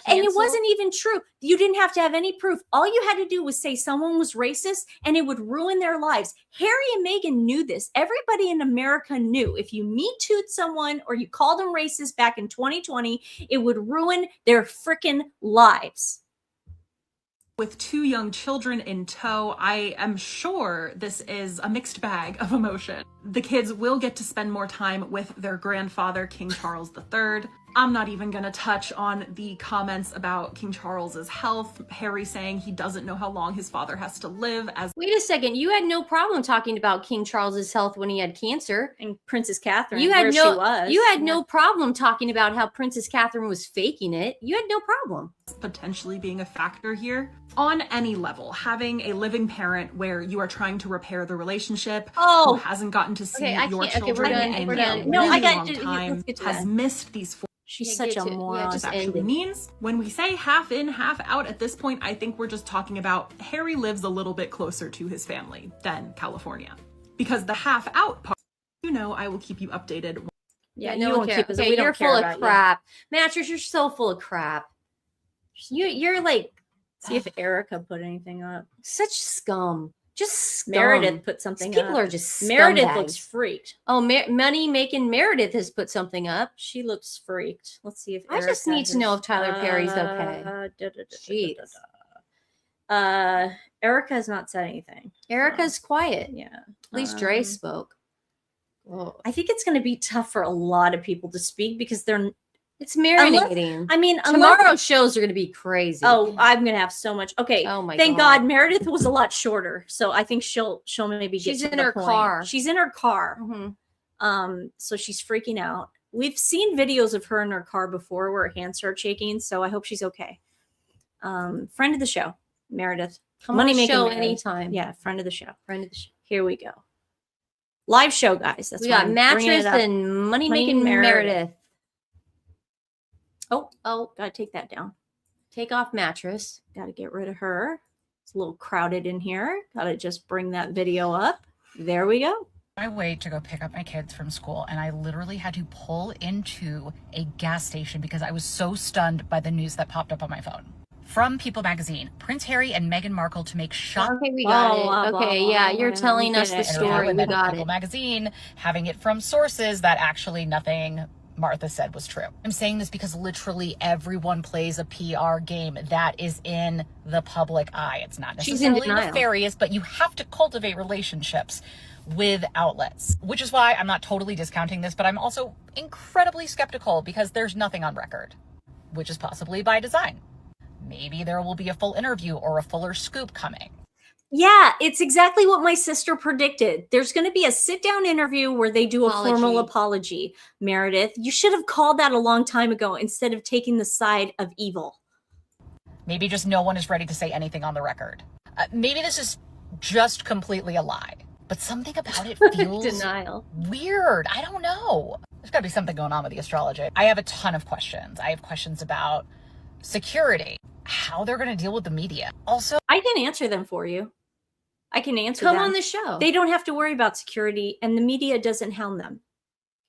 [SPEAKER 2] And it wasn't even true. You didn't have to have any proof. All you had to do was say someone was racist and it would ruin their lives. Harry and Meghan knew this. Everybody in America knew if you Me Too'd someone or you called them racist back in 2020, it would ruin their freaking lives.
[SPEAKER 18] With 2 young children in tow, I am sure this is a mixed bag of emotion. The kids will get to spend more time with their grandfather, King Charles III. I'm not even gonna touch on the comments about King Charles's health. Harry saying he doesn't know how long his father has to live as—
[SPEAKER 3] Wait a second, you had no problem talking about King Charles's health when he had cancer.
[SPEAKER 2] And Princess Catherine,
[SPEAKER 3] You had
[SPEAKER 2] where
[SPEAKER 3] no,
[SPEAKER 2] she was.
[SPEAKER 3] you had no problem talking about how Princess Catherine was faking it. You had no problem.
[SPEAKER 18] potentially being a factor here. On any level, having a living parent where you are trying to repair the relationship, who hasn't gotten to see your children in a really long time, has missed these
[SPEAKER 2] She's such a moron.
[SPEAKER 18] Just actually means when we say half in, half out at this point, I think we're just talking about Harry lives a little bit closer to his family than California. Because the half out part, you know, I will keep you updated.
[SPEAKER 3] Yeah, no one cares. Okay, you're full of crap. Mattress, you're so full of crap. You're like,
[SPEAKER 2] see if Erica put anything up.
[SPEAKER 3] Such scum. Just scum.
[SPEAKER 2] Meredith put something
[SPEAKER 3] These
[SPEAKER 2] up.
[SPEAKER 3] people are just
[SPEAKER 2] Meredith
[SPEAKER 3] scumbags.
[SPEAKER 2] looks freaked.
[SPEAKER 3] Oh, money making Meredith has put something up.
[SPEAKER 2] She looks freaked. Let's see if
[SPEAKER 3] I just need to know if Tyler Perry's okay. Jeez.
[SPEAKER 2] Erica has not said anything.
[SPEAKER 3] Erica's quiet.
[SPEAKER 2] Yeah.
[SPEAKER 3] At least Dre spoke. Oh.
[SPEAKER 2] I think it's going to be tough for a lot of people to speak because they're.
[SPEAKER 3] It's marinating.
[SPEAKER 2] Tomorrow's
[SPEAKER 3] shows are going to be crazy.
[SPEAKER 2] Oh, I'm going to have so much. Okay.
[SPEAKER 3] Oh my
[SPEAKER 2] Thank
[SPEAKER 3] God.
[SPEAKER 2] God Meredith was a lot shorter, so I think she'll maybe get
[SPEAKER 3] She's
[SPEAKER 2] to
[SPEAKER 3] in
[SPEAKER 2] the
[SPEAKER 3] her
[SPEAKER 2] point.
[SPEAKER 3] car.
[SPEAKER 2] She's in her car.
[SPEAKER 3] Mm-hmm.
[SPEAKER 2] So she's freaking out. We've seen videos of her in her car before where her hands start shaking, so I hope she's okay. Friend of the show, Meredith.
[SPEAKER 3] Come on the
[SPEAKER 2] Money-making
[SPEAKER 3] show
[SPEAKER 2] Meredith.
[SPEAKER 3] anytime.
[SPEAKER 2] Yeah, friend of the show.
[SPEAKER 3] Friend of the show.
[SPEAKER 2] Here we go. Live show, guys. That's
[SPEAKER 3] We
[SPEAKER 2] why
[SPEAKER 3] got
[SPEAKER 2] I'm bringing
[SPEAKER 3] Mattress
[SPEAKER 2] it up.
[SPEAKER 3] and money making Meredith.
[SPEAKER 2] Oh, gotta take that down.
[SPEAKER 3] Take off Mattress.
[SPEAKER 2] Gotta get rid of her. It's a little crowded in here. Gotta just bring that video up. There we go.
[SPEAKER 19] I wait to go pick up my kids from school, and I literally had to pull into a gas station because I was so stunned by the news that popped up on my phone. From People magazine, Prince Harry and Meghan Markle to make shock.
[SPEAKER 3] Okay, we got it. Okay, yeah, you're telling us the story. We got
[SPEAKER 19] People
[SPEAKER 3] it.
[SPEAKER 19] magazine having it from sources that actually nothing Martha said was true. I'm saying this because literally everyone plays a PR game that is in the public eye. It's not
[SPEAKER 3] She's in
[SPEAKER 19] necessarily
[SPEAKER 3] denial.
[SPEAKER 19] nefarious, but you have to cultivate relationships with outlets, which is why I'm not totally discounting this, but I'm also incredibly skeptical because there's nothing on record, which is possibly by design. Maybe there will be a full interview or a fuller scoop coming.
[SPEAKER 2] Yeah, it's exactly what my sister predicted. There's going to be a sit-down interview where they do a formal apology. Meredith, you should have called that a long time ago instead of taking the side of evil.
[SPEAKER 19] Maybe just no one is ready to say anything on the record. Maybe this is just completely a lie, but something about it feels
[SPEAKER 3] Denial.
[SPEAKER 19] weird. I don't know. There's got to be something going on with the astrology. I have a ton of questions. I have questions about security, how they're going to deal with the media. Also,
[SPEAKER 2] I can answer them for you. I can answer
[SPEAKER 3] Come
[SPEAKER 2] them.
[SPEAKER 3] on the show.
[SPEAKER 2] They don't have to worry about security, and the media doesn't hound them.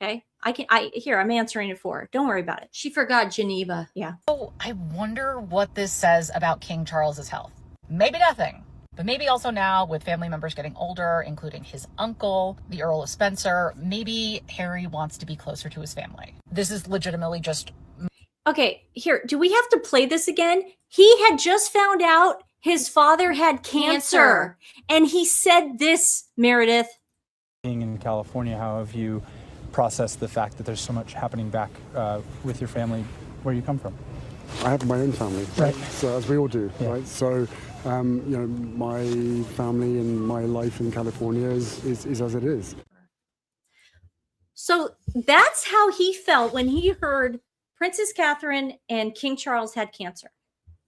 [SPEAKER 2] Okay? I'm answering it for her. Don't worry about it.
[SPEAKER 3] She forgot Geneva.
[SPEAKER 2] Yeah.
[SPEAKER 19] Oh, I wonder what this says about King Charles's health. Maybe nothing. But maybe also now, with family members getting older, including his uncle, the Earl of Spencer, maybe Harry wants to be closer to his family. This is legitimately just...
[SPEAKER 2] Okay, here, do we have to play this again? He had just found out his father had cancer. And he said this, Meredith.
[SPEAKER 7] Being in California, how have you processed the fact that there's so much happening back with your family where you come from?
[SPEAKER 6] I have my own family,
[SPEAKER 7] Right.
[SPEAKER 6] So as we all do, right? So, my family and my life in California is as it is.
[SPEAKER 2] So that's how he felt when he heard Princess Catherine and King Charles had cancer.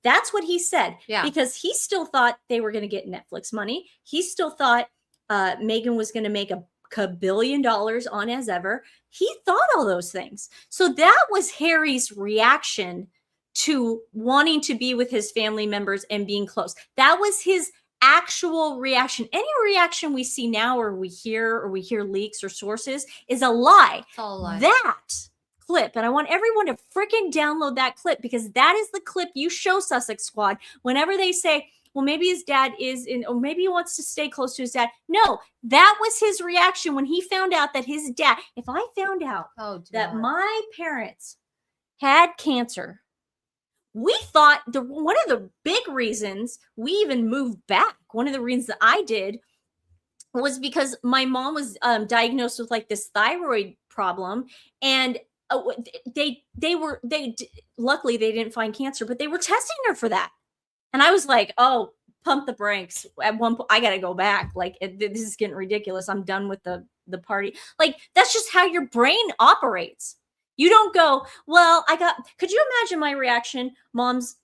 [SPEAKER 2] That's what he said.
[SPEAKER 3] Yeah.
[SPEAKER 2] Because he still thought they were going to get Netflix money. He still thought Meghan was going to make a $1 billion on as ever. He thought all those things. So that was Harry's reaction to wanting to be with his family members and being close. That was his actual reaction. Any reaction we see now or we hear leaks or sources is a lie.
[SPEAKER 3] It's all a lie.
[SPEAKER 2] That clip, and I want everyone to freaking download that clip because that is the clip you show Sussex Squad whenever they say, well, maybe his dad is in, or maybe he wants to stay close to his dad. No, that was his reaction when he found out that his dad, if I found out that my parents had cancer, we thought one of the big reasons we even moved back, one of the reasons that I did, was because my mom was diagnosed with like this thyroid problem, and they luckily they didn't find cancer, but they were testing her for that. And I was like, oh, pump the brakes. At one point, I got to go back. Like, this is getting ridiculous. I'm done with the party. Like, that's just how your brain operates. You don't go, well, could you imagine my reaction? Mom's,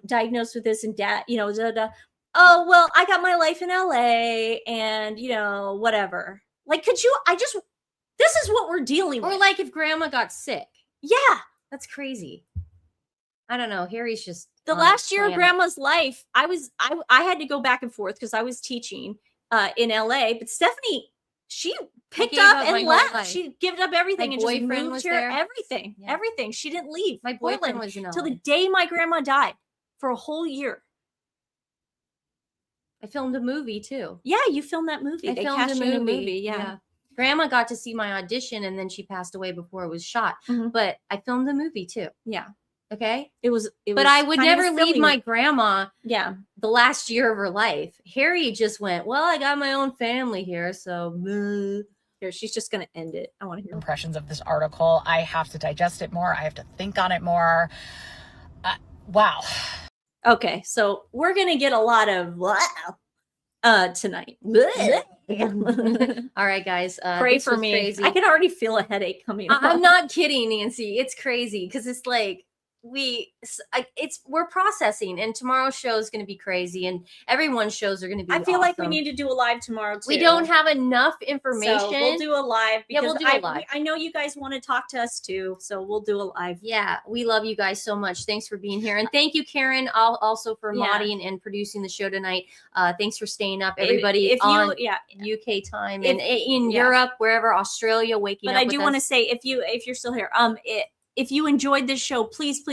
[SPEAKER 2] diagnosed with this, and dad, oh, well, I got my life in LA and, whatever. Like, this is what we're dealing with.
[SPEAKER 3] Or like if grandma got sick.
[SPEAKER 2] Yeah.
[SPEAKER 3] That's crazy. I don't know. Harry's just
[SPEAKER 2] the last year of grandma's life. I had to go back and forth because I was teaching in LA, but Stephanie, she picked up and left. She gave up everything and just moved here. There. Everything. She didn't leave.
[SPEAKER 3] My boyfriend was in LA
[SPEAKER 2] till the day my grandma died for a whole year.
[SPEAKER 3] I filmed a movie too.
[SPEAKER 2] Yeah, you filmed that movie.
[SPEAKER 3] I filmed a movie. Yeah. Grandma got to see my audition, and then she passed away before it was shot. Mm-hmm. But I filmed the movie too.
[SPEAKER 2] Yeah.
[SPEAKER 3] Okay.
[SPEAKER 2] It was
[SPEAKER 3] but I would never leave my grandma. Yeah. The last year of her life. Harry just went, well, I got my own family here. So
[SPEAKER 2] here, she's just going to end it. I want to hear
[SPEAKER 19] impressions of this article. I have to digest it more. I have to think on it more. Wow.
[SPEAKER 2] Okay. So we're going to get a lot of tonight.
[SPEAKER 3] All right, guys.
[SPEAKER 2] Pray for me.
[SPEAKER 3] Crazy.
[SPEAKER 2] I can already feel a headache coming on.
[SPEAKER 3] I'm not kidding, Nancy. It's crazy because it's like we're processing, and tomorrow's show is going to be crazy, and everyone's shows are going to be
[SPEAKER 2] I feel like we need to do a live tomorrow too.
[SPEAKER 3] We don't have enough information. So
[SPEAKER 2] we'll do a live because
[SPEAKER 3] we'll do a live.
[SPEAKER 2] I know you guys want to talk to us too, so we'll do a live.
[SPEAKER 3] Yeah, we love you guys so much. Thanks for being here, and thank you, Karen, also for modding and producing the show tonight. Thanks for staying up, everybody. UK time and in Europe, wherever, Australia, waking up.
[SPEAKER 2] But I do want to say, if you're still here, if you enjoyed this show, please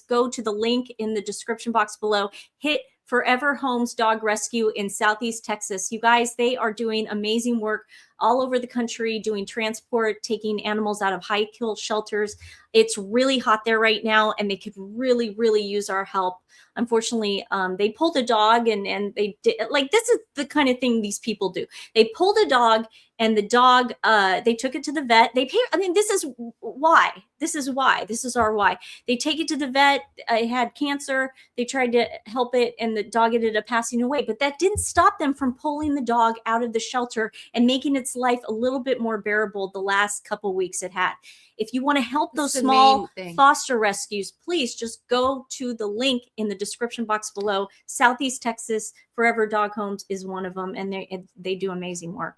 [SPEAKER 2] go to the link in the description box below. Hit Forever Homes Dog Rescue in Southeast Texas. You guys, they are doing amazing work all over the country, doing transport, taking animals out of high-kill shelters. It's really hot there right now, and they could really, really use our help. Unfortunately, they pulled a dog, and they did, like, this is the kind of thing these people do. They pulled a dog, and the dog, they took it to the vet. This is why. This is our why. They take it to the vet. It had cancer. They tried to help it, and the dog ended up passing away. But that didn't stop them from pulling the dog out of the shelter and making its life a little bit more bearable the last couple weeks it had. If you want to help those small foster rescues, please just go to the link in the description box below. Southeast Texas Forever Dog Homes is one of them, and they do amazing work.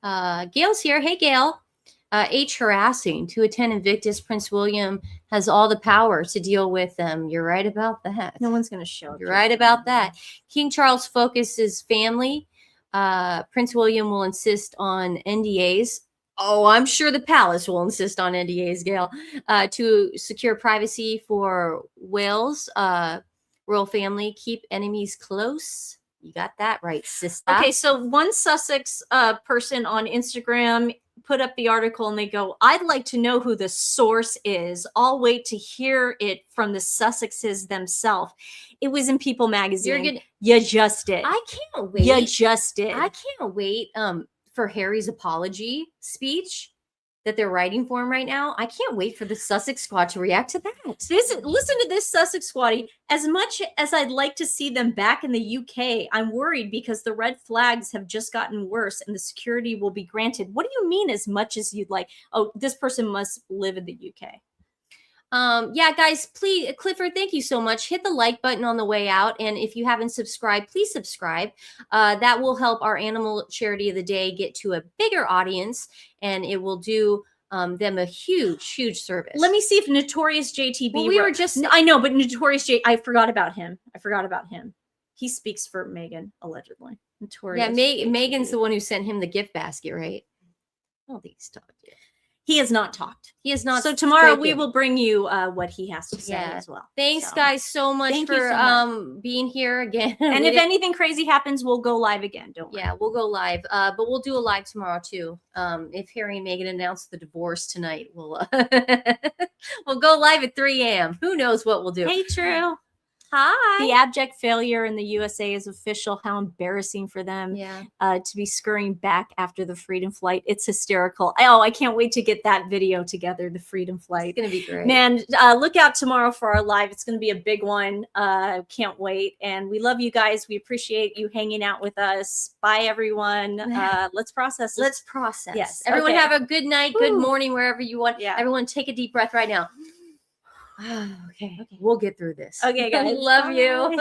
[SPEAKER 3] Gail's here. Hey, Gail. H harassing to attend Invictus. Prince William has all the power to deal with them. You're right about that.
[SPEAKER 2] No one's going to show.
[SPEAKER 3] You're right about that. King Charles focuses family. Prince William will insist on NDAs. Oh, I'm sure the palace will insist on NDAs, Gail, to secure privacy for Wales. Royal family, keep enemies close. You got that right, sister.
[SPEAKER 2] Okay, so one Sussex person on Instagram put up the article, and they go, I'd like to know who the source is. I'll wait to hear it from the Sussexes themselves. It was in People magazine. You just did.
[SPEAKER 3] I can't wait.
[SPEAKER 2] You just did.
[SPEAKER 3] I can't wait for Harry's apology speech that they're writing for him right now. I can't wait for the Sussex squad to react to that.
[SPEAKER 2] Listen to this, Sussex squaddy. As much as I'd like to see them back in the UK, I'm worried because the red flags have just gotten worse and the security will be granted. What do you mean as much as you'd like? Oh, this person must live in the UK.
[SPEAKER 3] Yeah, guys, please, Clifford, thank you so much. Hit the like button on the way out. And if you haven't subscribed, please subscribe. That will help our animal charity of the day get to a bigger audience, and it will do them a huge service.
[SPEAKER 2] Let me see if Notorious JTB.
[SPEAKER 3] Well,
[SPEAKER 2] I know, but Notorious J. I forgot about him. He speaks for Meghan, allegedly. Notorious.
[SPEAKER 3] Yeah, Megan's the one who sent him the gift basket, right?
[SPEAKER 2] I don't think he's talked yet. He has not talked.
[SPEAKER 3] He has not.
[SPEAKER 2] So tomorrow we will bring you what he has to say as well.
[SPEAKER 3] Thanks, guys, so much for being here again.
[SPEAKER 2] And if anything crazy happens, we'll go live again. Don't worry.
[SPEAKER 3] Yeah, we'll go live. But we'll do a live tomorrow too. If Harry and Meghan announce the divorce tonight, we'll We'll go live at 3 a.m. Who knows what we'll do?
[SPEAKER 2] Hey, True.
[SPEAKER 3] Hi.
[SPEAKER 2] The abject failure in the USA is official. How embarrassing for them to be scurrying back after the freedom flight. It's hysterical. Oh, I can't wait to get that video together, the freedom flight.
[SPEAKER 3] It's going to be great.
[SPEAKER 2] Man, look out tomorrow for our live. It's going to be a big one. Can't wait. And we love you guys. We appreciate you hanging out with us. Bye, everyone. Let's process this.
[SPEAKER 3] Let's process.
[SPEAKER 2] Yes.
[SPEAKER 3] Everyone
[SPEAKER 2] Okay.
[SPEAKER 3] have a good night, good
[SPEAKER 2] Whew.
[SPEAKER 3] morning, wherever you want.
[SPEAKER 2] Yeah.
[SPEAKER 3] Everyone take a deep breath right now. Okay. We'll get through this.
[SPEAKER 2] Okay, guys.
[SPEAKER 3] Love you.